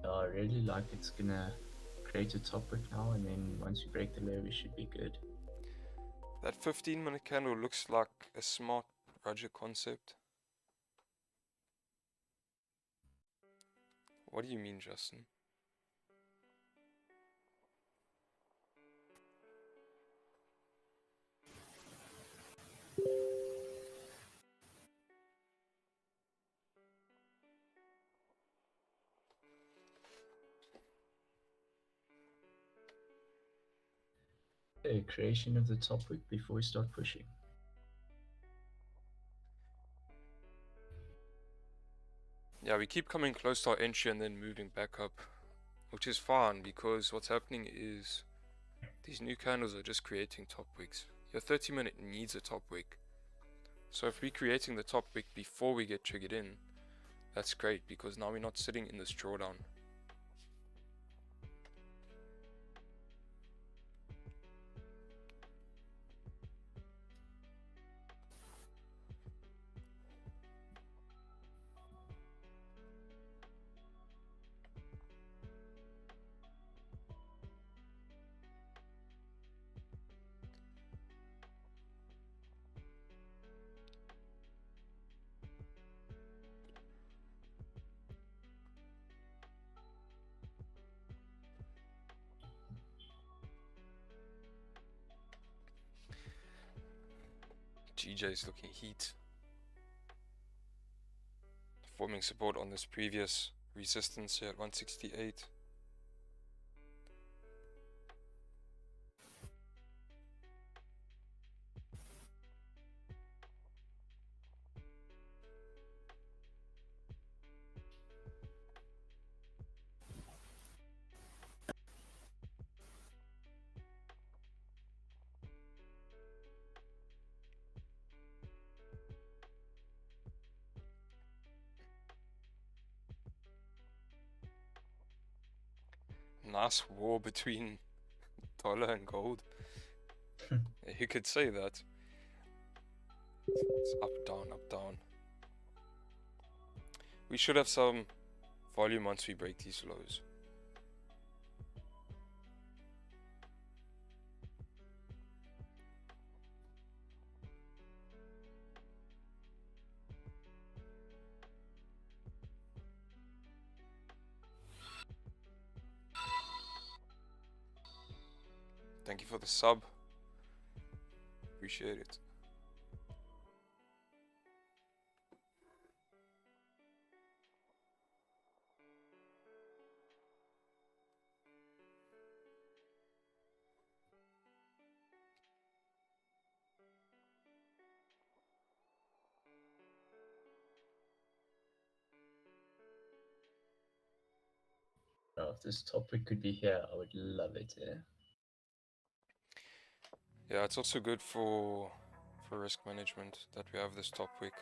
I really like it's gonna create a top wick now, and then once we break the low, we should be good. That 15-minute candle looks like a smart Roger concept. What do you mean, Justin? Okay, creation of the top wick before we start pushing. Yeah, we keep coming close to our entry and then moving back up, which is fine because what's happening is these new candles are just creating top wicks. Your 30-minute needs a top wick. So if we're creating the top wick before we get triggered in, that's great because now we're not sitting in this drawdown. GJ's looking heat. Forming support on this previous resistance here at 168. Nice war between dollar and gold. You could say that. It's up, down, up, down. We should have some volume once we break these lows. Thank you for the sub. Appreciate it. Oh, if this topic could be here, I would love it. Yeah. Yeah, it's also good for risk management that we have this topic.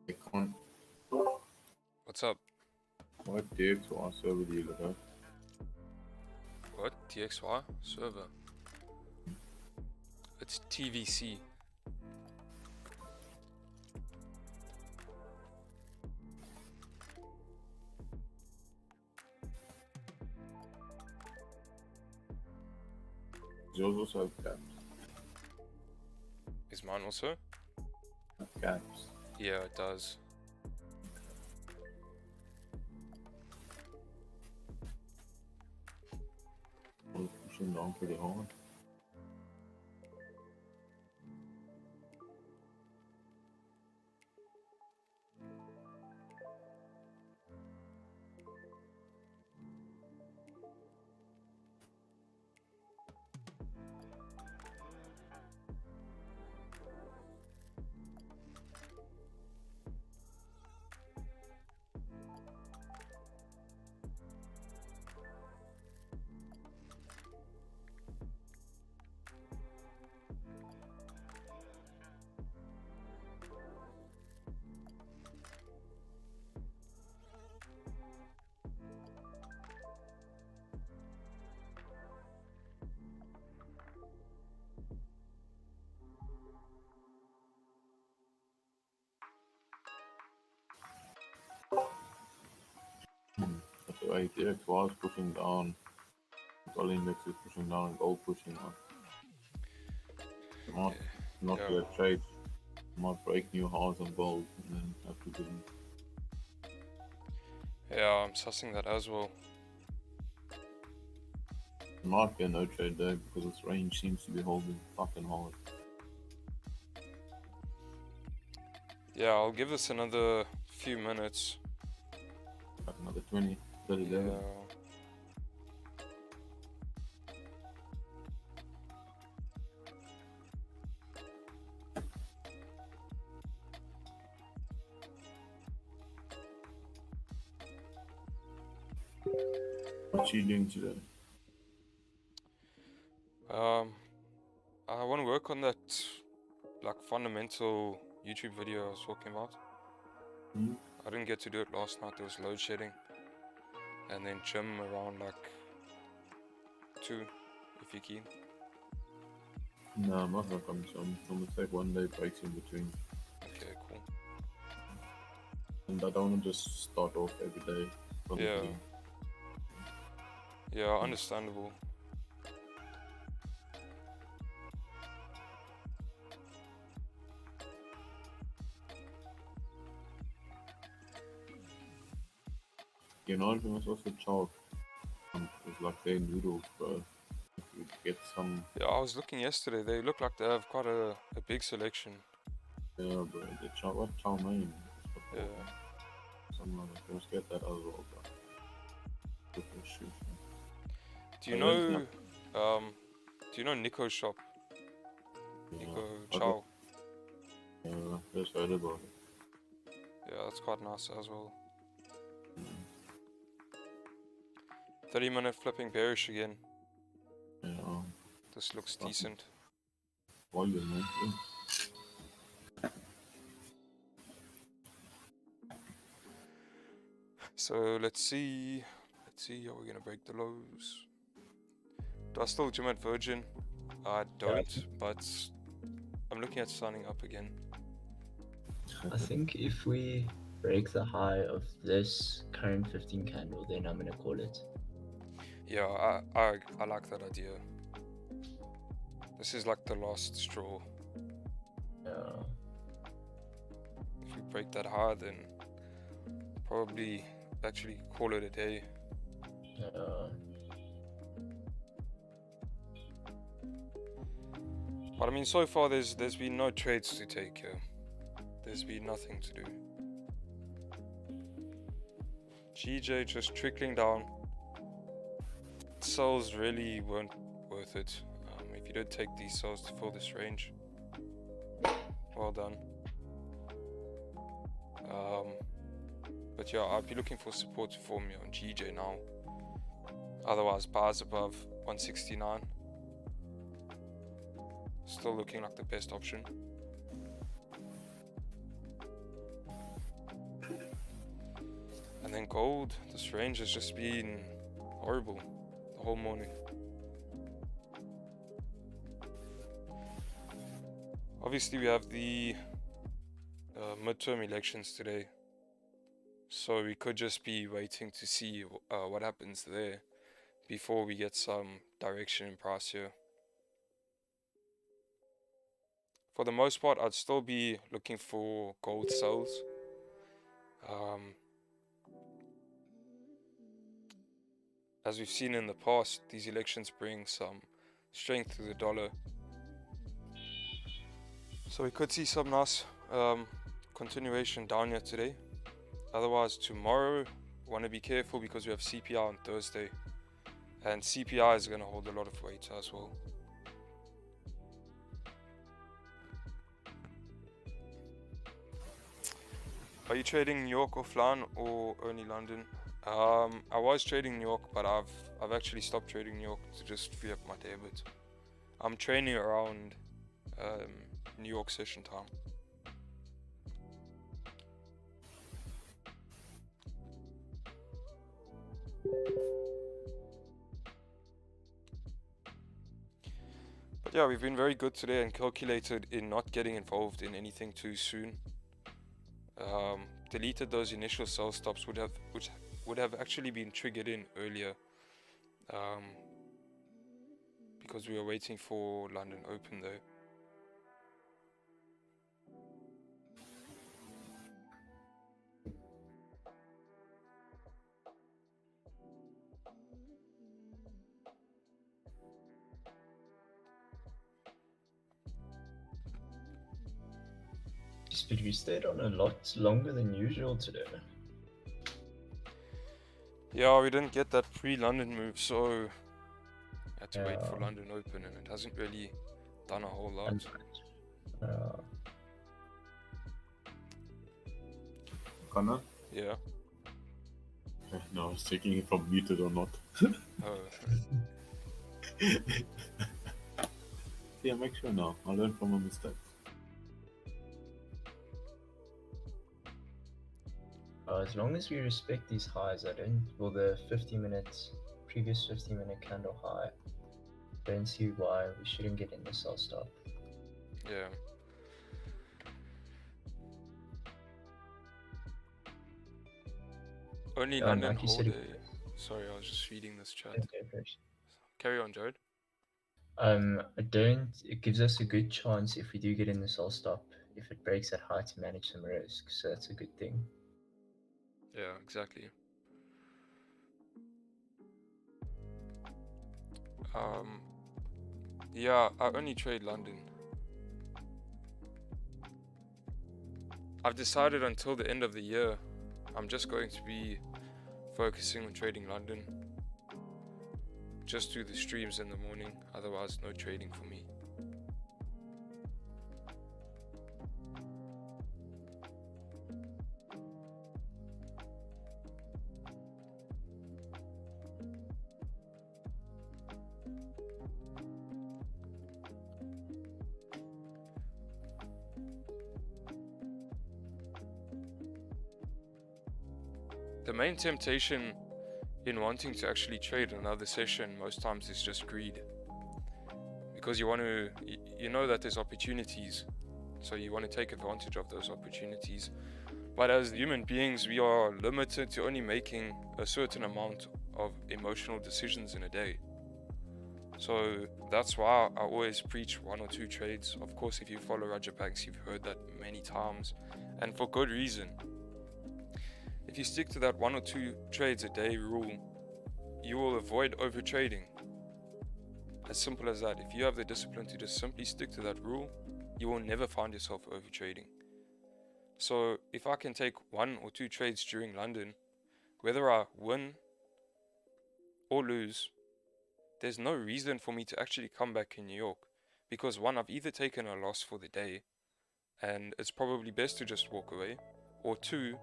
I can't. What's up? What DXY server do you look at? What? TXY? Server. It's TVC. Yours also have caps. Is mine also? Caps. Yeah, it does. I was pushing down pretty hard. But the way DXY is pushing down, dollar index is pushing down, and gold pushing up. Not Yeah. yet trade. Might break new highs on gold and then have to get in. Yeah, I'm sussing that as well. It might be a no trade day because its range seems to be holding fucking hard. Yeah, I'll give this another few minutes. Like another 20, 30 Yeah. days. What you doing today? I want to work on that like fundamental YouTube video I was talking about. Hmm? I didn't get to do it last night. There was load shedding, and then gym around like 2, if you're keen. No, I'm not gonna come. So I'm gonna take 1 day breaks in between, Okay, cool. and I don't want to just start off every day from the Yeah. beginning. Yeah, understandable. You know, you must also chalk. It's like their noodles, bro. If you get some, Yeah, I was looking yesterday. They look like they have quite a big selection. yeah, bro. The chow, what chow mein? Yeah. Something like that. You must get that as well, bro. With your shoes. Do you Oh, yeah, know? Do you know Nico's shop? Yeah, Nico I Chow. just heard about it. Yeah, that's quite nice as well. Mm. 30-minute flipping bearish again. Yeah, This looks Awesome. decent. volume, man. Yeah. So let's see. Let's see how we're gonna break the lows. Do I still gym at Virgin? I don't, but I'm looking at signing up again. I think if we break the high of this current 15 candle, then I'm gonna call it. Yeah, I like that idea. This is like the last straw. Yeah. If we break that high, then probably actually call it a day. But I mean, so far there's been no trades to take here. There's been nothing to do. GJ just trickling down. Sells really weren't worth it. If you did take these sells to fill this range, well done. But yeah, I'd be looking for support to form me on GJ now. Otherwise, bars above 169. Still looking like the best option. And then gold, this range has just been horrible the whole morning. Obviously we have the midterm elections today, so we could just be waiting to see what happens there before we get some direction in price here. For the most part, I'd still be looking for gold sells. As we've seen in the past, these elections bring some strength to the dollar. So we could see some nice continuation down here today. Otherwise, tomorrow, want to be careful because we have CPI on Thursday. And CPI is going to hold a lot of weight as well. Are you trading New York offline or only London? I was trading New York, but I've actually stopped trading New York to just free up my debit. I'm training around New York session time. But yeah, we've been very good today and calculated in not getting involved in anything too soon. Deleted those initial sell stops which would have actually been triggered in earlier, because we were waiting for London Open though. But we stayed on a lot longer than usual today. Yeah, we didn't get that pre-London move, so had to wait for Yeah. London Open, and it hasn't really done a whole lot. Connor, Yeah. No, I was checking if I'm muted or not. Oh, Yeah, make sure now. I'll learn from my mistakes. As long as we respect these highs, I don't. Well, the 50 minutes, previous 50-minute candle high, don't see why we shouldn't get in the sell stop. yeah. Only London like you whole said, day. Sorry, I was just reading this chat. okay, first. Carry on, Jared. I don't. It gives us a good chance if we do get in the sell stop, if it breaks that high, to manage some risk. So that's a good thing. Yeah, exactly. Yeah, I only trade London. I've decided until the end of the year, I'm just going to be focusing on trading London. Just do the streams in the morning, otherwise no trading for me. The main temptation in wanting to actually trade another session most times is just greed. Because you want to, you know that there's opportunities, so you want to take advantage of those opportunities. But as human beings, we are limited to only making a certain amount of emotional decisions in a day. So that's why I always preach 1 or 2 trades. Of course, if you follow Roger Banks, you've heard that many times, and for good reason. If you stick to that 1 or 2 trades a day rule, you will avoid over trading. As simple as that. If you have the discipline to just simply stick to that rule, you will never find yourself over trading. So if I can take 1 or 2 trades during London, whether I win or lose, there's no reason for me to actually come back in New York. Because 1, I've either taken a loss for the day, and it's probably best to just walk away, or 2,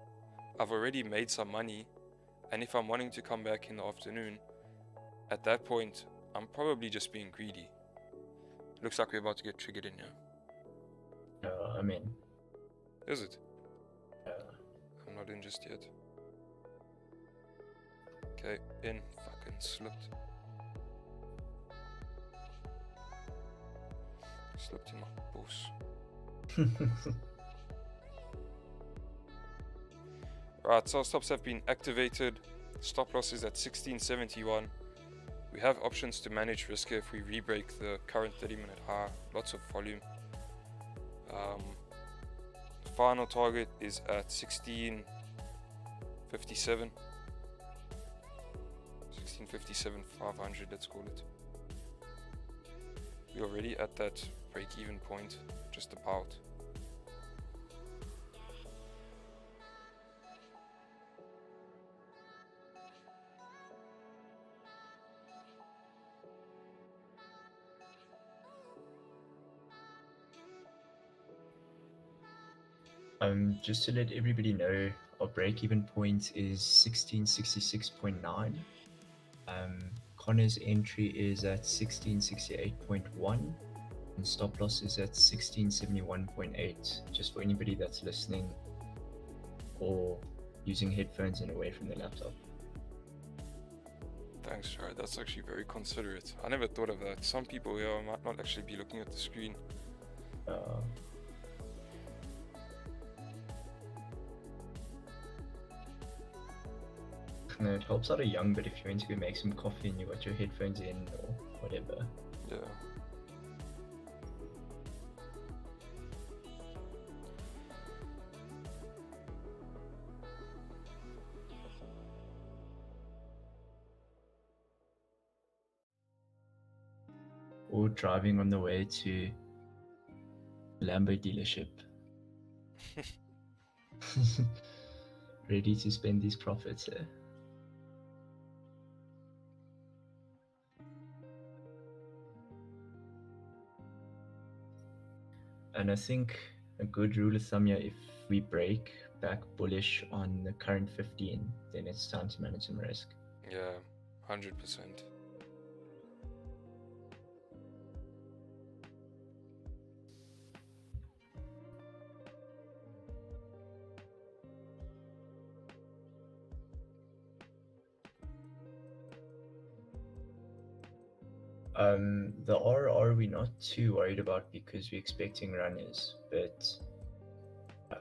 I've already made some money, and if I'm wanting to come back in the afternoon, at that point, I'm probably just being greedy. Looks like we're about to get triggered in here. I'm in. Is it? Uh, I'm not in just yet. Okay, in. Fucking slipped. Slipped in my boss. Right, so stops have been activated. Stop loss is at 1671. We have options to manage risk if we re-break the current 30-minute high. Lots of volume. Final target is at 1657. 1657 500, let's call it. We're already at that break-even point, just about. Just to let everybody know, our break-even point is 1666.9. Connor's entry is at 1668.1, and stop loss is at 1671.8. Just for anybody that's listening or using headphones and away from the laptop. Thanks, Jared. That's actually very considerate. I never thought of that. Some people here might not actually be looking at the screen. No, it helps out a young, but if you want to go make some coffee and you got your headphones in or whatever. Yeah. Or driving on the way to Lambo dealership. Ready to spend these profits here. And I think a good rule of thumb here, if we break back bullish on the current 15, then it's time to manage some risk. Yeah, 100%. The RR we're not too worried about because we're expecting runners, but I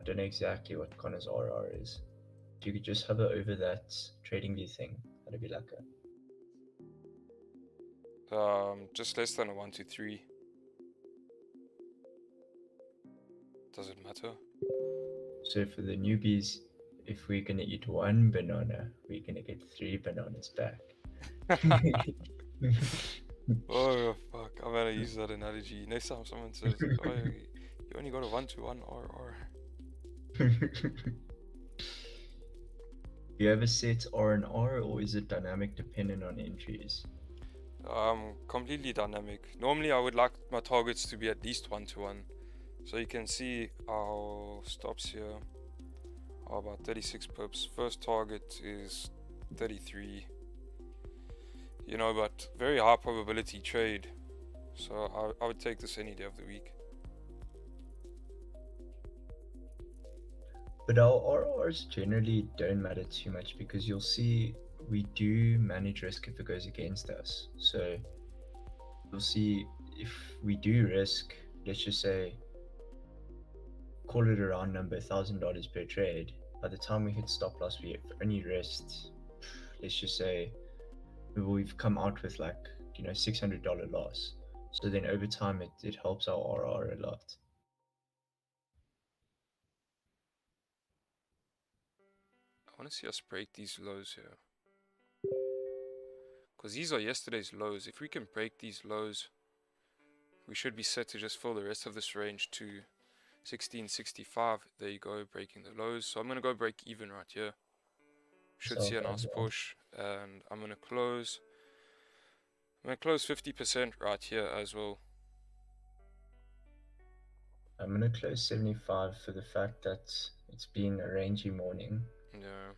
don't know exactly what Connor's RR is. If you could just hover over that trading view thing, that'd be like Just less than a 1 to 3. Does it matter? So for the newbies, if we're gonna eat one banana, we're gonna get 3 bananas back. Oh fuck! I'm gonna use that analogy next time someone says, "Oh, you only got a 1 to 1 RR." Do you ever set R and R, or is it dynamic dependent on entries? Completely dynamic. Normally, I would like my targets to be at least 1 to 1. So you can see our stops here are about 36 pips. First target is 33. You know, but very high probability trade. So I would take this any day of the week. But our RRs generally don't matter too much because you'll see we do manage risk if it goes against us. So you'll see if we do risk, let's just say, call it around number $1,000 per trade. By the time we hit stop loss, we've only risked, let's just say, we've come out with like, $600 loss. So then over time, it helps our RR a lot. I want to see us break these lows here. Because these are yesterday's lows. If we can break these lows, we should be set to just fill the rest of this range to 1665. There you go, breaking the lows. So I'm going to go break even right here. Should see a nice push. And I'm going to close. I'm going to close 50% right here as well. I'm going to close 75 for the fact that it's been a rangy morning. Yeah.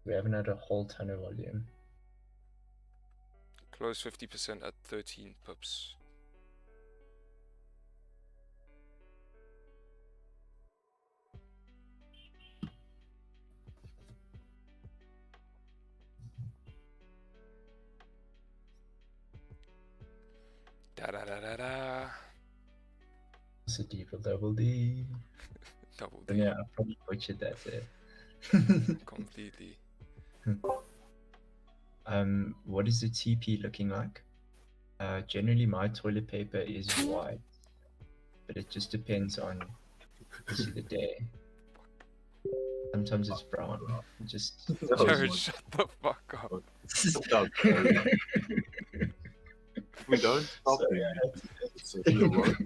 We haven't had a whole ton of volume. Close 50% at 13 pips. Da da da da da. It's a double D. Double D. Yeah, I probably butchered that there. Completely. What is the TP looking like? Generally, my toilet paper is white, but it just depends on the day. Sometimes it's brown. Just Jared, shut the fuck up. Stop, we don't stop Sorry, him. I had to- It's a real work.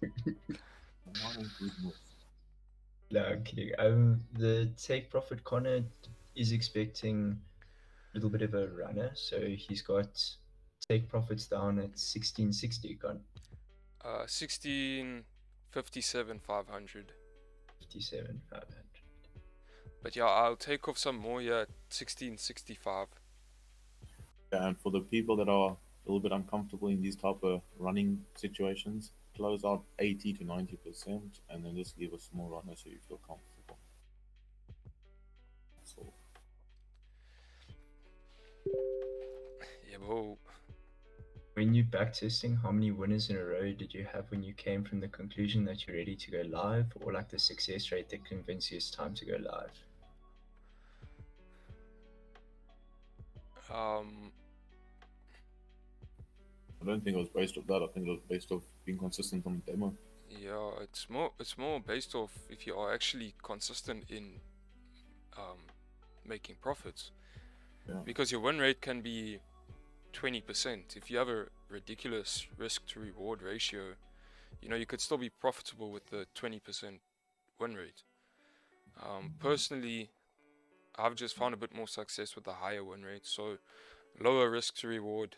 My goodness. No, I'm kidding. The take profit Connor is expecting a little bit of a runner, so he's got take profits down at 1660. Con 1657 500. 57 500. But yeah, I'll take off some more here at 1665. Yeah, and for the people that are a little bit uncomfortable in these type of running situations, close out 80 to 90%, and then just leave a small runner so you feel comfortable. So Yeah, bro. When you backtesting, how many winners in a row did you have when you came from the conclusion that you're ready to go live, or like the success rate that convinced you it's time to go live? I don't think it was based off that. I think it was based off being consistent on the demo. Yeah, it's more based off if you are actually consistent in making profits. Yeah. Because your win rate can be 20%. If you have a ridiculous risk to reward ratio, you could still be profitable with the 20% win rate. Personally, I've just found a bit more success with the higher win rate, so lower risk to reward,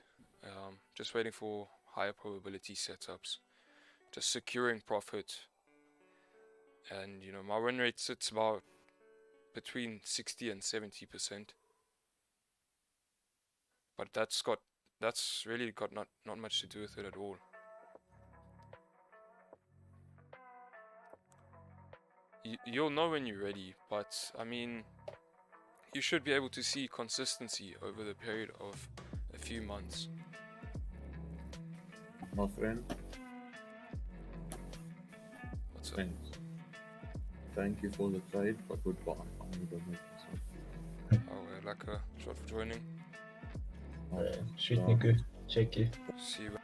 just waiting for higher probability setups, just securing profit, and you know my win rate sits about between 60 and 70%. But that's really got not much to do with it at all. You'll know when you're ready, but I mean, you should be able to see consistency over the period of a few months. My friend, What's up? thanks. Thank you for the trade, but goodbye. I'm gonna make this one. Oh, lekker. Short for joining. Sweet nigga. Check you. See you.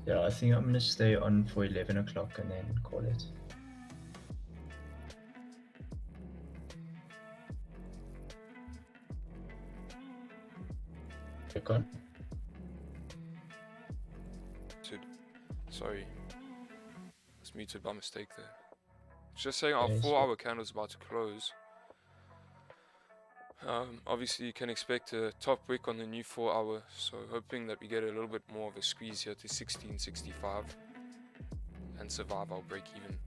Yeah, I think I'm gonna stay on for 11 o'clock and then call it. Click on. Sorry. It's muted by mistake there. It's just saying our Okay, 4-hour candle's about to close. Obviously you can expect a top wick on the new 4-hour, so hoping that we get a little bit more of a squeeze here to 1665 and survive our break even.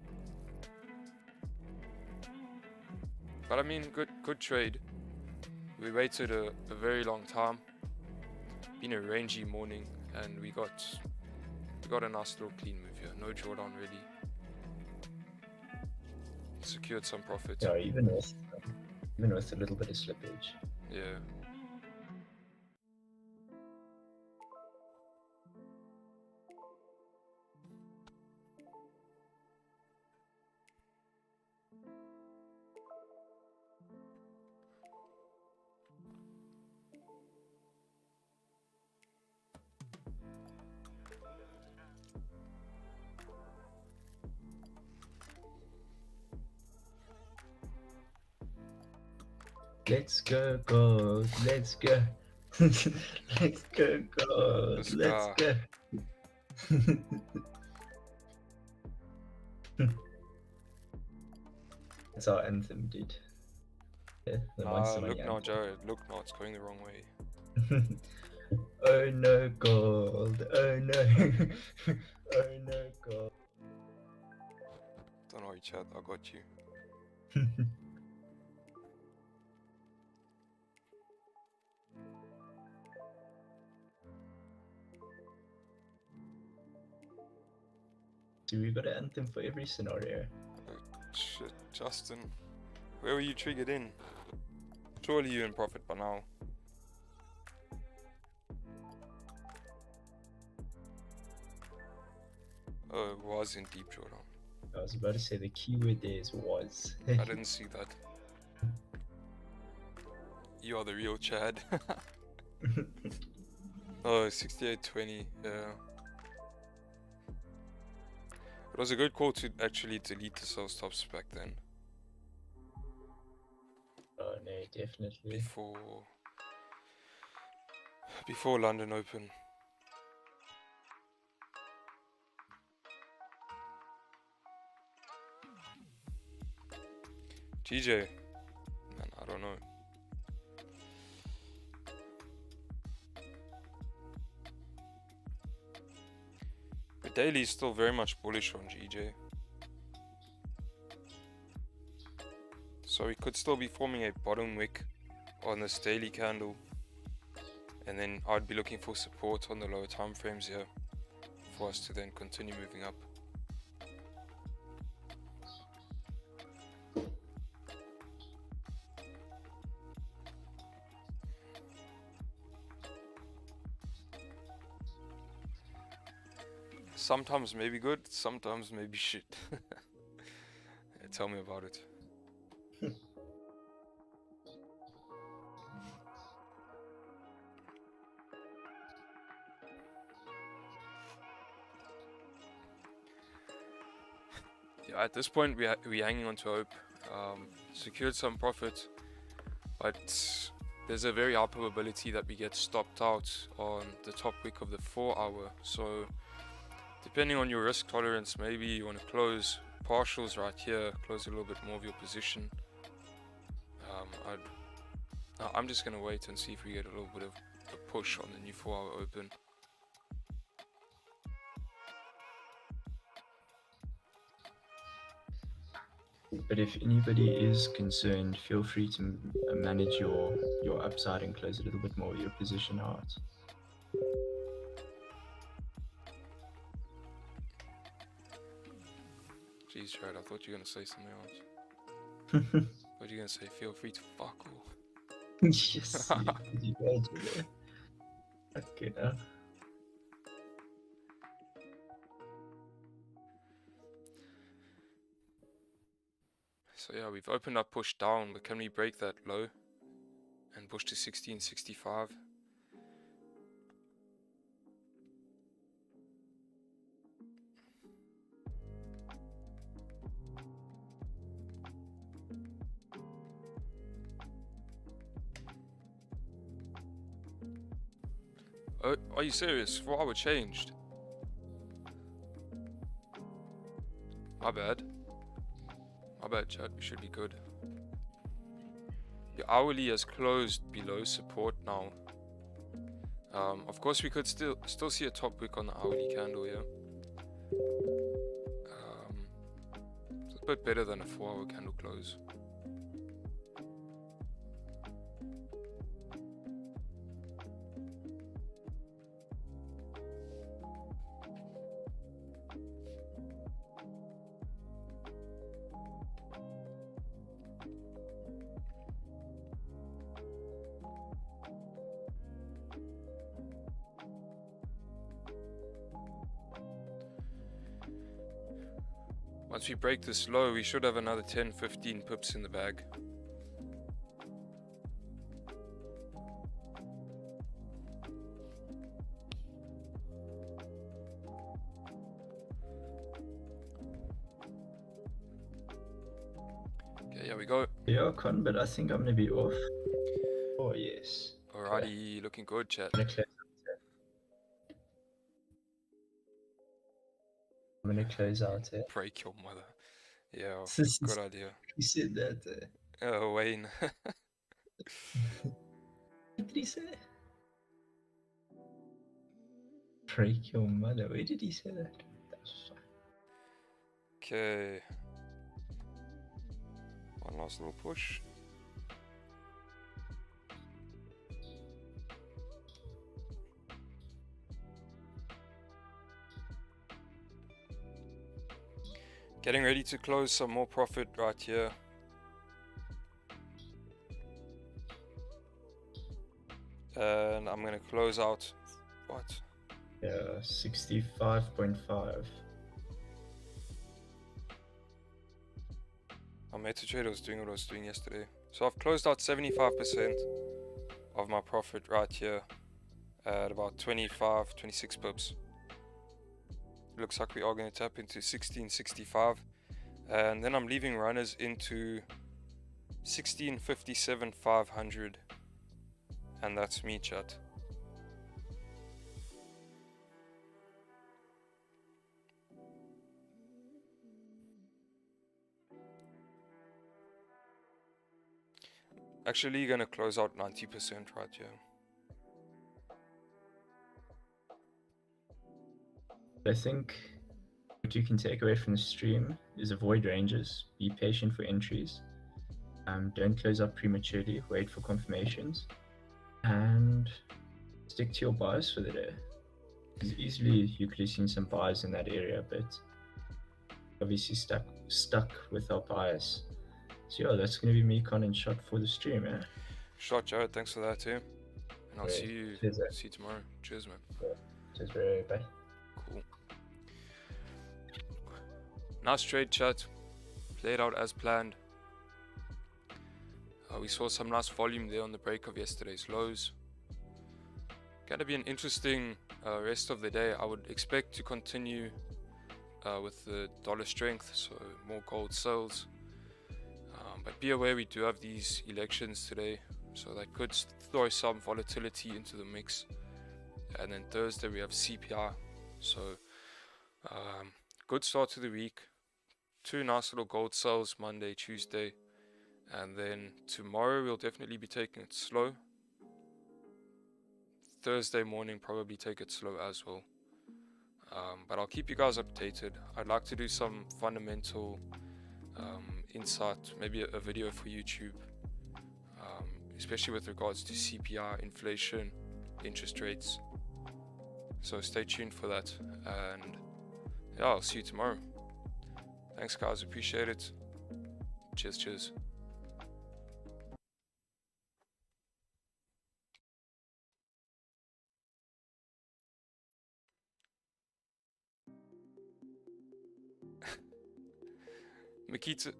But I mean, good trade. We waited a very long time. Been a rangy morning, and we got a nice little clean move here. No drawdown really. Secured some profit. Yeah, even with a little bit of slippage. Yeah. Let's go gold, let's go. Let's go gold, Let's let's go. go. That's our anthem, dude. Yeah, the Monster Money Look now, anthem. Jared. Look now, it's going the wrong way. Oh no gold, oh no. Oh no gold. Don't worry, Chad. I got you. Dude, we got an anthem for every scenario. Shit, Justin. Where were you triggered in? Surely you're in profit by now. Oh, it was in deep drawdown. I was about to say the keyword there is was. I didn't see that. You are the real Chad. Oh, 68.20, yeah. It was a good call to actually delete the sell stops back then. Oh no, definitely. Before London Open. GJ, man, I don't know. The daily is still very much bullish on GJ. So we could still be forming a bottom wick on this daily candle. And then I'd be looking for support on the lower time frames here for us to then continue moving up. Sometimes maybe good, sometimes maybe shit. Yeah, tell me about it. Yeah, at this point we're hanging on to hope. Secured some profit, but there's a very high probability that we get stopped out on the top wick of the 4-hour. So depending on your risk tolerance, maybe you want to close partials right here, close a little bit more of your position. I'm just going to wait and see if we get a little bit of a push on the new 4-hour open. But if anybody is concerned, feel free to manage your upside and close a little bit more of your position out. Jeez, Jared, I thought you were gonna say something else. I thought you were gonna say feel free to fuck off. Yes, you guys were there. Okay, now. So yeah, we've opened up push down, but can we break that low and push to 1665? Oh, are you serious? 4 hour changed. My bad. My bad, chat. We should be good. The hourly has closed below support now. Of course, we could still see a top wick on the hourly candle here. It's a bit better than a 4 hour candle close. Once we break this low, we should have another 10-15 pips in the bag. Okay, here we go. Yeah, Con, but I think I'm gonna be off. Oh yes. Alrighty, looking good, chat. I'm gonna close out here. Break your mother. Yeah, good idea. He said that. Oh, Wayne. What did he say? Break your mother. Where did he say that? Okay. One last little push. Getting ready to close some more profit right here. And I'm gonna close out what? Yeah, 65.5. My MetaTrader was doing what I was doing yesterday. So I've closed out 75% of my profit right here at about 25, 26 pips. Looks like we are going to tap into 1665, and then I'm leaving runners into 1657 500, and that's me, chat. Actually gonna close out 90% right here. I think what you can take away from the stream is avoid ranges, be patient for entries, don't close up prematurely, wait for confirmations, and stick to your buys for the day. Because easily you could have seen some buys in that area, but obviously stuck with our bias. So yeah, that's going to be me, Con, and shot for the stream, eh? Shot, Jared. Thanks for that too. And I'll Great. see you tomorrow. Cheers, man. Cheers, bro. Bye. Cool. Nice trade, chat. Played out as planned. We saw some nice volume there on the break of yesterday's lows. Gonna be an interesting rest of the day. I would expect to continue with the dollar strength, so more gold sales. But be aware we do have these elections today, so that could throw some volatility into the mix. And then Thursday we have CPI, so good start to the week. 2 nice little gold sales Monday, Tuesday, and then tomorrow we'll definitely be taking it slow. Thursday morning probably take it slow as well. But I'll keep you guys updated. I'd like to do some fundamental insight, maybe a video for YouTube, especially with regards to CPI, inflation, interest rates. So stay tuned for that, and yeah, I'll see you tomorrow. Thanks guys, appreciate it. Cheers.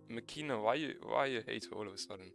Makina, why you hate all of a sudden?